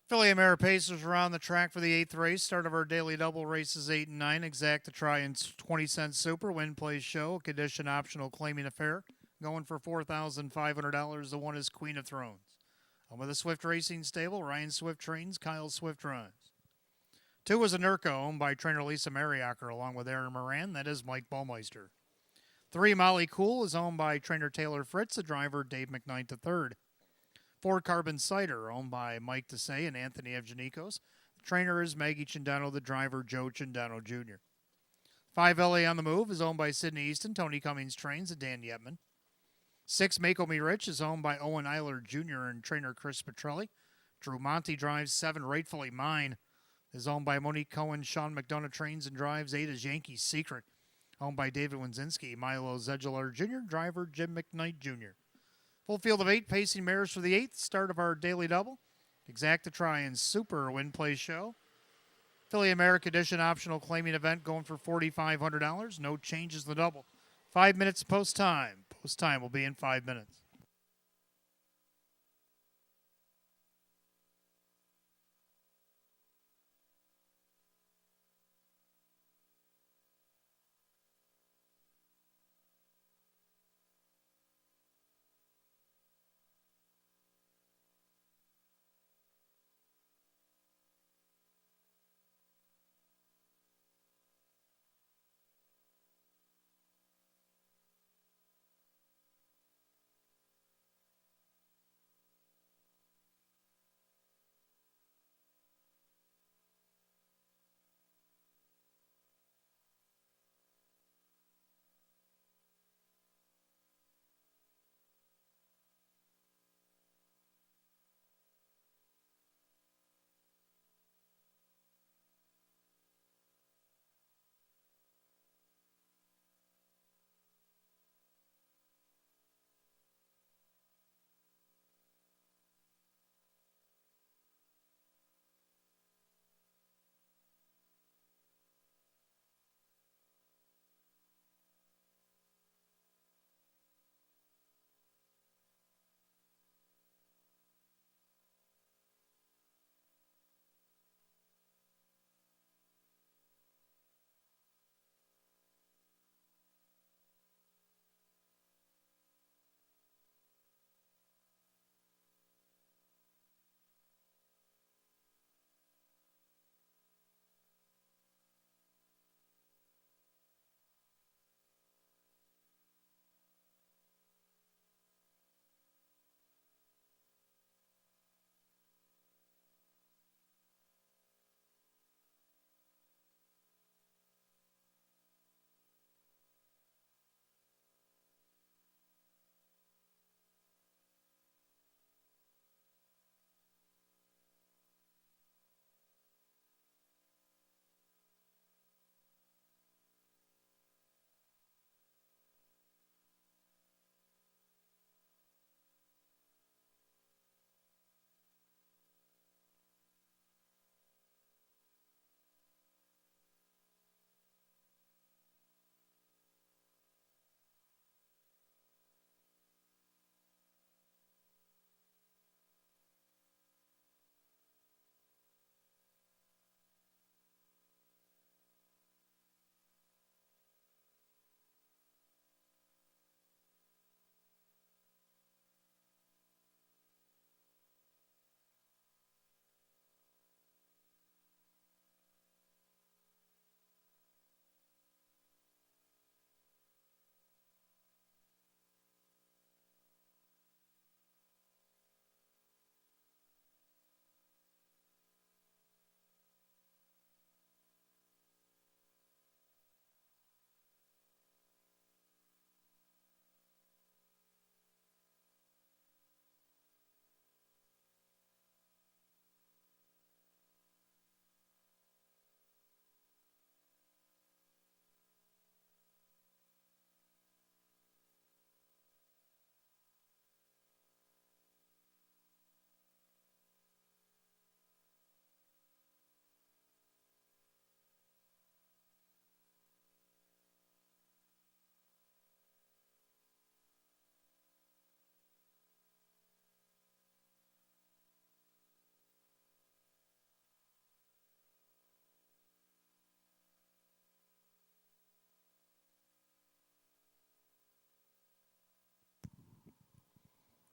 Philly Mare Pacers are on the track for the 8th race. Start of our daily double races 8 and 9. Exact to try and 20-cent super. Win, play, show. Condition optional claiming affair. Going for $4,500. The 1 is Queen of Thrones. Home of the Swift Racing Stable. Ryan Swift trains. Kyle Swift runs. 2 is Anurka, owned by trainer Lisa Mariacker, along with Aaron Moran. That is Mike Ballmeister. 3, Molly Cool, is owned by trainer Taylor Fritz. The driver, Dave McKnight III. 4 Carbon Cider, owned by Mike Desay and Anthony Evgenikos. The trainer is Maggie Chindano, the driver Joe Chindano Jr. 5 LA on the Move is owned by Sidney Easton, Tony Cummings Trains, and Dan Yetman. 6 Make Me Rich is owned by Owen Eiler Jr. and trainer Chris Petrelli. Drew Monty drives. 7 Rightfully Mine is owned by Monique Cohen. Sean McDonough trains and drives. 8 is Yankees Secret, owned by David Winzinski. Milo Zegeler Jr., driver Jim McKnight Jr. Full field of 8 pacing mares for the 8th start of our daily double. Exacta Try and Super Win Play Show. Philly America Edition optional claiming event going for $4,500. No changes in the double. 5 minutes post time. Post time will be in 5 minutes.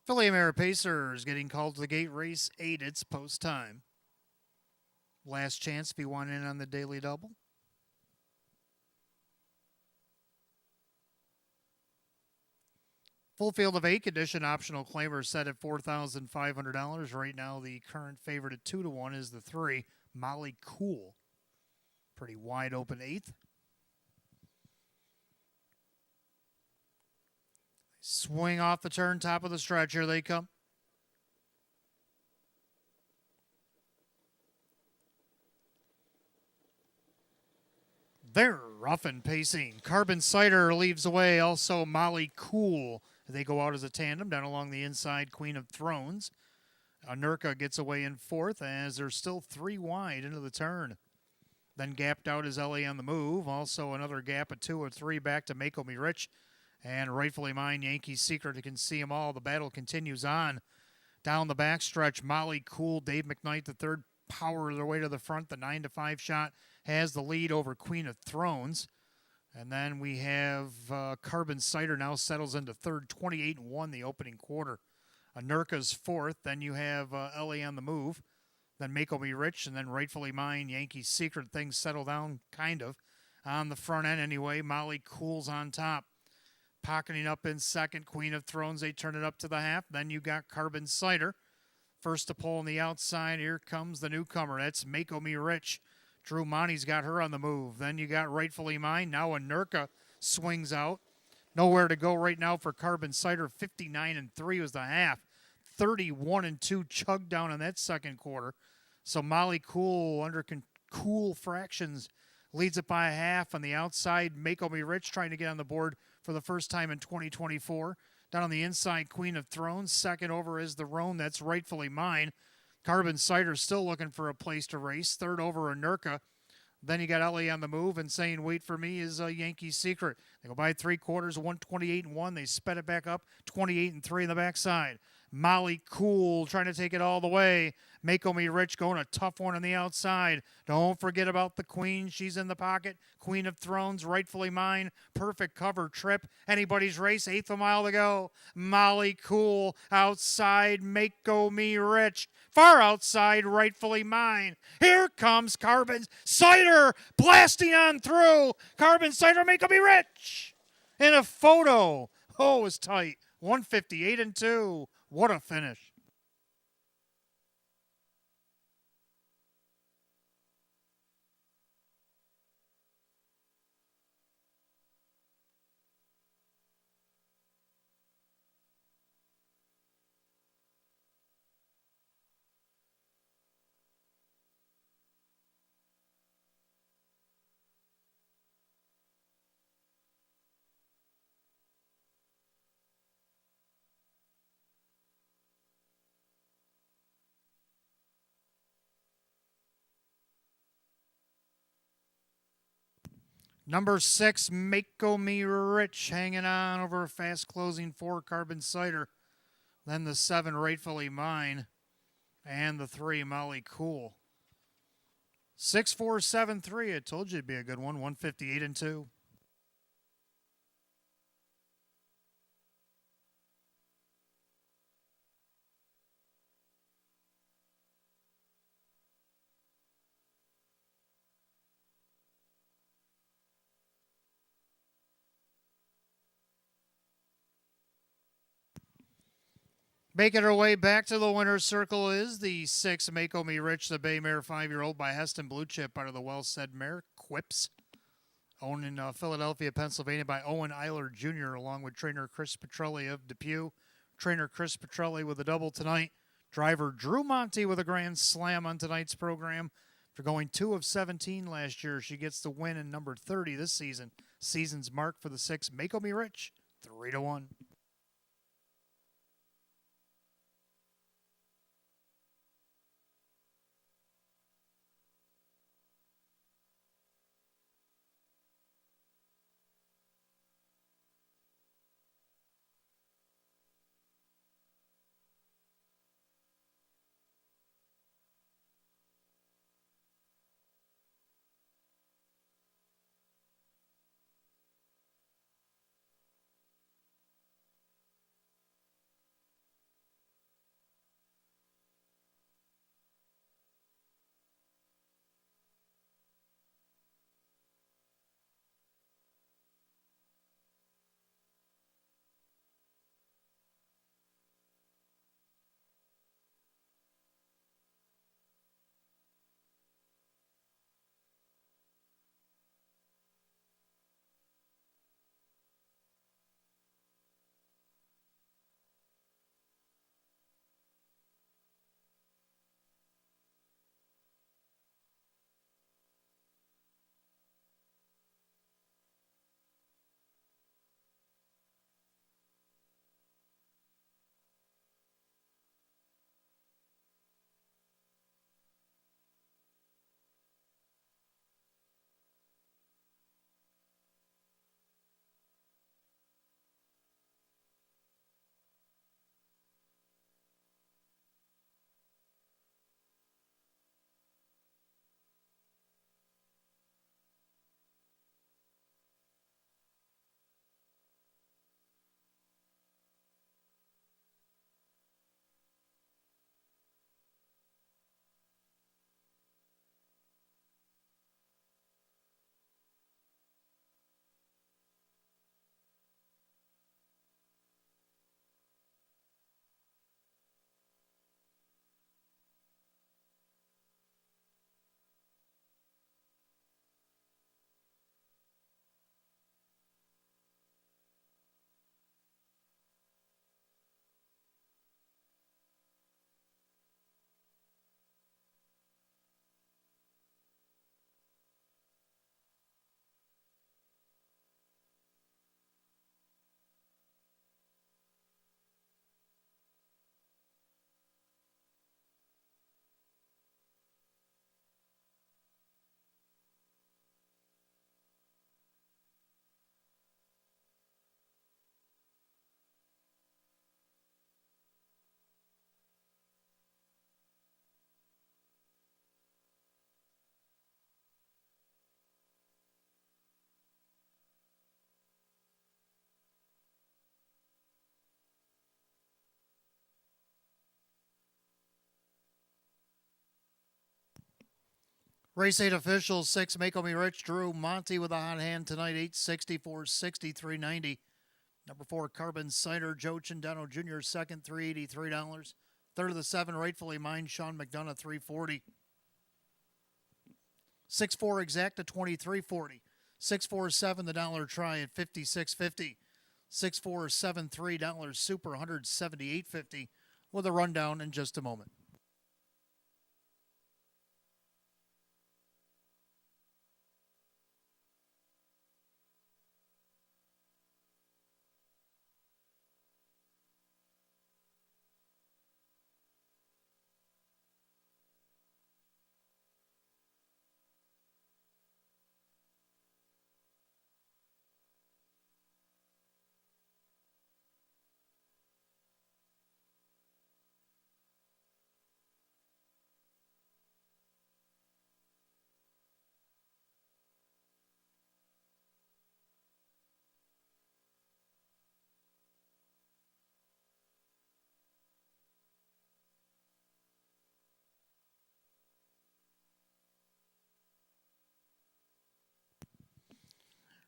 Philly Ameripacers getting called to the gate. Race 8. It's post time. Last chance if you want in on the daily double. Full field of 8 condition optional claimers set at $4,500. Right now, the current favorite at 2-1 is the 3, Molly Cool. Pretty wide open 8th. Swing off the turn, top of the stretch. Here they come. They're rough and pacing. Carbon Cider leaves away. Also, Molly Cool. They go out as a tandem down along the inside. Queen of Thrones. Nurka gets away in 4th as they're still 3 wide into the turn. Then gapped out is LA on the Move. Also another gap of 2 or 3 back to Mako Me Rich. And Rightfully Mine, Yankee Secret. You can see them all. The battle continues on. Down the backstretch, Molly Cool, Dave McKnight, the third, power their way to the front. The 9-5 shot has the lead over Queen of Thrones. And then we have Carbon Cider now settles into third, 28-1 the opening quarter. Nurka's 4th. Then you have LA on the Move. Then Mako Me Rich, and then Rightfully Mine, Yankee Secret. Things settle down, kind of. On the front end, anyway, Molly Cool's on top. Pocketing up in second, Queen of Thrones. They turn it up to the half. Then you got Carbon Cider. First to pull on the outside. Here comes the newcomer. That's Mako Me Rich. Drew Monty's got her on the move. Then you got Rightfully Mine. Now a Nurka swings out. Nowhere to go right now for Carbon Cider. 59-3 was the half. 31-2 chugged down in that second quarter. So Molly Cool under cool fractions leads it by a half. On the outside, Mako Me Rich trying to get on the board for the first time in 2024. Down on the inside, Queen of Thrones. Second over is the Roan. That's Rightfully Mine. Carbon Cider still looking for a place to race. Third over, a Nurka. Then you got LA on the Move, and saying wait for me is Yankee Secret. They go by 3 quarters, 128-1. They sped it back up, 28-3 in the backside. Molly Cool trying to take it all the way. Mako Me Rich going a tough one on the outside. Don't forget about the Queen. She's in the pocket. Queen of Thrones, Rightfully Mine. Perfect cover trip. Anybody's race, 1/8 a mile to go. Molly Cool outside. Mako Me Rich. Far outside, Rightfully Mine. Here comes Carbon Cider blasting on through. Carbon Cider, Mako Me Rich. In a photo. Oh, it was tight. 158-2. What a finish. Number 6, Mako Me Rich, hanging on over a fast closing 4, Carbon Cider. Then the 7, Rightfully Mine. And the 3, Molly Cool. 6-4-7-3. I told you it'd be a good one. 158-2. Making her way back to the winner's circle is the 6, Mako Me Rich, the Bay Mare 5-year-old by Heston Blue Chip out of the well-said mare, Quips. Owned in Philadelphia, Pennsylvania by Owen Eiler Jr. along with trainer Chris Petrelli of Depew. Trainer Chris Petrelli with a double tonight. Driver Drew Monty with a grand slam on tonight's program. For going 2 of 17 last year, she gets the win in number 30 this season. Season's mark for the 6, Mako Me Rich, 3-1. Race 8 officials, 6 Make Me Rich, Drew Monty with a hot hand tonight, 864, 63.90. Number 4, Carbon Cider, Joe Chindano Jr., second, $383. Third of the 7, Rightfully Mine, Sean McDonough, $340. 6-4 Exacta, $23.40. 6-4-7 the dollar try at $56.50. 6-4-7-3 dollars super, $178.50. With a rundown in just a moment.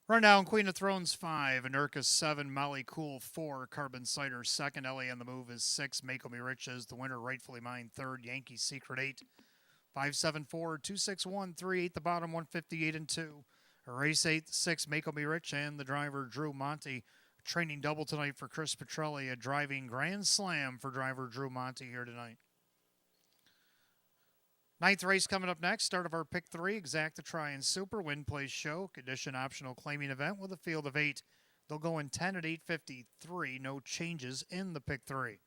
Rundown: Queen of Thrones 5, Anurka 7, Molly Cool 4, Carbon Cider second, LA on the Move is 6, Make Me Rich is the winner, Rightfully Mine third, Yankee Secret 8, 5-7-4, 2-6-1, 3-8 the bottom, 158 and 2. Race 8, 6, Make Me Rich, and the driver Drew Monty. Training double tonight for Chris Petrelli, a driving grand slam for driver Drew Monty here tonight. Ninth race coming up next. Start of our pick 3, Exacta Try and Super Win Place Show. Condition optional claiming event with a field of 8. They'll go in 10 at 8:53. No changes in the pick 3.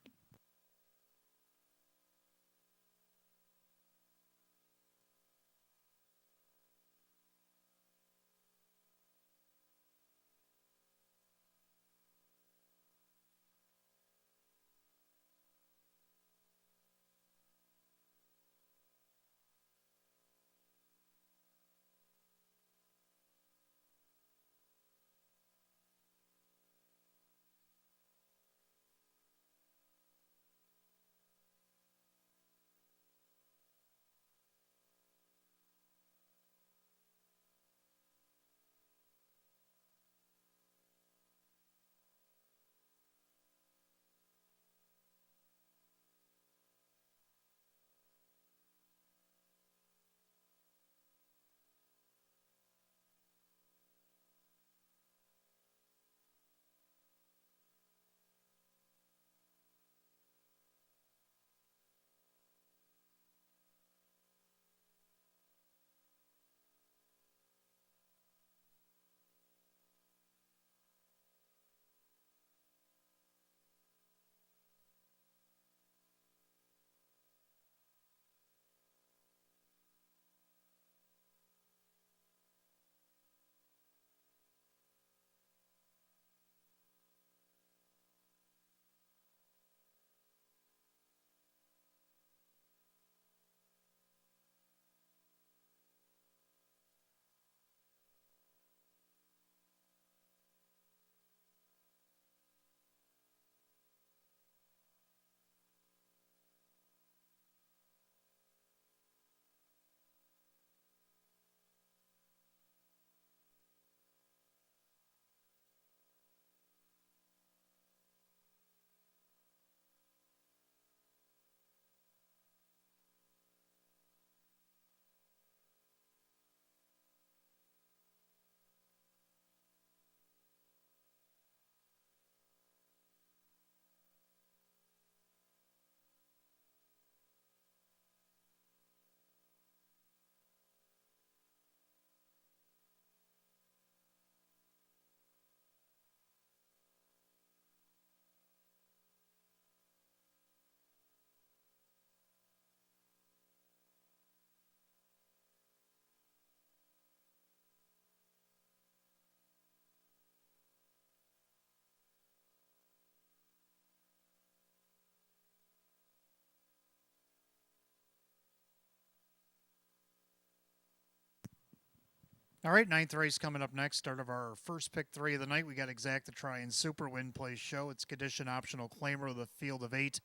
All right, ninth race coming up next. Start of our first pick 3 of the night. We got Exacta Try and Super Win Place Show. It's condition optional claimer with a field of 8.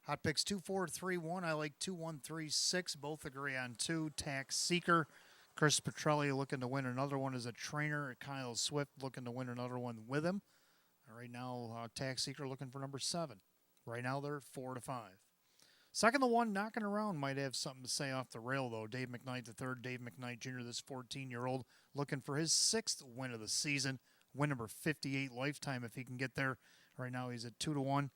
Hot picks 2, 4, 3, 1. I like 2, 1, 3, 6. Both agree on 2. Tax Seeker. Chris Petrelli looking to win another one as a trainer. Kyle Swift looking to win another one with him. Right now, Tax Seeker looking for number 7. Right now, they're 4 to 5. Second, the one knocking around might have something to say off the rail, though. Dave McKnight III, Dave McKnight Jr., this 14-year-old, looking for his 6th win of the season. Win number 58 lifetime if he can get there. Right now, he's at 2 to 1.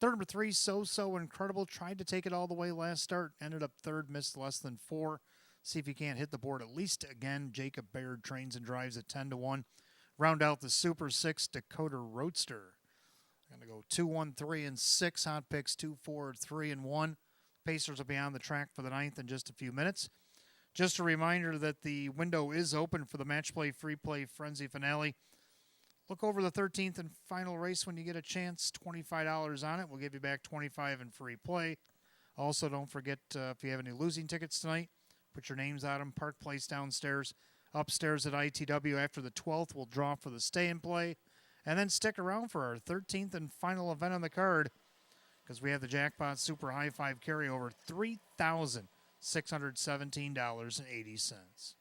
Third, number 3, So Incredible. Tried to take it all the way last start. Ended up third, missed less than 4. See if he can't hit the board at least again. Jacob Baird trains and drives at 10 to 1. Round out the Super 6, Dakota Roadster. I'm going to go 2, 1, 3, and 6. Hot picks 2, 4, 3, and 1. Pacers will be on the track for the 9th in just a few minutes. Just a reminder that the window is open for the Match Play Free Play Frenzy finale. Look over the 13th and final race when you get a chance. $25 on it. We'll give you back $25 in free play. Also, don't forget if you have any losing tickets tonight, put your names on them. Park Place downstairs. Upstairs at ITW after the 12th, we'll draw for the stay and play. And then stick around for our 13th and final event on the card because we have the Jackpot Super High Five carryover, $3,617.80.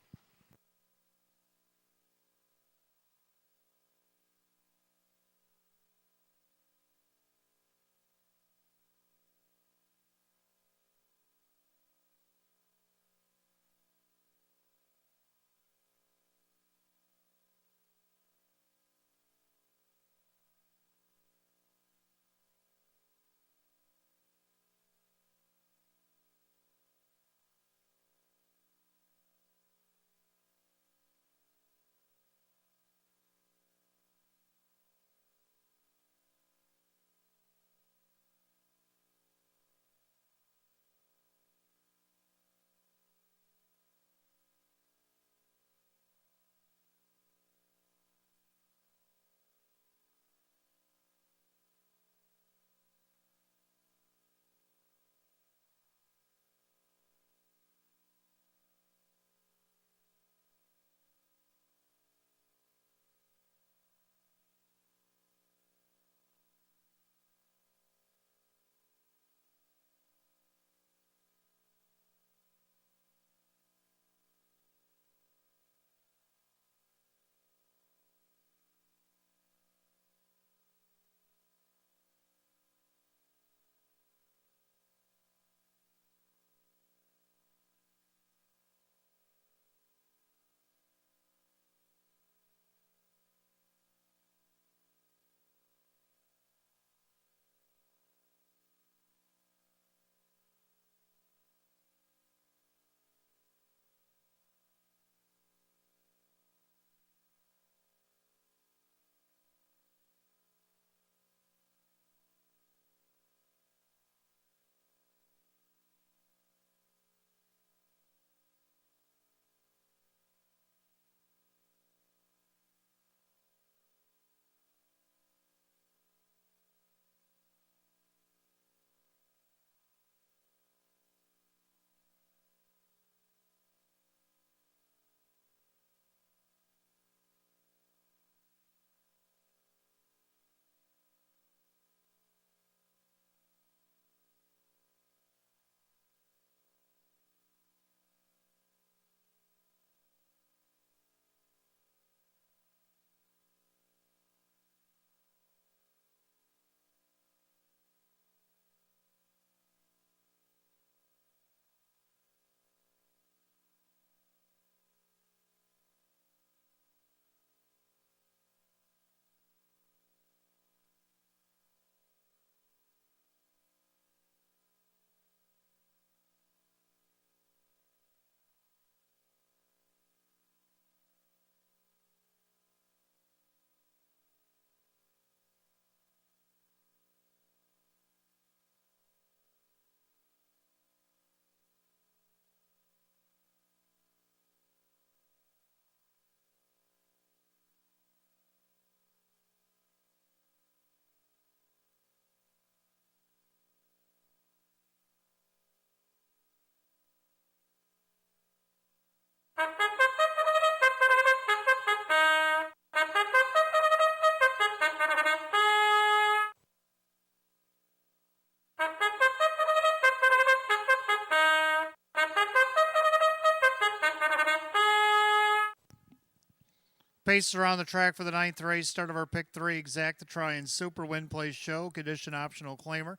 Paces are on the track for the ninth race. Start of our pick three. Exact the Try and Super Win Place Show. Condition optional claimer.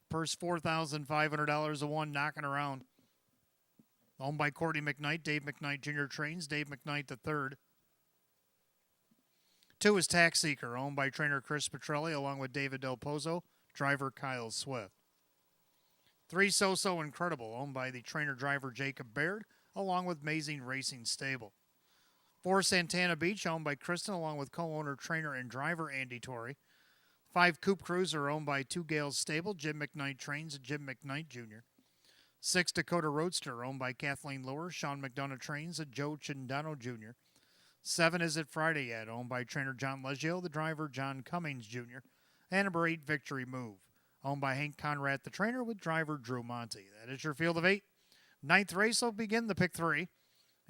Purse $4,500 a one, knocking around. Owned by Courtney McKnight. Dave McKnight Jr. trains. Dave McKnight the third. 2 is Tax Seeker, owned by trainer Chris Petrelli, along with David Del Pozo, driver Kyle Swift. 3 So Incredible, owned by the trainer-driver Jacob Baird, along with Amazing Racing Stable. 4 Santana Beach, owned by Kristen, along with co-owner, trainer, and driver Andy Torrey. 5 Coupe Cruiser, owned by Two Gales Stable, Jim McKnight trains, and Jim McKnight Jr. 6 Dakota Roadster, owned by Kathleen Lower, Sean McDonough trains, and Joe Chindano Jr. 7 Is It Friday Yet, owned by trainer John Leggio, the driver John Cummings Jr. And number 8 Victory Move, owned by Hank Conrad, the trainer, with driver Drew Monty. That is your field of 8. Ninth race will begin the pick 3.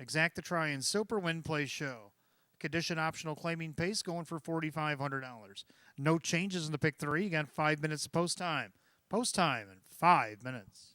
Exact the Try and Super Win Place Show. Condition optional claiming pace going for $4,500. No changes in the pick 3. You got 5 minutes post time. Post time in 5 minutes.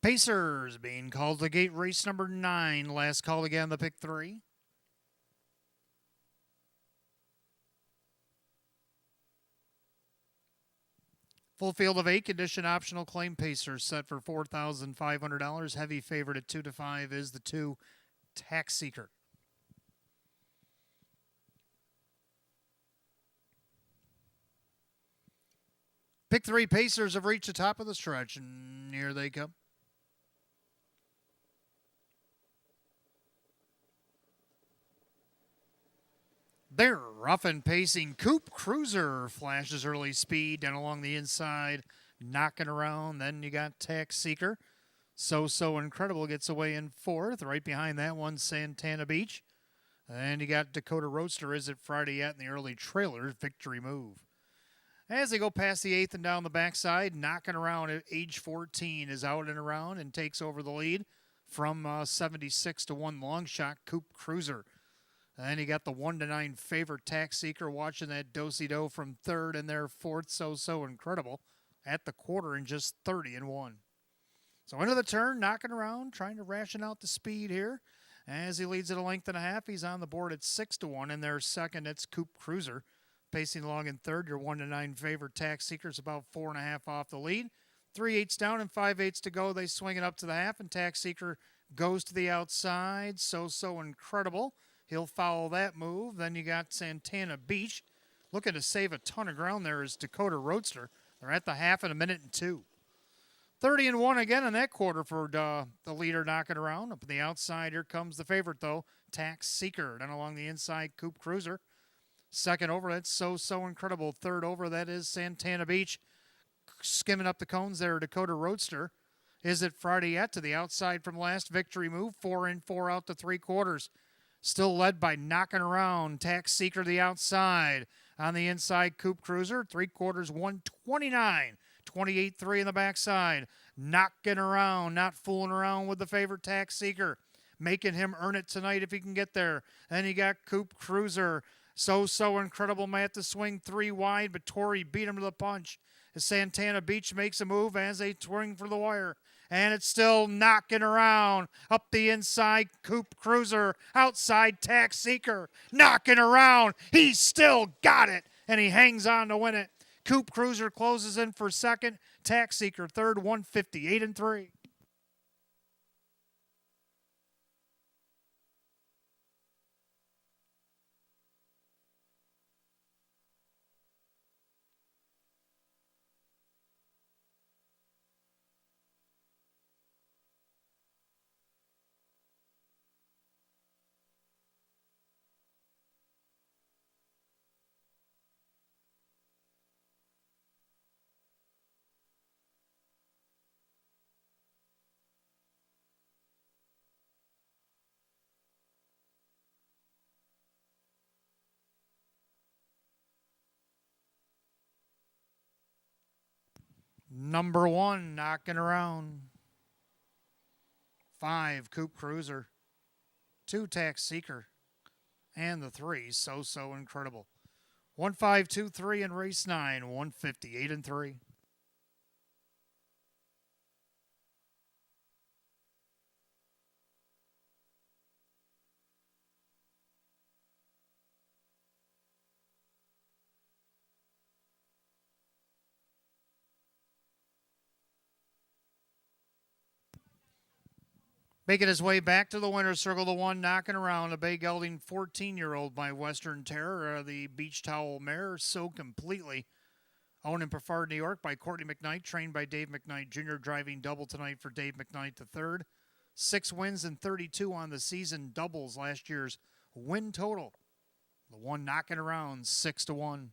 Pacers being called to gate race number 9. Last call again, the pick 3. Full field of 8, condition optional claim. Pacers set for $4,500. Heavy favorite at 2-5 is the 2, Tax Seeker. Pick 3, Pacers have reached the top of the stretch, and here they come. They're rough and pacing. Coupe Cruiser flashes early speed down along the inside, knocking around. Then you got Tax Seeker. So Incredible gets away in 4th. Right behind that one, Santana Beach. And you got Dakota Roadster. Is it Friday yet in the early trailers? Victory Move. As they go past the 8th and down the backside, knocking around at age 14 is out and around and takes over the lead from 76 to 1 long shot, Coupe Cruiser. And you got the 1-9 favorite Tax Seeker watching that do-si-do from 3rd and their 4th, So Incredible at the quarter in just 30-1. So into the turn, knocking around, trying to ration out the speed here. As he leads at a length and a half, he's on the board at 6-1. In their second, it's Coupe Cruiser. Pacing along in 3rd, your 1-9 favorite Tax Seeker's about 4.5 off the lead. 3/8 down and 5/8 to go. They swing it up to the half, and Tax Seeker goes to the outside. So Incredible. He'll follow that move. Then you got Santana Beach. Looking to save a ton of ground there is Dakota Roadster. They're at the half in 1:02. 30-1 again in that quarter for the leader knocking around. Up on the outside, here comes the favorite, though, Tax Seeker. Then along the inside, Coupe Cruiser. Second over, that's So Incredible. Third over, that is Santana Beach. Skimming up the cones there, Dakota Roadster. Is it Friday yet? To the outside from last, Victory Move. 4 in, 4 out to 3/4. Still led by knocking around, Tax Seeker the outside. On the inside, Coupe Cruiser. 3/4, 129. 28-3 in the backside. Knocking around, not fooling around with the favorite Tax Seeker. Making him earn it tonight if he can get there. Then you got Coupe Cruiser. So Incredible may have to swing 3 wide, but Torrey beat him to the punch. As Santana Beach makes a move as they swing for the wire. And it's still knocking around. Up the inside, Coupe Cruiser. Outside, Tax Seeker. Knocking around. He's still got it. And he hangs on to win it. Coupe Cruiser closes in for second. Tax Seeker third, 158-3. Number 1, knocking around. 5, Coupe Cruiser. 2, Tax Seeker. And the 3, So Incredible. 1-5-2-3 in race 9, 158-3. Making his way back to the winner's circle, the 1 knocking around, a Bay Gelding 14-year-old by Western Terror, the Beach Towel mare, so completely owned in Brevard, New York by Courtney McKnight, trained by Dave McKnight Jr., driving double tonight for Dave McKnight III. 6 wins and 32 on the season, doubles last year's win total. The 1 knocking around, 6-1.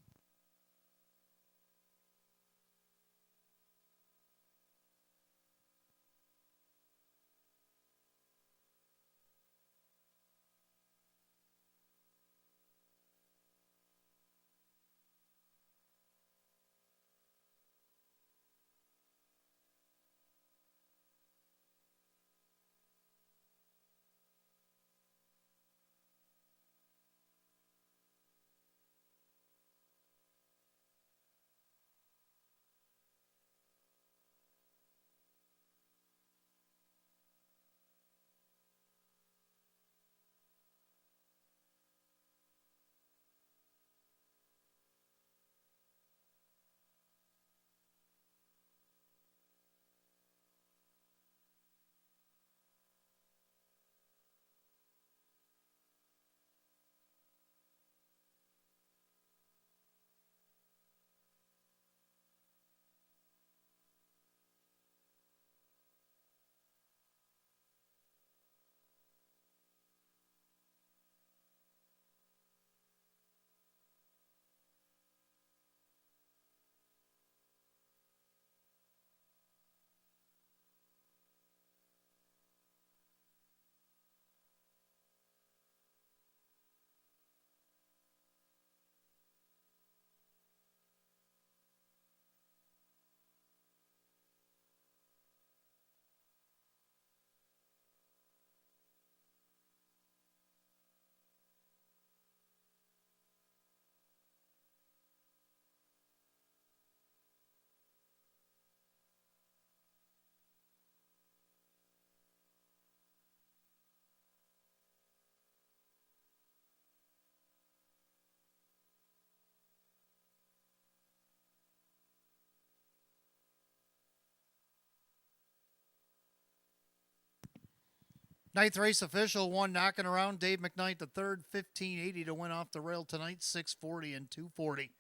Ninth race official, one knocking around. Dave McKnight, the third, 1580 to win off the rail tonight, 640 and 240.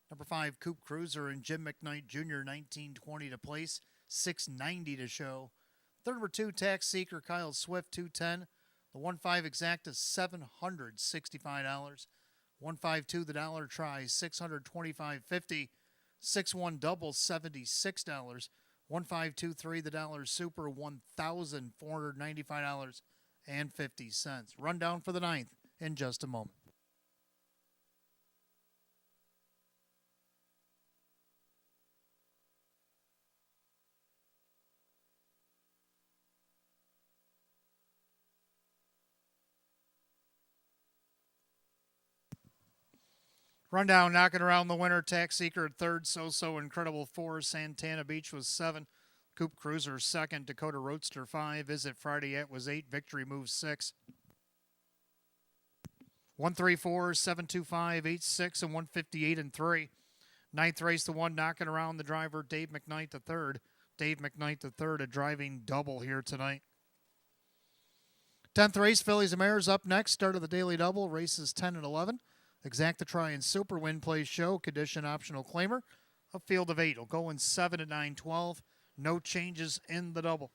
Number 5, Coupe Cruiser and Jim McKnight Jr., 1920 to place, 690 to show. Third, number 2, Tax Seeker, Kyle Swift, 210. The 1-5 exacta, $765. 152 the dollar try, $625.50. 6-1 double, $76. 1-5-2-3 the dollar super, $1,495.50. Rundown for the ninth in just a moment. Rundown, knocking around the winner. Tax Seeker at third. So Incredible 4. Santana Beach was 7. Coupe Cruiser second. Dakota Roadster 5. Visit Friday at was 8. Victory Move 6. 134, 725, 86, and 158 and 3. Ninth race, the one knocking around the driver, Dave McKnight the third. Dave McKnight the third, a driving double here tonight. 10th race, Fillies and Mares up next. Start of the daily double. Races 10 and 11. Exacta Try and Super Win Plays Show. Condition optional claimer. A field of 8. Will go in 7 to 9, 12. No changes in the double.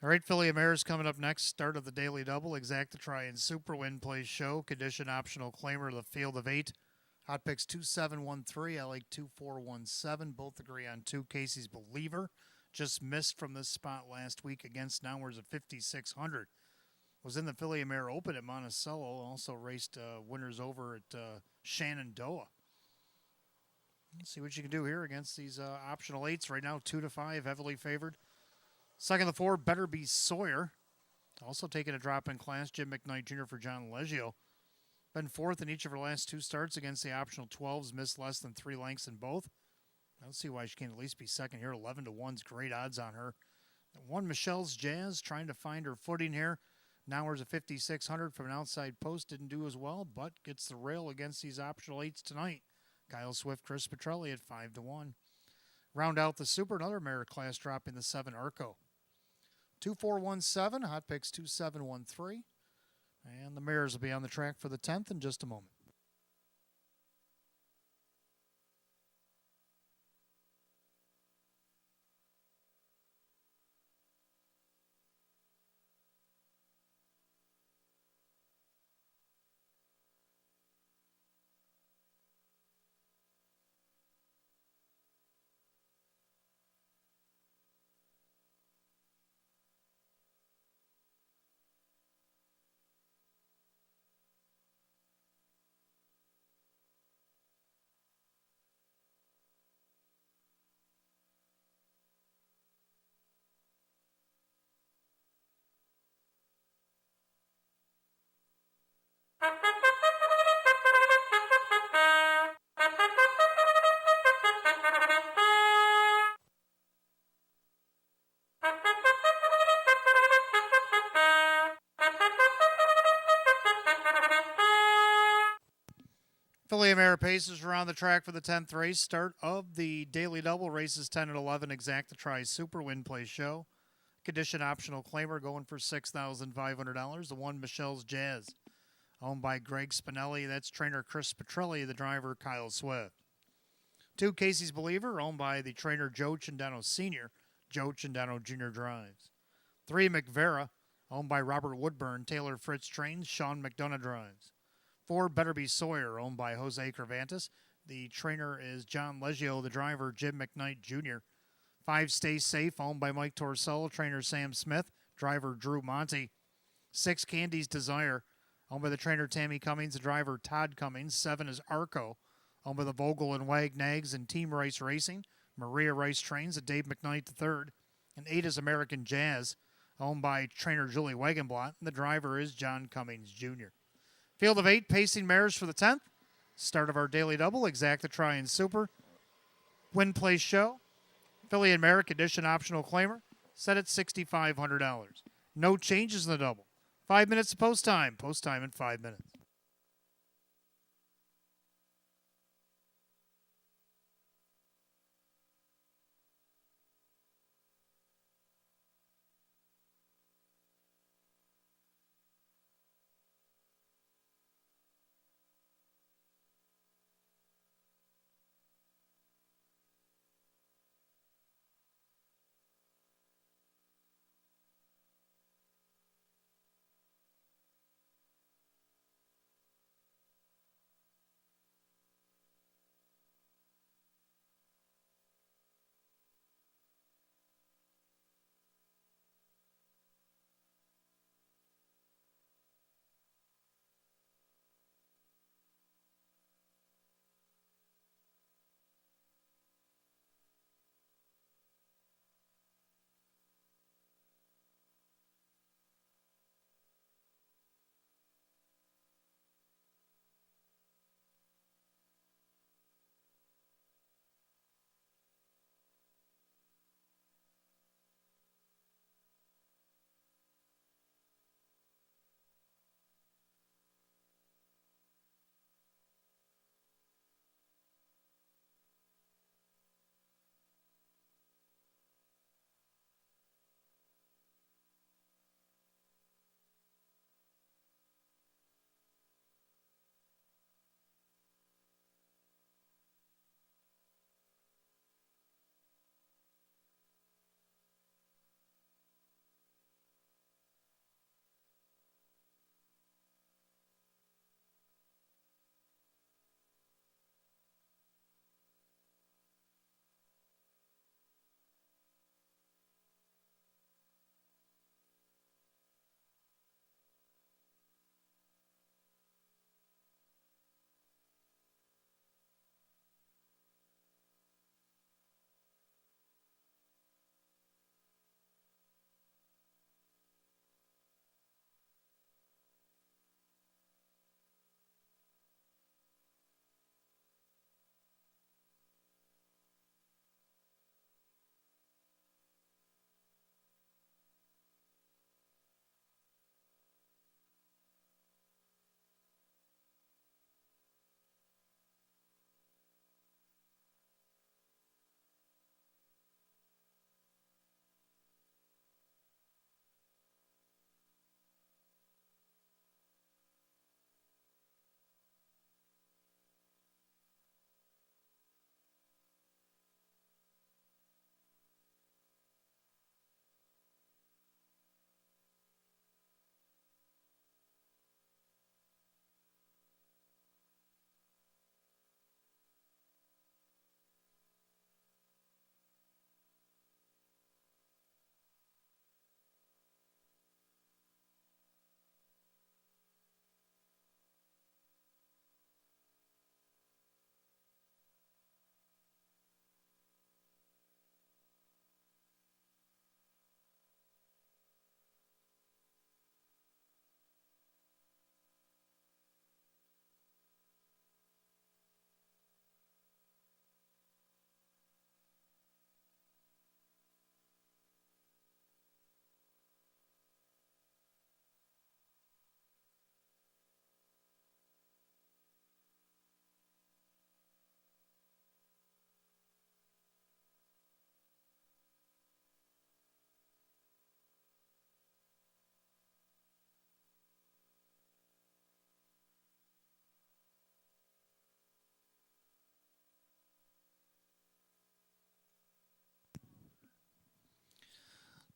All right, Philly Mares coming up next. Start of the Daily Double. Exacta Try and Super Win Play Show. Condition optional claimer. The field of 8. Hot picks 2713. I like 2417. Both agree on 2. Casey's Believer. Just missed from this spot last week against downwards of 5,600. Was in the Philly Mare Open at Monticello. Also raced winners over at Shenandoah. Let's see what you can do here against these optional 8s. Right now, 2-5, heavily favored. Second of 4, Better Be Sawyer. Also taking a drop in class, Jim McKnight Jr. for John Leggio. Been 4th in each of her last 2 starts against the optional 12s. Missed less than 3 lengths in both. I don't see why she can't at least be second here. 11-1's great odds on her. 1 Michelle's Jazz trying to find her footing here. Nowhere's a 5,600 from an outside post. Didn't do as well, but gets the rail against these optional 8s tonight. Kyle Swift, Chris Petrelli at 5-1. Round out the Super, another mare class drop in the 7 Arco. 2417, hot picks 2713. And the mares will be on the track for the 10th in just a moment. Philly Mare Pacers are on the track for the 10th race. Start of the Daily Double races 10 and 11. Exacta Try Super Win Play Show. Condition optional claimer going for $6,500. The 1 Michelle's Jazz, owned by Greg Spinelli. That's trainer Chris Petrelli, the driver Kyle Swift. 2 Casey's Believer, owned by the trainer Joe Cindano Sr. Joe Cindano Jr. drives. 3 McVera, owned by Robert Woodburn. Taylor Fritz trains. Sean McDonough drives. 4 Better Be Sawyer, owned by Jose Cervantes. The trainer is John Leggio, the driver Jim McKnight Jr. 5 Stay Safe, owned by Mike Torsello, trainer Sam Smith, driver Drew Monty. 6 Candy's Desire, owned by the trainer Tammy Cummings, the driver Todd Cummings. 7 is Arco, owned by the Vogel and Wag Nags and Team Rice Racing. Maria Rice trains and Dave McKnight III. And 8 is American Jazz, owned by trainer Julie Wagenblatt, and the driver is John Cummings Jr. Field of 8 pacing mares for the 10th. Start of our Daily Double, Exacta Try and Super Win Play Show. Philly and Mare Condition optional claimer, set at $6,500. No changes in the double. 5 minutes to post time. Post time in 5 minutes.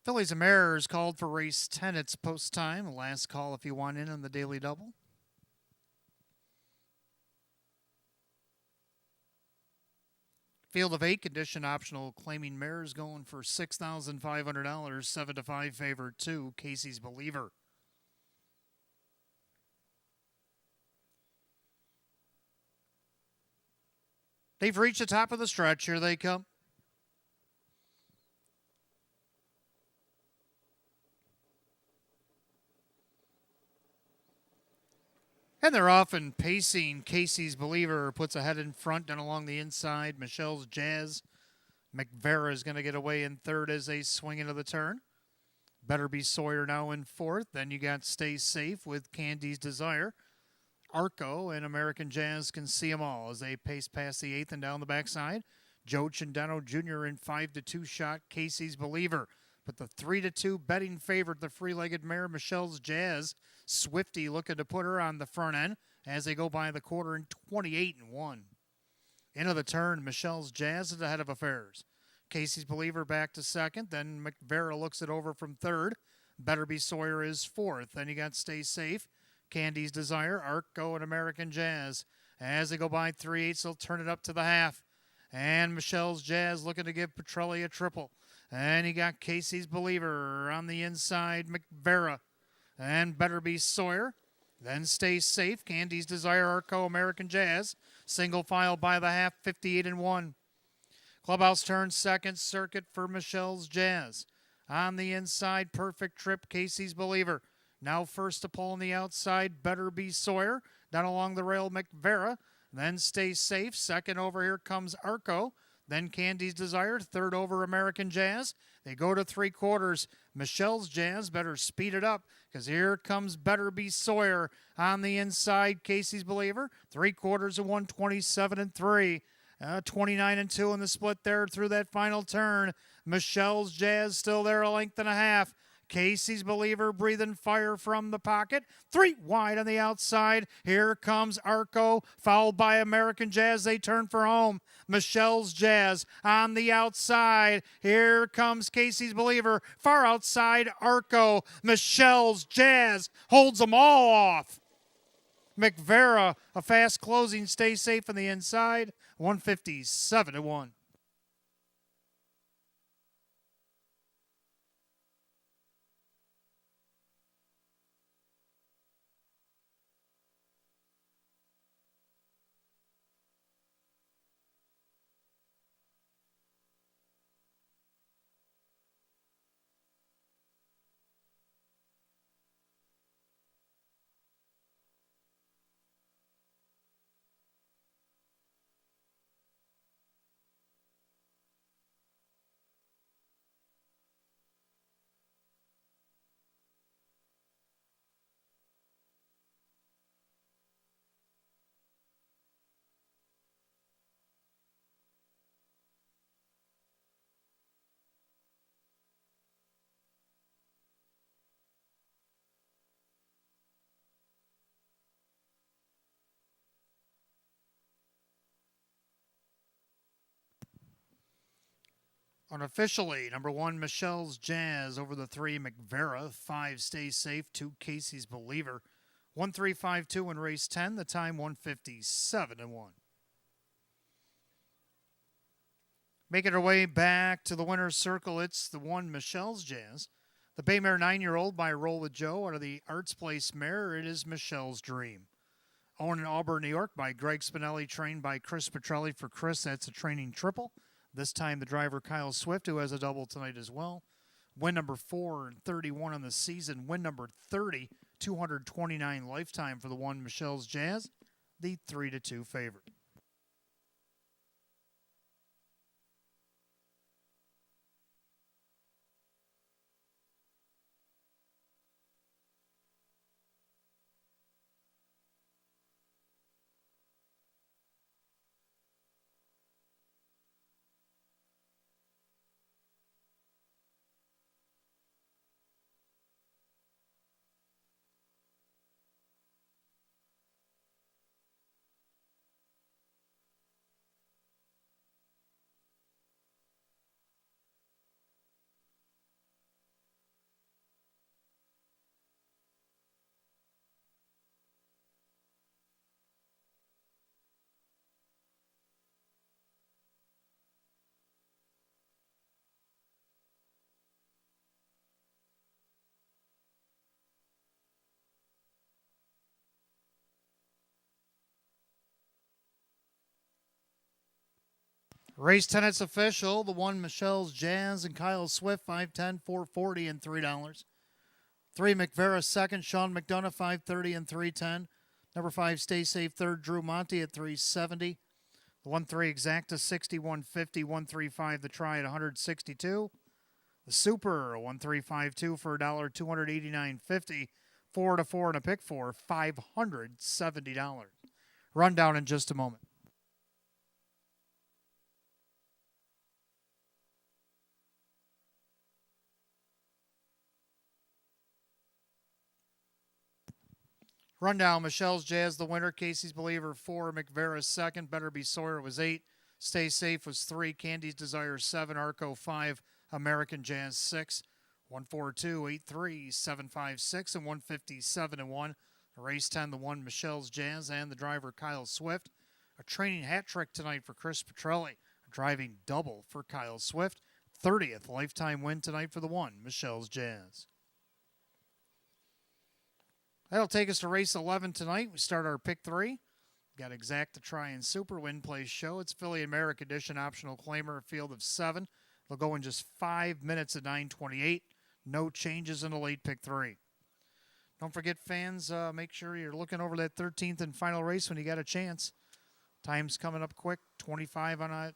Phillies and Mariners called for race 10. It's post time. Last call if you want in on the daily double. Field of 8, condition optional, claiming mares going for $6,500, 7 to 5 favorite 2, Casey's Believer. They've reached the top of the stretch. Here they come. And they're off and pacing. Casey's Believer puts a head in front and along the inside. Michelle's Jazz. McVera is going to get away in third as they swing into the turn. Better Be Sawyer now in fourth. Then you got Stay Safe with Candy's Desire. Arco and American Jazz can see them all as they pace past the eighth and down the backside. Joe Chandano Jr. in 5-2 shot. Casey's Believer. But the 3-2 betting favorite, the free-legged mare, Michelle's Jazz. Swifty looking to put her on the front end as they go by the quarter in 28-1. Into the turn, Michelle's Jazz is ahead of affairs. Casey's Believer back to second. Then McVera looks it over from third. Better Be Sawyer is fourth. Then you got Stay Safe, Candy's Desire, Arco, and American Jazz. As they go by 3/8, they'll turn it up to the half. And Michelle's Jazz looking to give Petrelli a triple. And you got Casey's Believer on the inside, McVera. And Better Be Sawyer. Then Stay Safe, Candy's Desire, Arco, American Jazz. Single file by the half, 58-1. Clubhouse turn second circuit for Michelle's Jazz. On the inside, Perfect Trip, Casey's Believer. Now first to pull on the outside, Better Be Sawyer. Down along the rail, McVera. Then Stay Safe. Second over here comes Arco. Then Candy's Desire. Third over American Jazz. They go to 3/4. Michelle's Jazz better speed it up because here comes Better Be Sawyer on the inside. Casey's Believer. 3/4 of 127-3. 29-2 in the split there through that final turn. Michelle's Jazz still there a length and a half. Casey's Believer breathing fire from the pocket. 3 wide on the outside. Here comes Arco, followed by American Jazz. They turn for home. Michelle's Jazz on the outside. Here comes Casey's Believer. Far outside, Arco. Michelle's Jazz holds them all off. McVera, a fast closing. Stay Safe on the inside. 157-1. Unofficially, number 1, Michelle's Jazz over the 3, McVera. 5, Stay Safe. 2, Casey's Believer. 1-3-5-2 in race 10. The time 157-1. Making her way back to the winner's circle, it's the 1, Michelle's Jazz. The Baymare 9-year-old by Roll with Joe out of the Arts Place mare. It is Michelle's Dream. Owned in Auburn, New York by Greg Spinelli, trained by Chris Petrelli. For Chris, that's a training triple. This time the driver Kyle Swift, who has a double tonight as well. Win number 431 on the season. Win number 30, 229 lifetime for the 1, Michelle's Jazz, the 3-2 favorite. Race 10, it's official. The 1, Michelle's Jazz and Kyle Swift, 510, 440, and $3. 3, McVera second, Sean McDonough, 530 and 310. Number 5, Stay Safe third, Drew Monty at 370. The 1-3 Exacta, 6150, 135 the try at 162. The Super, 1352 for $1, 289.50. 4 to 4 and a pick for $570. Rundown in just a moment. Rundown, Michelle's Jazz, the winner. Casey's Believer, 4. McVera's second. Better Be Sawyer was 8. Stay Safe was 3. Candy's Desire, 7. Arco, 5. American Jazz, 6. 142, 83, 756, and 157 and 1. Race 10, the 1, Michelle's Jazz, and the driver, Kyle Swift. A training hat trick tonight for Chris Petrelli. A driving double for Kyle Swift. 30th lifetime win tonight for the 1, Michelle's Jazz. That'll take us to race 11 tonight. We start our pick 3. Got Exacta Try and Super Win Place Show. It's Philly America Edition optional claimer, a field of 7. They'll go in just 5 minutes at 9:28. No changes in the late pick 3. Don't forget, fans, make sure you're looking over that 13th and final race when you got a chance. Time's coming up quick. 25 on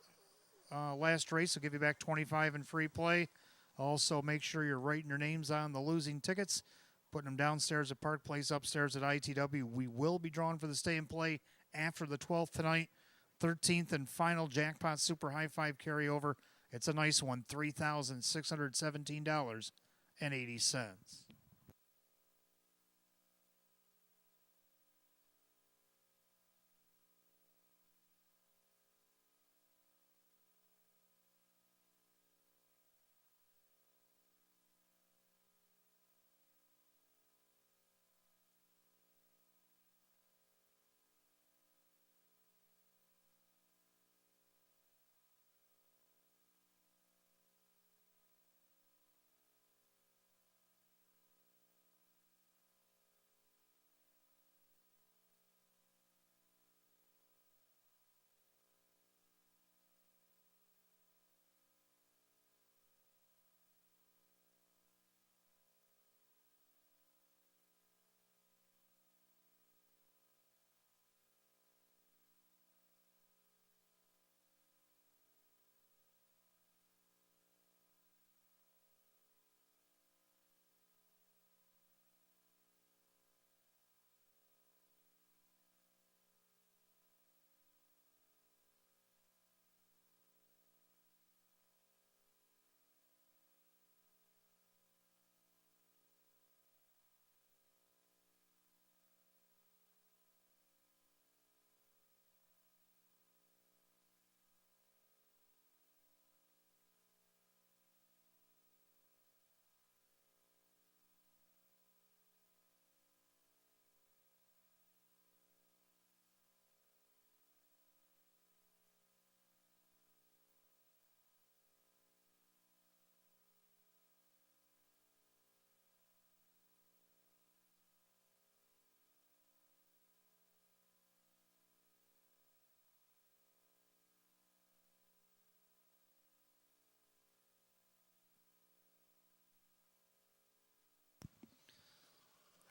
a last race will give you back 25 in free play. Also, make sure you're writing your names on the losing tickets, putting them downstairs at Park Place, upstairs at ITW. We will be drawn for the stay and play after the 12th tonight. 13th and final jackpot super high five carryover. It's a nice one, $3,617.80.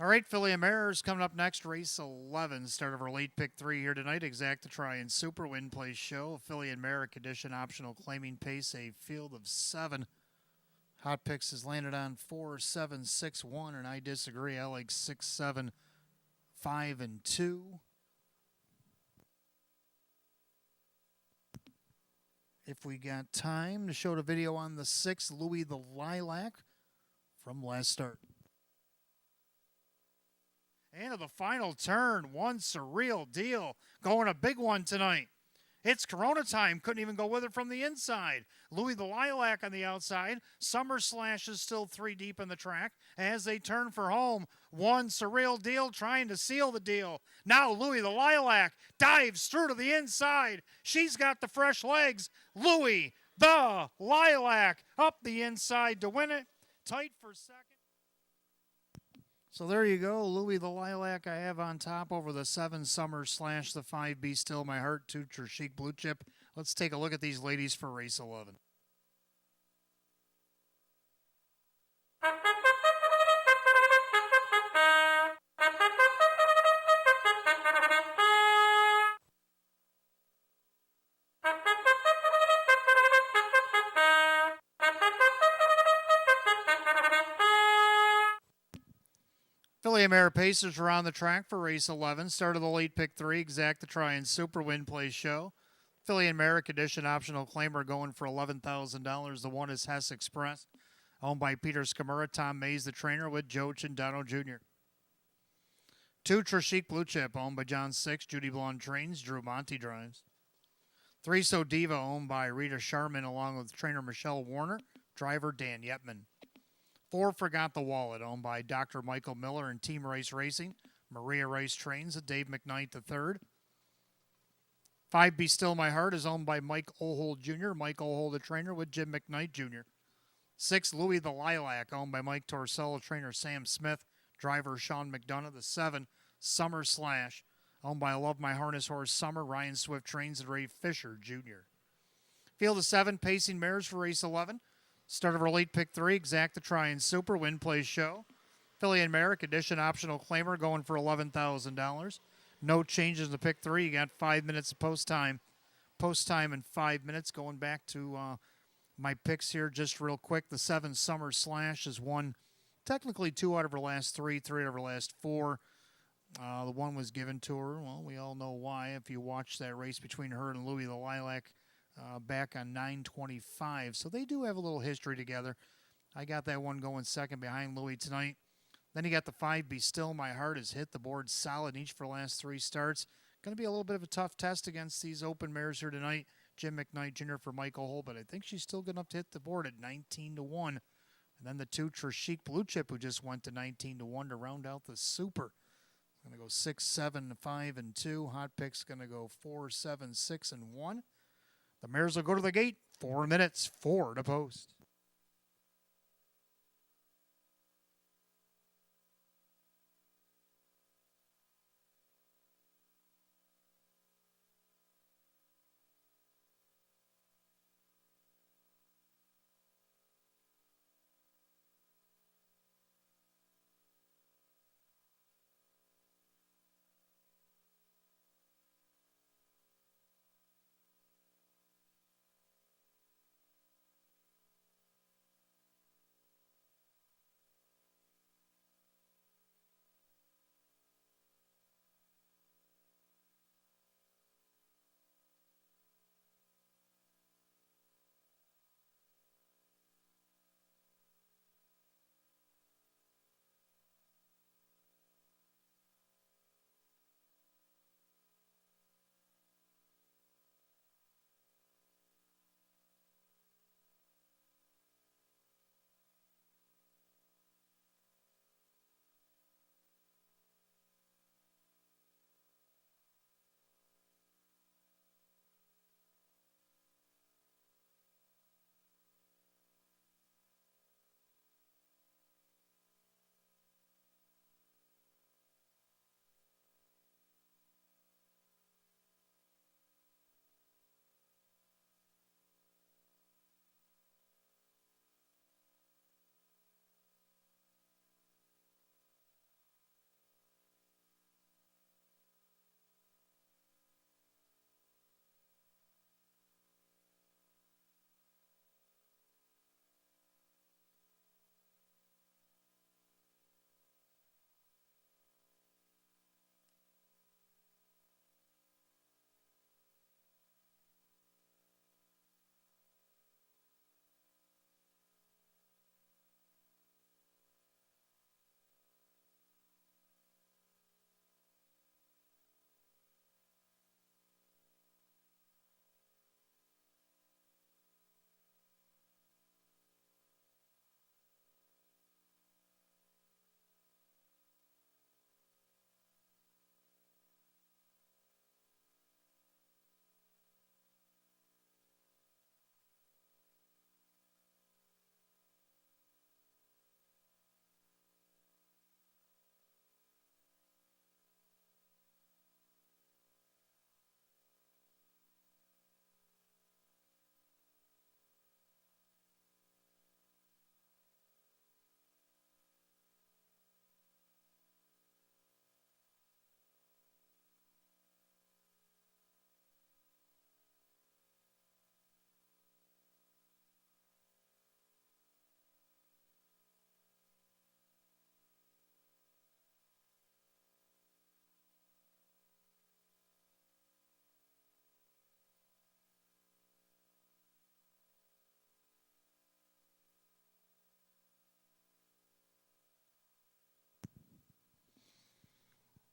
All right, Philly Mariners coming up next, race 11. Start of our late pick 3 here tonight. Exacta Try and Super Win Place Show. Philly and Merrick Edition optional claiming pace, a field of 7. Hot Picks has landed on 4, 7, 6, 1, and I disagree. I like 6, 7, 5, and 2. If we got time to show the video on the 6, Louis the Lilac from last start. And of the final turn, 1 Surreal Deal. Going a big one tonight. It's Corona time. Couldn't even go with it from the inside. Louis the Lilac on the outside. Summer Slash is still 3 deep in the track as they turn for home. 1 Surreal Deal trying to seal the deal. Now Louis the Lilac dives through to the inside. She's got the fresh legs. Louis the Lilac up the inside to win it. Tight for second. So there you go, Louis the Lilac I have on top over the 7 Summer Slash, the 5 Be Still My Heart, 2 Chic Blue Chip. Let's take a look at these ladies for race 11. Philly and Mare Pacers are on the track for race 11. Start of the late pick 3, Exact the Try and Super Win Play Show. Philly and Mare Condition optional claimer going for $11,000. The one is Hess Express, owned by Peter Scamura. Tom Mays, the trainer, with Joe Chindano Jr. 2, Trishik Blue Chip, owned by John Six. Judy Blonde trains. Drew Monty drives. 3, So Diva, owned by Rita Sharman, along with trainer Michelle Warner. Driver Dan Yetman. 4, Forgot the Wallet, owned by Dr. Michael Miller and Team Race Racing. Maria Rice trains at Dave McKnight III. 5, Be Still My Heart is owned by Mike Ohold Jr. Mike Ohold, the trainer, with Jim McKnight Jr. 6, Louis the Lilac, owned by Mike Torsello, trainer Sam Smith, driver Sean McDonough. The 7, Summer Slash, owned by Love My Harness Horse Summer. Ryan Swift trains at Ray Fisher Jr. Field of 7 pacing mares for race 11. Start of our late pick 3, Exact the Try and Super Win Play Show. Philly and Mare Condition optional claimer going for $11,000. No changes in the pick 3. You got 5 minutes of post time. Post time in 5 minutes. Going back to my picks here just real quick. The 7, Summer Slash, has won technically 2 out of her last 3, 3 out of her last 4. The one was given to her. Well, we all know why. If you watch that race between her and Louis the Lilac back on 9/25. So they do have a little history together. I got that one going second behind Louis tonight. Then you got the 5, Be Still My Heart, has hit the board solid each for the last 3 starts. Going to be a little bit of a tough test against these open mares here tonight. Jim McKnight Jr. for Michael Hull, but I think she's still good enough to hit the board at 19-1. And then the 2, Trishik Blue Chip, who just went to 19-1 to round out the Super. Going to go 6, 7, 5, and 2. Hot Pick's going to go 4, 7, 6, and 1. The mares will go to the gate. 4 minutes, 4 to post.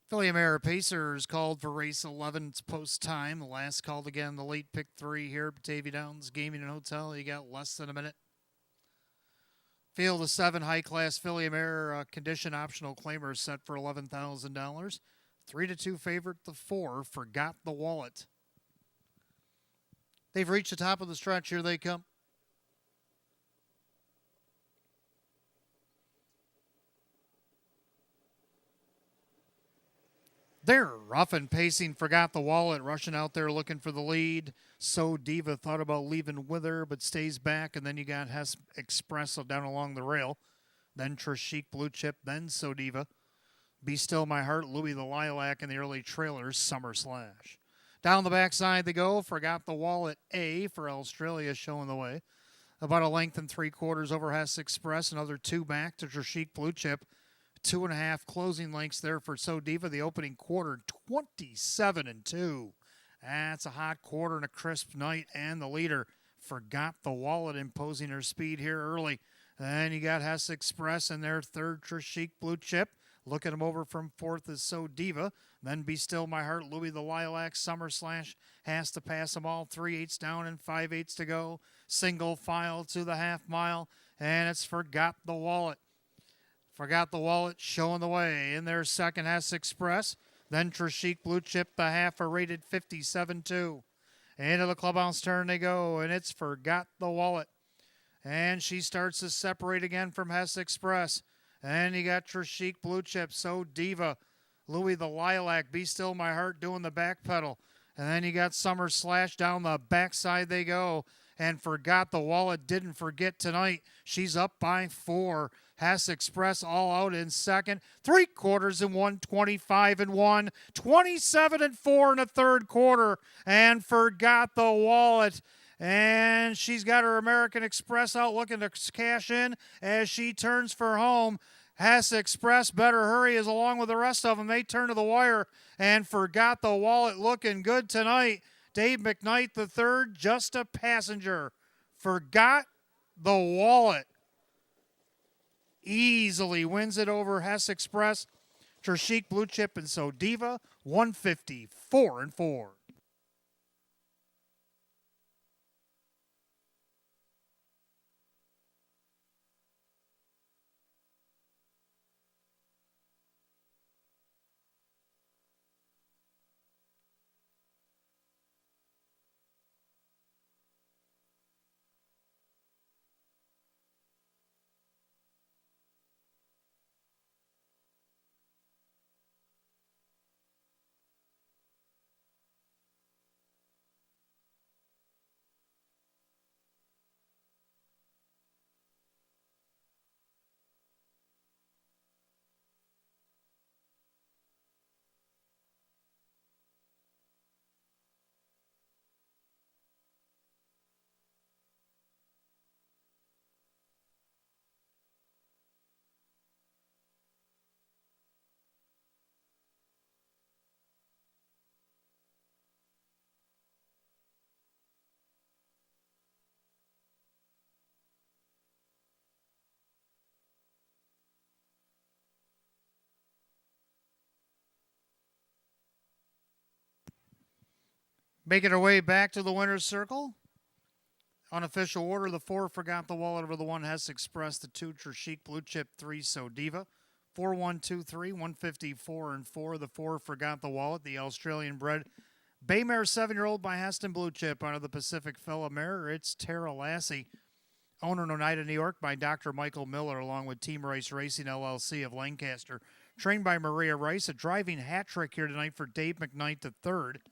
Philly America Pacers called for race 11. It's post time. The last called again, the late pick 3 here at Batavia Downs Gaming and Hotel. You got less than a minute. Field of 7 high class Philly America condition optional claimers set for $11,000. 3-2 favorite, the 4, Forgot the Wallet. They've reached the top of the stretch. Here they come. They're rough and pacing, Forgot the Wallet, rushing out there looking for the lead. So Diva thought about leaving with her, but stays back. And then you got Hess Express down along the rail. Then Trishik Blue Chip, then So Diva. Be Still My Heart, Louis the Lilac, and the early trailers, Summer Slash. Down the backside they go, Forgot the Wallet A for Australia showing the way. About a length and 3/4 over Hess Express, another 2 back to Trishik Blue Chip. 2.5 closing lengths there for So Diva. The opening quarter, 27-2. That's a hot quarter and a crisp night. And the leader, Forgot the Wallet, imposing her speed here early. Then you got Hess Express in their third, Trishik Blue Chip. Looking him over from fourth is So Diva. Then Be Still My Heart, Louis the Lilac, Summer Slash has to pass them all. 3/8 down and 5/8 to go. Single file to the half mile. And it's Forgot the Wallet. Forgot the Wallet showing the way. In their second, Hess Express. Then Trishik Blue Chip, the half, are rated 57-2. Into the clubhouse turn they go, and it's Forgot the Wallet. And she starts to separate again from Hess Express. And you got Trishik Blue Chip, So Diva, Louis the Lilac, Be Still My Heart doing the back pedal. And then you got Summer Slash down the backside they go. And Forgot the Wallet didn't forget tonight. She's up by 4. Hess Express all out in second. 3/4 and 1, 25-1, 27-4 in the third quarter. And Forgot the Wallet. And she's got her American Express out looking to cash in as she turns for home. Hess Express better hurry as along with the rest of them. They turn to the wire and Forgot the Wallet looking good tonight. Dave McKnight the third, just a passenger. Forgot the Wallet. Easily wins it over Hess Express, Trishik Blue Chip, and So Diva, 154-4. Making her way back to the winner's circle. Unofficial order, the 4 Forgot the Wallet over the 1 Hess Express, the 2 Trishik Blue Chip, 3 So Diva. 4-1-2-3, 154-4. The 4 Forgot the Wallet, the Australian bred Baymare 7-year-old by Heston Blue Chip out of the Pacific Fella Mare. It's Tara Lassie. Owner in Oneida, New York by Dr. Michael Miller along with Team Rice Racing LLC of Lancaster. Trained by Maria Rice. A driving hat trick here tonight for Dave McKnight the third.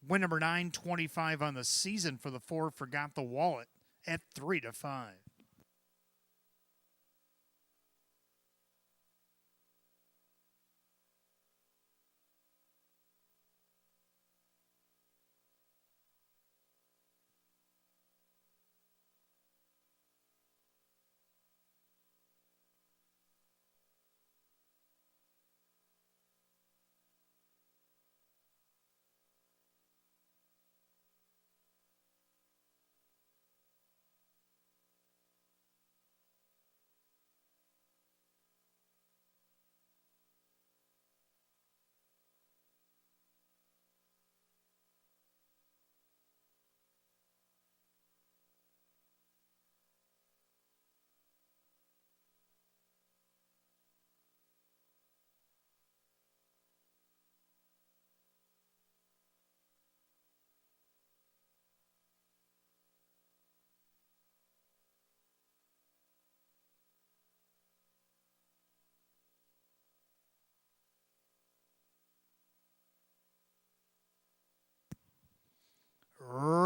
Win number 925 on the season for the 4 Forgot the Wallet at 3-5.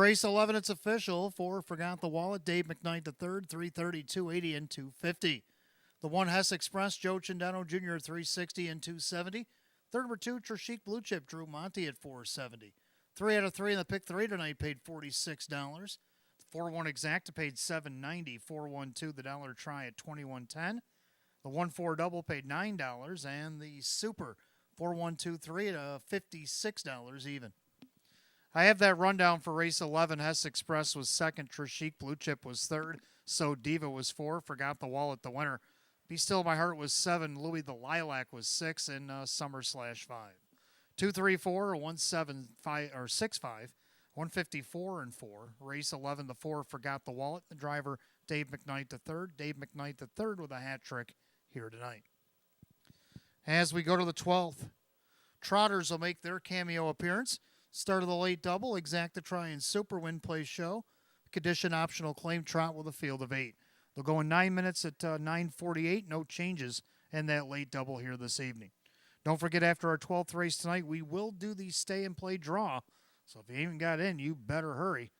Race 11, it's official. 4, Forgot the Wallet, Dave McKnight III, 330, 280, and 250. The 1, Hess Express, Joe Chindano Jr., 360 and 270. Third number 2, Trishik Blue Chip, Drew Monty at 470. 3 out of 3 in the pick 3 tonight paid $46. 4-1 Exacta paid $7.90. 4-1-2 the dollar try at $21.10. The 1-4 double paid $9, and the Super 4-1-2-3 at $56 even. I have that rundown for race 11. Hess Express was second. Trishik Blue Chip was third. So Diva was 4. Forgot the Wallet, the winner. Be Still My Heart was 7. Louis the Lilac was 6. And Summer/5. 2, 3, 4, 1, 7, 5, or 6, 5. 154 and 4. Race 11, the 4, Forgot the Wallet. The driver, Dave McKnight III. Dave McKnight III with a hat trick here tonight. As we go to the 12th, Trotters will make their cameo appearance. Start of the late double, Exacta Try and Super Win Play Show. Condition optional claim trot with a field of 8. They'll go in 9 minutes at 9:48. No changes in that late double here this evening. Don't forget, after our 12th race tonight, we will do the stay and play draw. So if you haven't got in, you better hurry.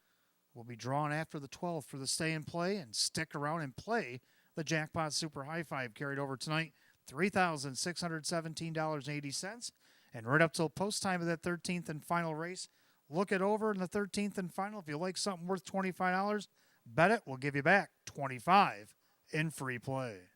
We'll be drawing after the 12th for the stay and play, and stick around and play the Jackpot Super High Five carried over tonight, $3,617.80. And right up till post time of that 13th and final race, look it over in the 13th and final. If you like something worth $25, bet it. We'll give you back $25 in free play.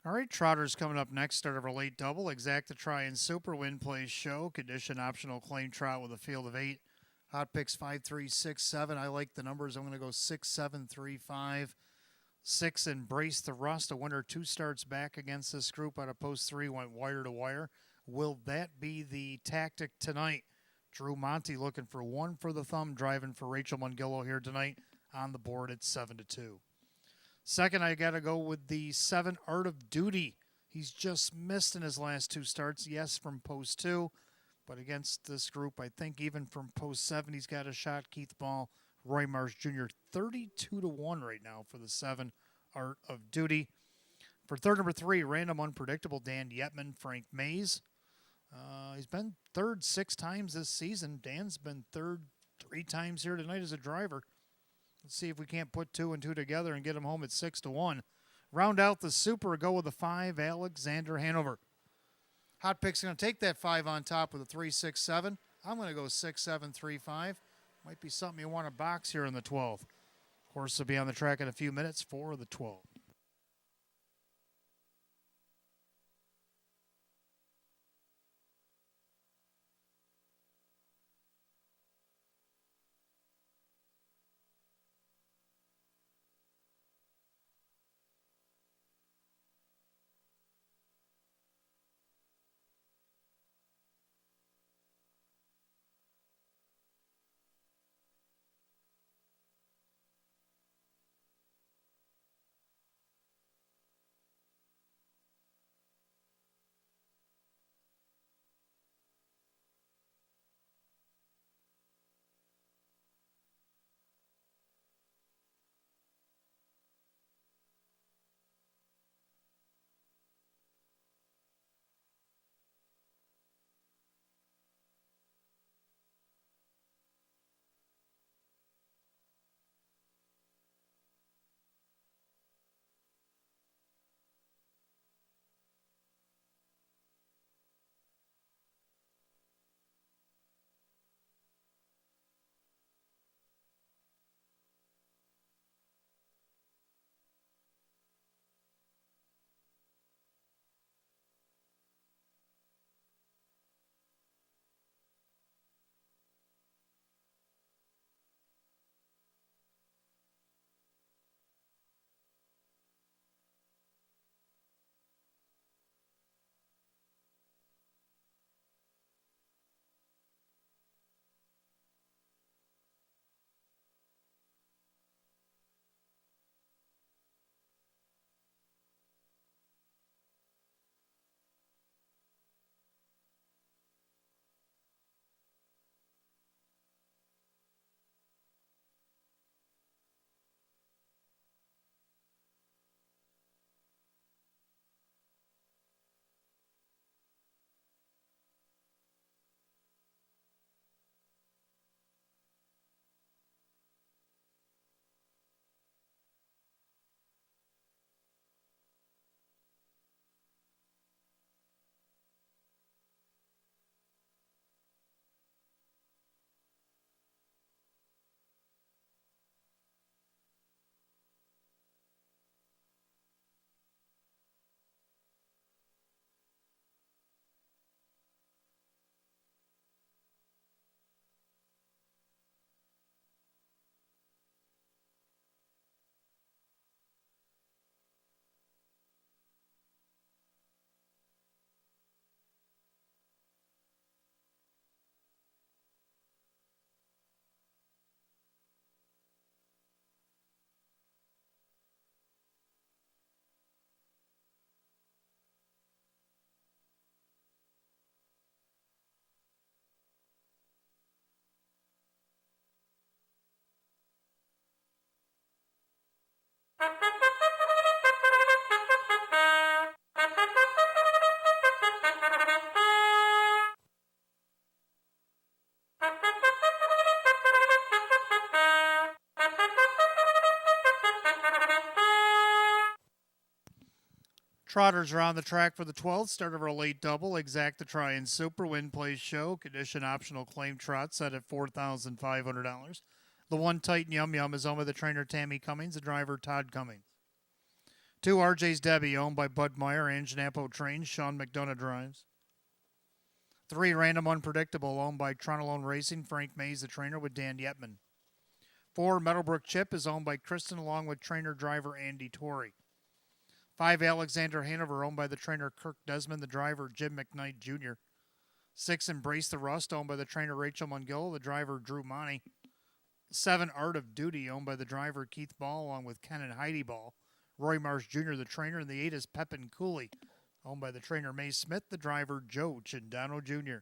All right, Trotters coming up next. Start of our late double. Exacta Try and Super Win Play Show. Condition optional claim trot with a field of 8. Hot picks 5, 3, 6, 7. I like the numbers. I'm going to go 6, 7, 3, 5. 6, Embrace the Rust. A winner 2 starts back against this group out of post 3. Went wire to wire. Will that be the tactic tonight? Drew Monty looking for 1 for the thumb, driving for Rachel Mungillo here tonight on the board at 7-2. Second, I got to go with the 7, Art of Duty. He's just missed in his last 2 starts. Yes, from post 2, but against this group, I think even from post 7, he's got a shot. Keith Ball, Roy Marsh Jr., 32-1 right now for the 7, Art of Duty. For third, number 3, Random Unpredictable, Dan Yetman, Frank Mays. He's been third 6 times this season. Dan's been third 3 times here tonight as a driver. Let's see if we can't put 2 and 2 together and get him home at 6-1. Round out the Super, go with the 5, Alexander Hanover. Hot Pick's going to take that 5 on top with a 3, 6, 7. I'm going to go 6-7-3-5. Might be something you want to box here in the 12th. Horse will be on the track in a few minutes for the 12th. Trotters are on the track for the 12th. Start of our late double. Exact the try and super. Win plays show. Condition optional claim trot set at $4,500. The one Titan Yum Yum is owned by the trainer Tammy Cummings, the driver Todd Cummings. 2 RJ's Debbie, owned by Bud Meyer, and Janapo trains. Sean McDonough drives. 3 Random Unpredictable, owned by Tronalone Racing. Frank Mays, the trainer, with Dan Yetman. 4 Meadowbrook Chip is owned by Kristen, along with trainer driver Andy Torrey. 5 Alexander Hanover, owned by the trainer Kirk Desmond, the driver Jim McKnight Jr. 6 Embrace the Rust, owned by the trainer Rachel Mungill, the driver Drew Monty. 7 Art of Duty, owned by the driver Keith Ball, along with Ken and Heidi Ball. Roy Marsh Jr., the trainer, and the 8 is Pepin Cooley, owned by the trainer May Smith, the driver Joe Chindano Jr.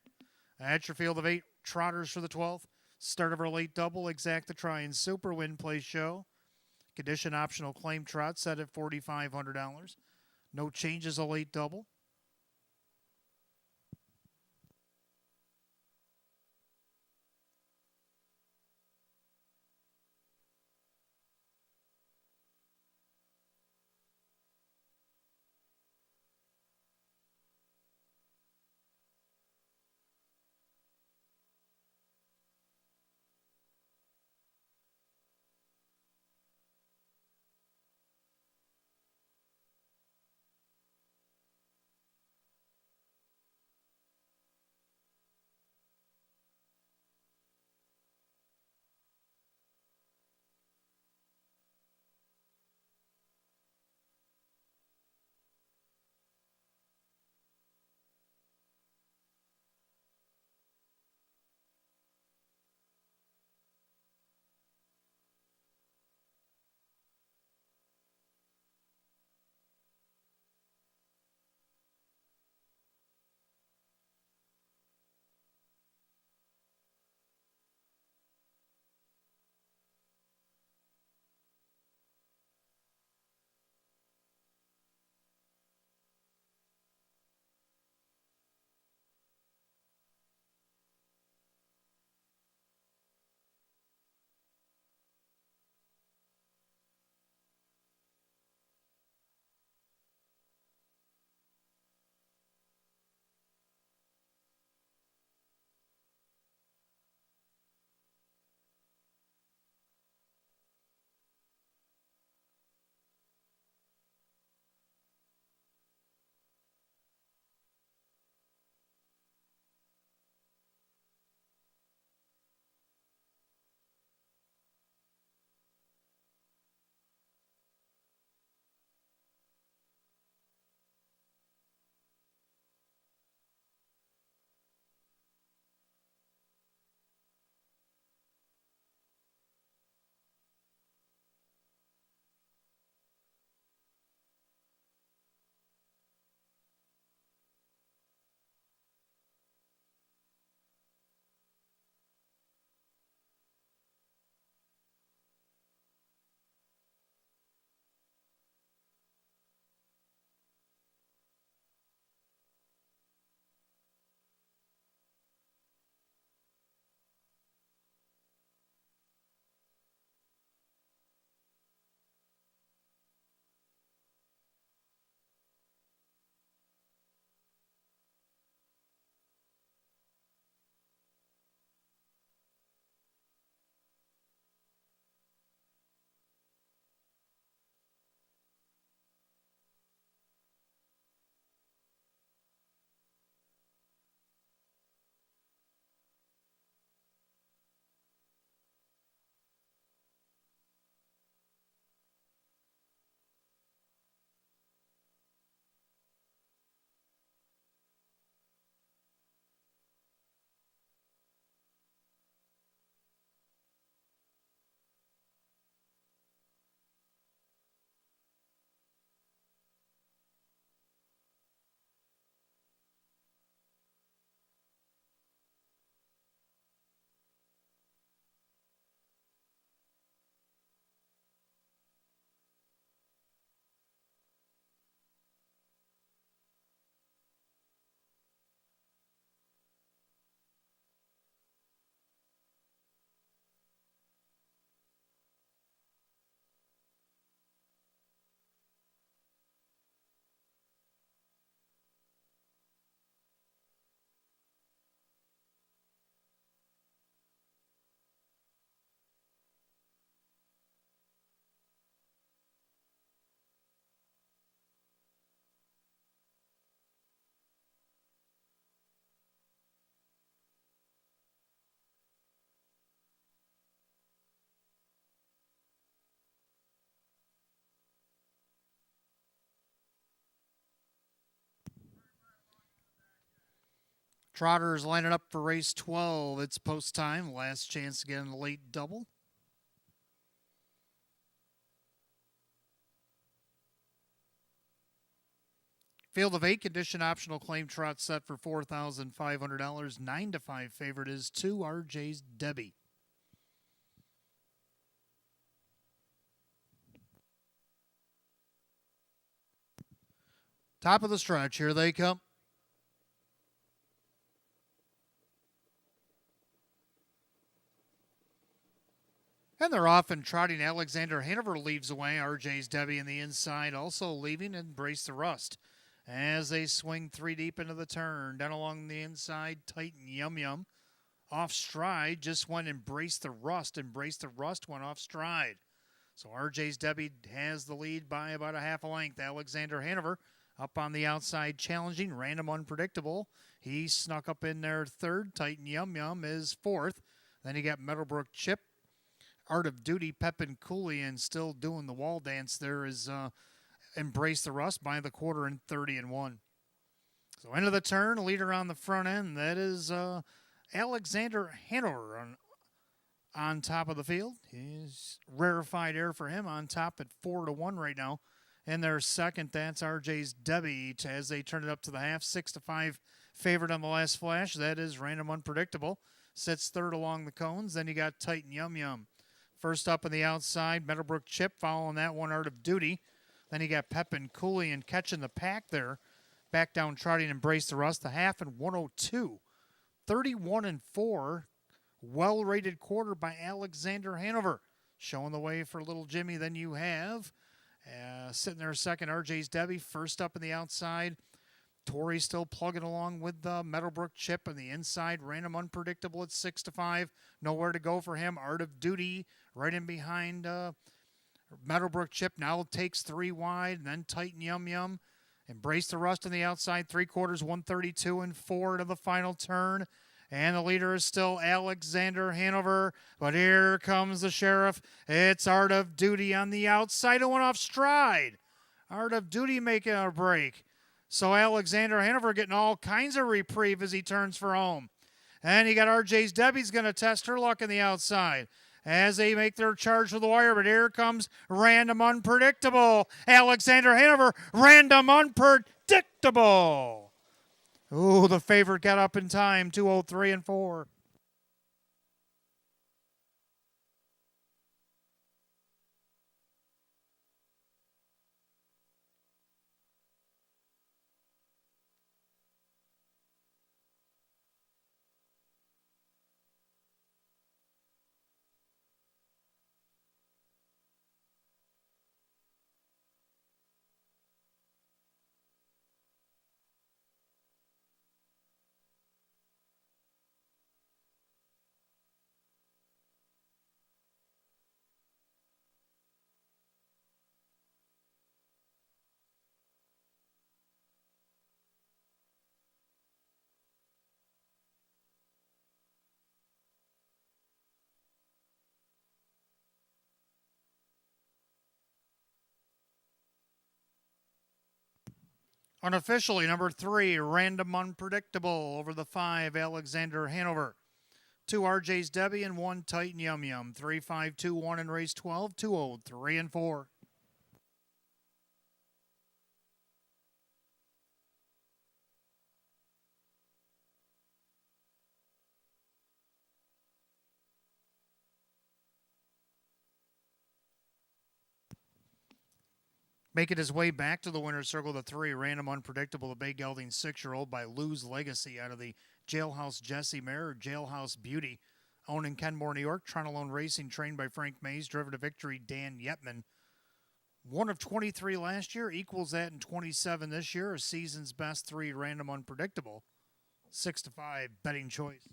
At your field of 8 trotters for the 12th. Start of our late double. Exact the try and super. Win play show. Condition optional claim trot set at $4,500. No changes a late double. Trotters lining up for race 12. It's post time. Last chance to get in the late double. Field of 8, condition optional claim trot set for $4,500. 9-5 favorite is 2 RJ's Debbie. Top of the stretch. Here they come. And they're off and trotting. Alexander Hanover leaves away. RJ's Debbie in the inside, also leaving. Embrace the Rust as they swing 3 deep into the turn. Down along the inside, Titan Yum Yum. Off stride, just went Embrace the Rust. Embrace the Rust went off stride. So RJ's Debbie has the lead by about a half a length. Alexander Hanover up on the outside challenging. Random Unpredictable. He snuck up in there third. Titan Yum Yum is fourth. Then you got Meadowbrook Chip. Art of Duty, Pepin Cooley, and still doing the wall dance. There is Embrace the Rust by the quarter and 30-1. So into the turn, leader on the front end. That is Alexander Hanover on top of the field. He's rarefied air for him on top at 4-1 right now. And their second, that's RJ's Debbie as they turn it up to the half. 6-5 favorite on the last flash. That is Random Unpredictable. Sits third along the cones. Then you got Titan Yum Yum. First up on the outside, Meadowbrook Chip following that one, Art of Duty. Then you got Pepin Cooley and catching the pack there. Back down trotting, Embrace the Rust. The half and 102. 31-4. Well-rated quarter by Alexander Hanover. Showing the way for little Jimmy. Then you have sitting there second, RJ's Debbie. First up on the outside, Tori still plugging along with the Meadowbrook Chip on the inside. Random Unpredictable at 6-5. Nowhere to go for him. Art of Duty right in behind Meadowbrook Chip. Now takes 3 wide. And then Titan Yum Yum. Embrace the Rust on the outside. 3/4, 132-4 to the final turn. And the leader is still Alexander Hanover. But here comes the sheriff. It's Art of Duty on the outside. It went off stride. Art of Duty making a break. So Alexander Hanover getting all kinds of reprieve as he turns for home. And you got RJ's Debbie's going to test her luck on the outside as they make their charge for the wire. But here comes Random Unpredictable. Alexander Hanover, Random Unpredictable. Ooh, the favorite got up in time, 2:03-4. Unofficially, number 3, Random Unpredictable over the 5, Alexander Hanover. 2 RJ's Debbie and 1 Titan Yum Yum. 3-5-2-1 in race 12, 2:03-4. Making his way back to the winner's circle, the 3, Random Unpredictable, the Bay Gelding 6-year-old by Lou's Legacy out of the Jailhouse Jesse mare, Jailhouse Beauty. Owned in Kenmore, New York. Tronalone Racing, trained by Frank Mays. Driven to victory, Dan Yetman. 1 of 23 last year, equals that in 27 this year. A season's best 3, Random Unpredictable. 6-5 betting choice.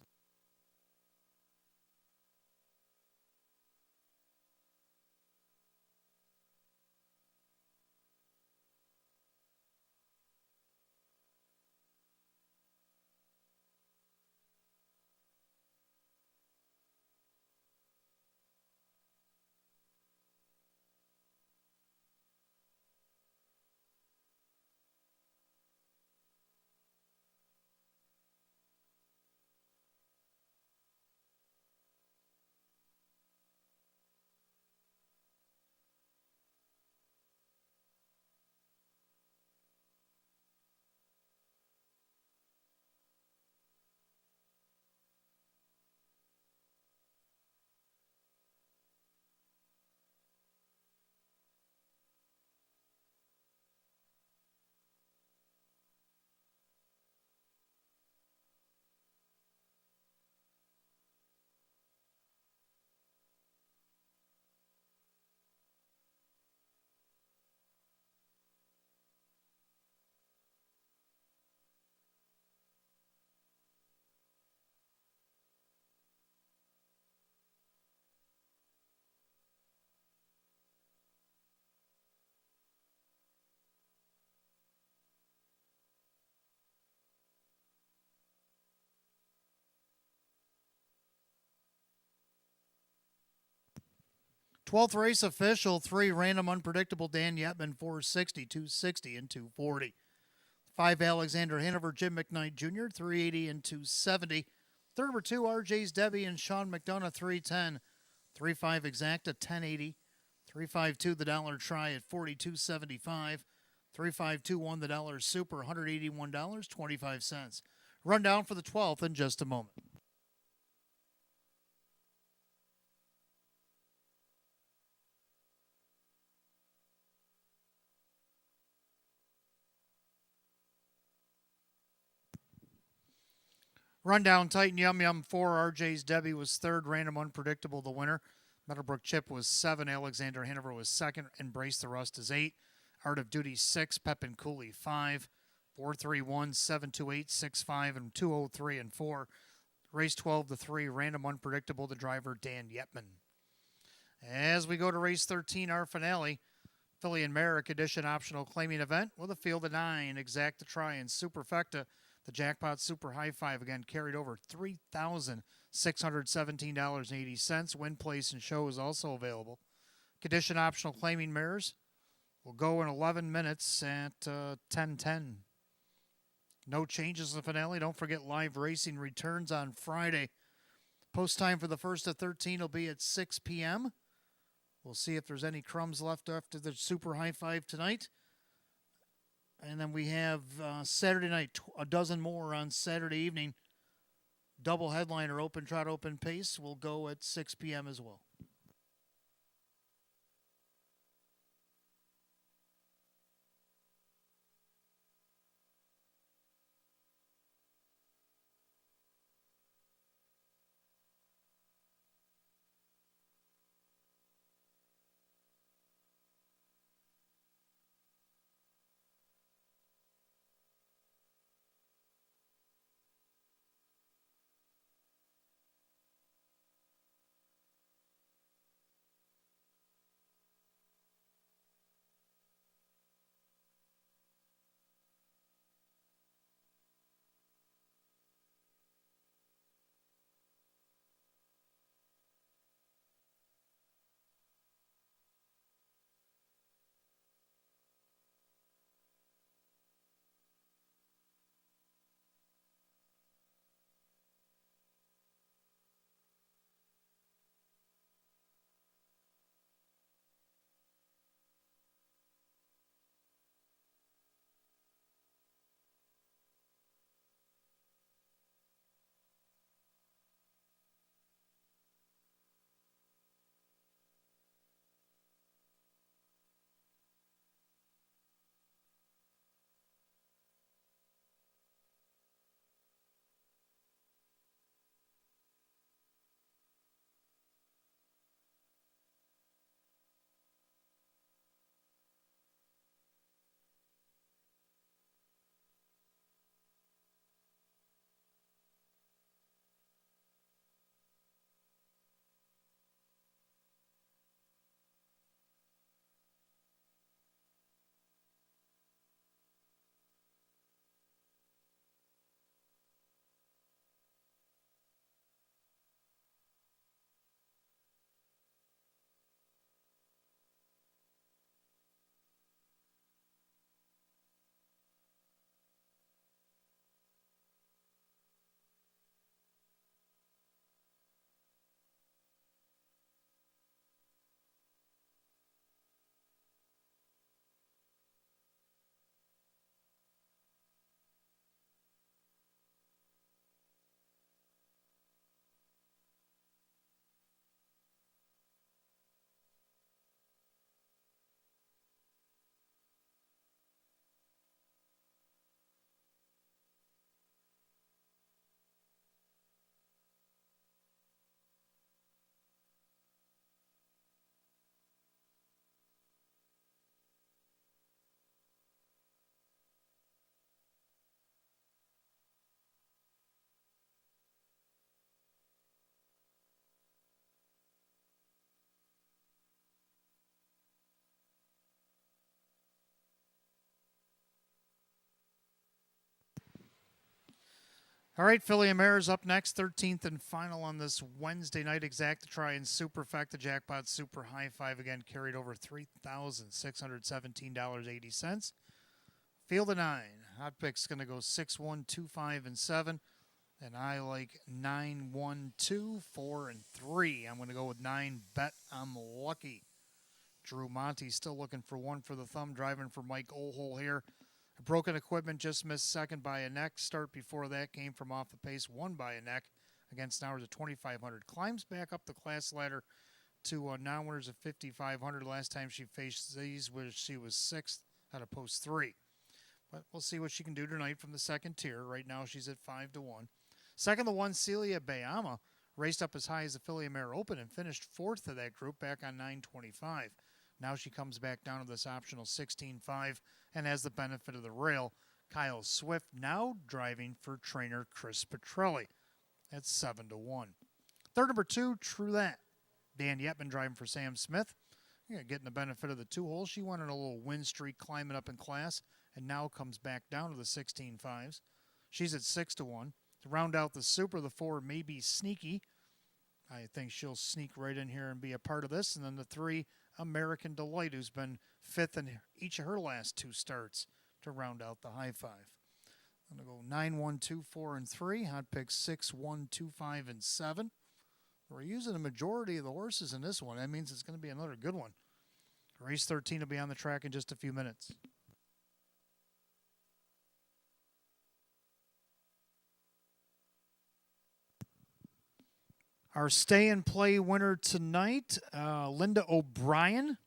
12th race official, 3 random unpredictable Dan Yetman, 460, 260, and 240. 5 Alexander Hanover, Jim McKnight Jr., 380 and 270. Third number 2, RJ's Debbie and Sean McDonough, 310. 3-5 Exacta, 1080. 3-5-2 the dollar try at 42.75. 3-5-2-1 the dollar super, $181.25. Rundown for the 12th in just a moment. Rundown Titan Yum Yum 4, RJ's Debbie was third, random unpredictable the winner. Meadowbrook Chip was 7, Alexander Hanover was second, Embrace the Rust is 8, Art of Duty 6, Pep and Cooley 5, 431, 728, 65, and 203 and 4. Race 12 to 3, random unpredictable the driver Dan Yetman. As we go to race 13, our finale, Philly and Merrick edition optional claiming event with a field of 9, Exacta Try and Superfecta. The Jackpot Super High Five again carried over $3,617.80. Win, place, and show is also available. Condition optional claiming mirrors will go in 11 minutes at 10:10. No changes in the finale. Don't forget live racing returns on Friday. Post time for the first of 13 will be at 6 p.m. We'll see if there's any crumbs left after the Super High Five tonight. And then we have Saturday night, a dozen more on Saturday evening. Double headliner, open trot, open pace will go at 6 p.m. as well. All right, Philly and Mares up next, 13th and final on this Wednesday night. Exact to try and superfect the jackpot super high five again, carried over $3,617.80. Field of 9. Hot pick's going to go 6, 1, 2, 5, and 7. And I like 9, 1, 2, 4, and 3. I'm going to go with 9, bet I'm lucky. Drew Monty still looking for one for the thumb, driving for Mike Oldhole here. Broken equipment just missed second by a neck. Start before that came from off the pace, won by a neck against hours of 2,500. Climbs back up the class ladder to non-winners of 5,500. Last time she faced these, she was sixth out of post 3. But we'll see what she can do tonight from the second tier. Right now she's at 5-1. Second, the one, Celia Bayama, raced up as high as the Philly Mare Open and finished fourth of that group back on 925. Now she comes back down to this optional 16.5 and has the benefit of the rail. Kyle Swift now driving for trainer Chris Petrelli at 7-1. Third, number 2, True That. Dan Yetman driving for Sam Smith. Getting the benefit of the 2 holes. She went on a little win streak climbing up in class and now comes back down to the 16.5s. She's at 6-1. To round out the super, the 4, Maybe Sneaky. I think she'll sneak right in here and be a part of this. And then the 3, American Delight, who's been fifth in each of her last 2 starts to round out the high five. I'm going to go 9, 1, 2, 4, and 3. Hot picks 6, 1, 2, 5, and 7. We're using a majority of the horses in this one. That means it's going to be another good one. Race 13 will be on the track in just a few minutes. Our stay and play winner tonight, Linda O'Brien.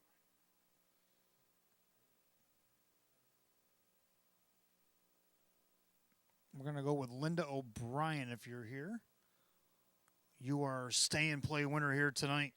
We're going to go with Linda O'Brien if you're here. You are stay and play winner here tonight.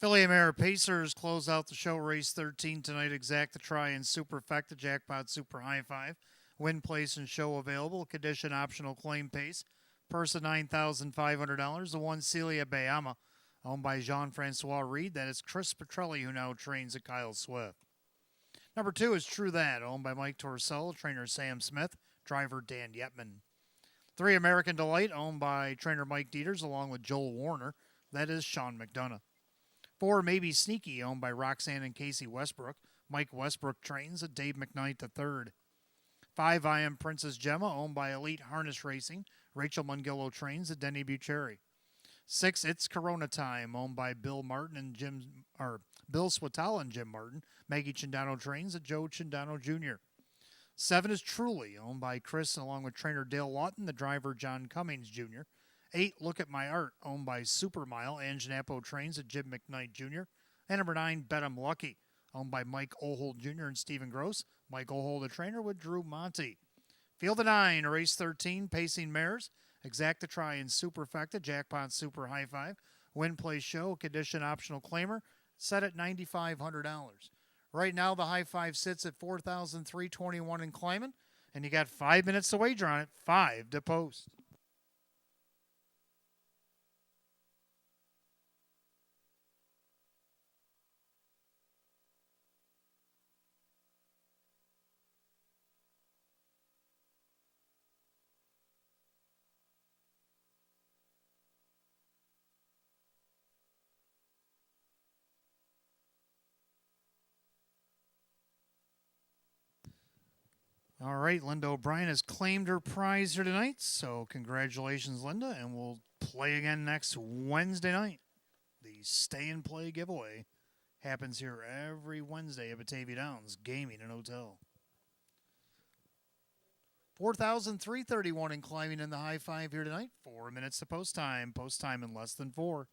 Philly Mare Pacers close out the show race 13 tonight. Exact the try and Superfecta Jackpot Super High Five. Win, place, and show available. Condition optional claim pace. Purse of $9,500. The one Celia Bayama, owned by Jean-Francois Reed. That is Chris Petrelli, who now trains at Kyle Swift. Number 2 is True That, owned by Mike Torcell, trainer Sam Smith, driver Dan Yetman. 3 American Delight, owned by trainer Mike Dieters, along with Joel Warner. That is Sean McDonough. 4 Maybe Sneaky, owned by Roxanne and Casey Westbrook. Mike Westbrook trains at Dave McKnight III. 5 I Am Princess Gemma, owned by Elite Harness Racing. Rachel Mungillo trains at Denny Bucheri. 6 It's Corona Time, owned by Bill Martin and Bill Swatala and Jim Martin. Maggie Chindano trains at Joe Chindano Jr. 7 is Truly, owned by Chris along with trainer Dale Lawton, the driver John Cummings Jr. 8 Look at My Art, owned by Supermile. Ange Napo trains at Jim McKnight Jr. And number 9 Bet 'em Lucky, owned by Mike Ohold Jr. and Stephen Gross. Mike Ohold, the trainer, with Drew Monty. Field of 9, race 13, Pacing Mares. Exact the try in Superfecta, Jackpot Super High Five. Win, play, show, condition optional claimer, set at $9,500. Right now, the High Five sits at $4,321 in claiming, and you got 5 minutes to wager on it, 5 to post. All right, Linda O'Brien has claimed her prize here tonight, so congratulations, Linda, and we'll play again next Wednesday night. The Stay and Play giveaway happens here every Wednesday at Batavia Downs Gaming and Hotel. 4,331 in climbing in the High Five here tonight. 4 minutes to post time. Post time in less than 4.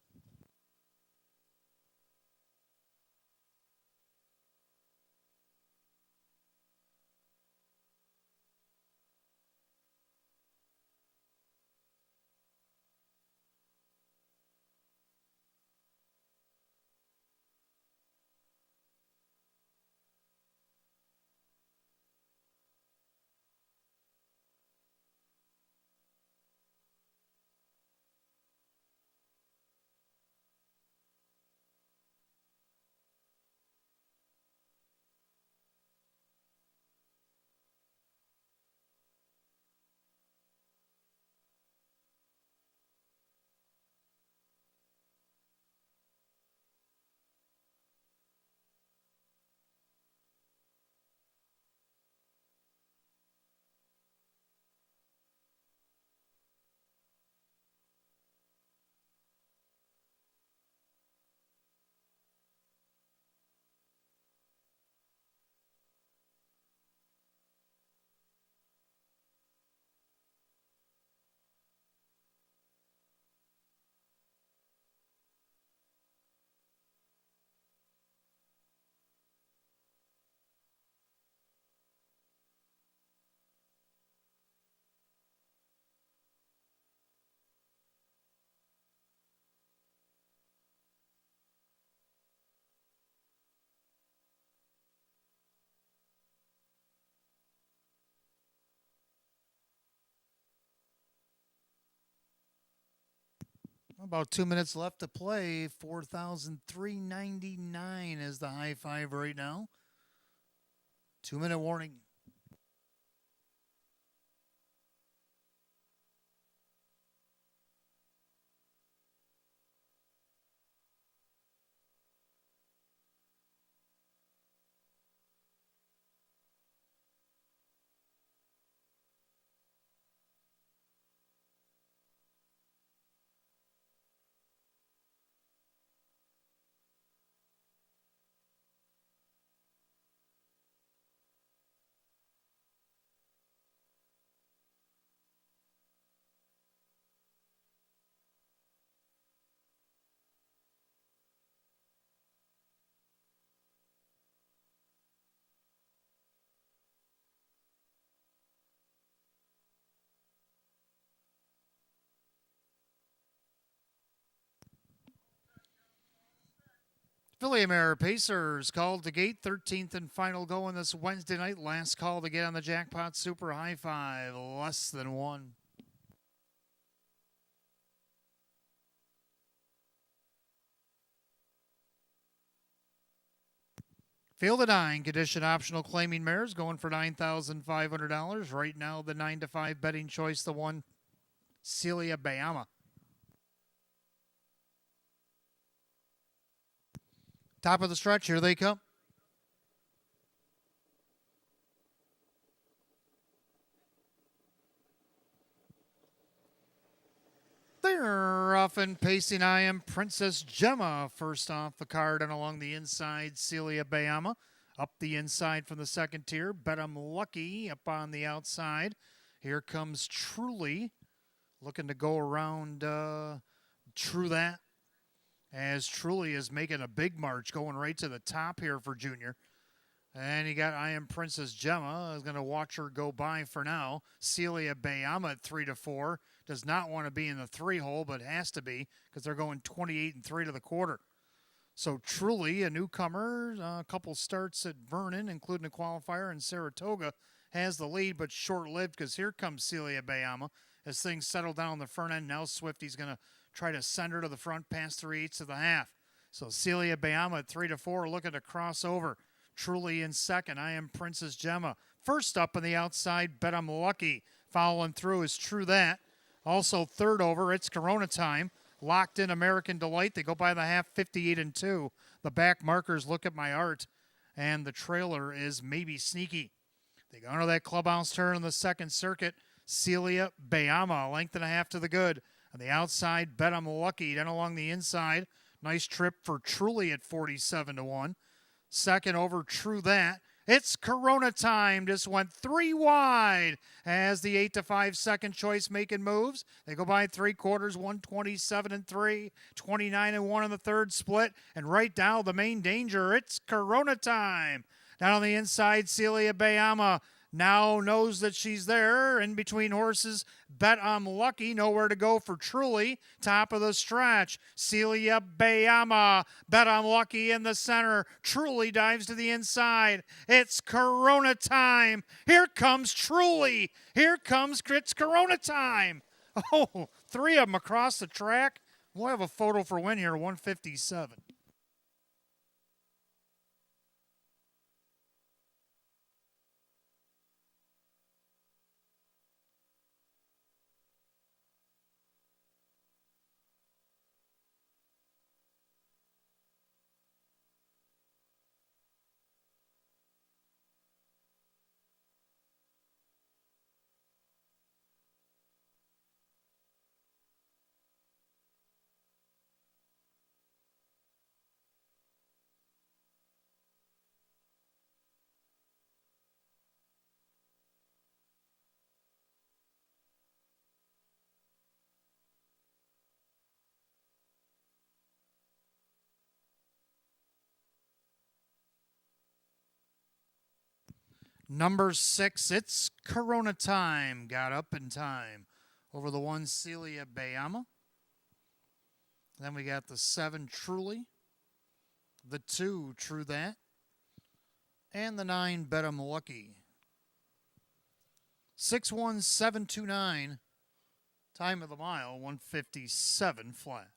About 2 minutes left to play. 4,399 is the High Five right now. 2-minute warning. Philly Mare Pacers called to gate. 13th and final go on this Wednesday night. Last call to get on the jackpot super high five. Less than one. Field of 9, condition optional claiming mares going for $9,500. Right now, the 9 to 5 betting choice, the one, Celia Bayama. Top of the stretch, here they come. They're off and pacing. I am Princess Gemma. First off the card and along the inside, Celia Bayama. Up the inside from the second tier, Bet I'm Lucky up on the outside. Here comes Truly, looking to go around True That, as Truly is making a big march, going right to the top here for Junior. And you got I Am Princess Gemma. Is going to watch her go by for now. Celia Bayama at 3 to 4. Does not want to be in the 3 hole, but has to be because they're going 28 and 3 to the quarter. So Truly, a newcomer, a couple starts at Vernon, including a qualifier in Saratoga, has the lead, but short-lived because here comes Celia Bayama. As things settle down on the front end, now Swifty's going to try to send her to the front past 3/8 of the half. So Celia Bayama at 3 to 4, looking to cross over. Truly in second. I Am Princess Gemma. First up on the outside, Bet I'm Lucky. Following through is True That. Also third over, it's Corona Time. Locked in American Delight. They go by the half 58 and 2. The back markers Look at My Art. And the trailer is Maybe Sneaky. They go into that clubhouse turn in the second circuit. Celia Bayama, length and a half to the good. On the outside, Bet I'm Lucky. Then along the inside, nice trip for Truly at 47 to 1. Second over, True That. It's Corona Time. Just went 3 wide as the 8 to 5 second choice making moves. They go by 3/4, 127 and 3, 29 and 1 in the third split. And right down the main danger, it's Corona Time. Down on the inside, Celia Bayama now knows that she's there. In between horses, Bet I'm Lucky. Nowhere to go for Truly. Top of the stretch, Celia Bayama. Bet I'm Lucky in the center. Truly dives to the inside. It's Corona Time. Here comes Truly. It's Corona Time. Oh, 3 of them across the track. We'll have a photo for win here, 157. Number 6, it's Corona Time. Got up in time over the 1, Celia Bayama. Then we got the 7, Truly. The 2, True That. And the 9, Bet I'm Lucky. 61729. Time of the mile, 157 flat.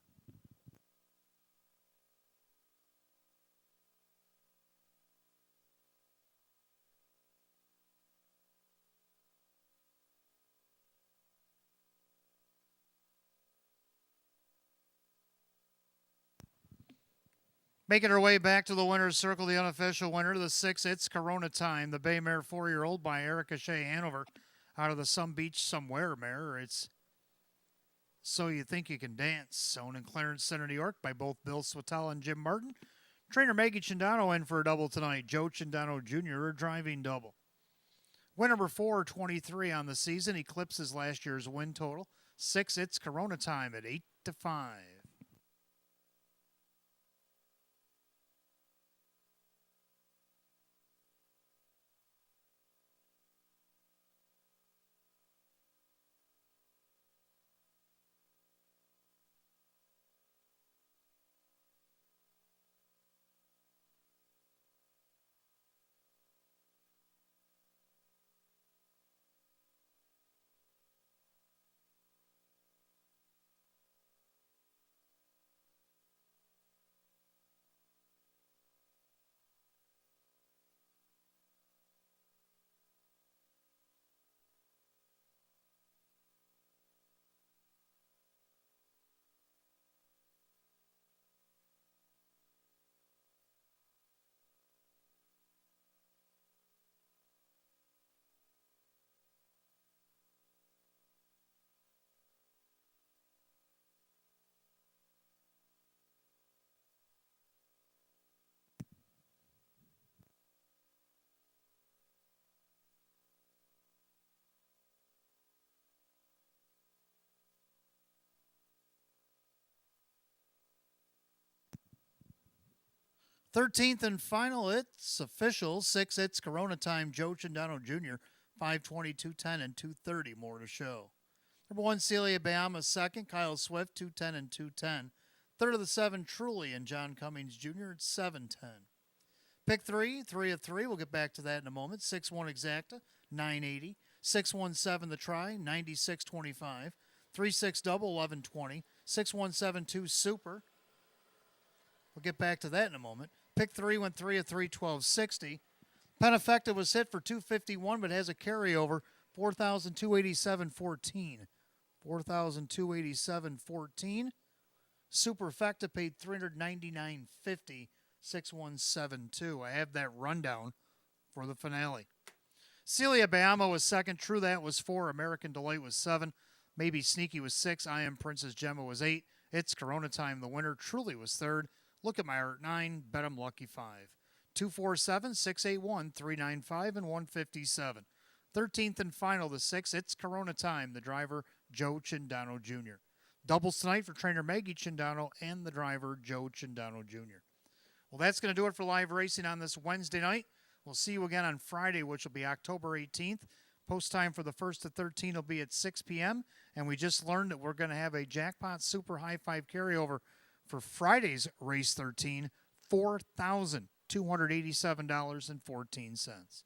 Making her way back to the winner's circle, the unofficial winner, the 6, it's Corona Time. The Bay Mare 4-year-old by Erica Shea Hanover out of the Some Beach Somewhere mare. It's So You Think You Can Dance, owned in Clarence Center, New York by both Bill Swatala and Jim Martin. Trainer Maggie Chindano in for a double tonight. Joe Chindano Jr. a driving double. Win number 4, 23 on the season, eclipses last year's win total. 6, it's Corona Time at 8 to 5. 13th and final, it's official. 6 hits, Corona time, Joe Chindano Jr., 520, 210, and 230. More to show. Number 1, Celia Bayama. Second, Kyle Swift, 210 and 210. Third of the 7, Truly and John Cummings Jr. at 710. Pick 3, 3 of 3. We'll get back to that in a moment. 6-1 Exacta, 980. 617 The Try, 96.25. 3-6 Double, 11.20. 6172 Super. We'll get back to that in a moment. Pick 3 went 3 of 3, 12.60. Peneffecta was hit for 251, but has a carryover, 4,287.14. 4,287.14. Superfecta paid $399.50, 6172. I have that rundown for the finale. Celia Bayamo was second. True That was 4. American Delight was 7. Maybe Sneaky was 6. I Am Princess Gemma was 8. It's Corona Time, the winner. Truly was 3rd. Look at My Heart, 9. Bet 'em Lucky, 5. 247-681-395 and 157. 13th and final, the 6. It's Corona Time, the driver, Joe Chindano Jr. Doubles tonight for trainer Maggie Chindano and the driver, Joe Chindano Jr. Well, that's going to do it for live racing on this Wednesday night. We'll see you again on Friday, which will be October 18th. Post time for the 1st to 13 will be at 6 p.m. And we just learned that we're going to have a Jackpot Super High Five carryover for Friday's race 13, $4,287.14.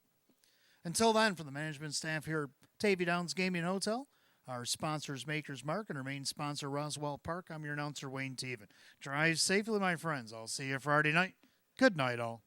Until then, from the management staff here at Batavia Downs Gaming Hotel, our sponsors, Maker's Mark, and our main sponsor, Roswell Park, I'm your announcer, Wayne Teven. Drive safely, my friends. I'll see you Friday night. Good night, all.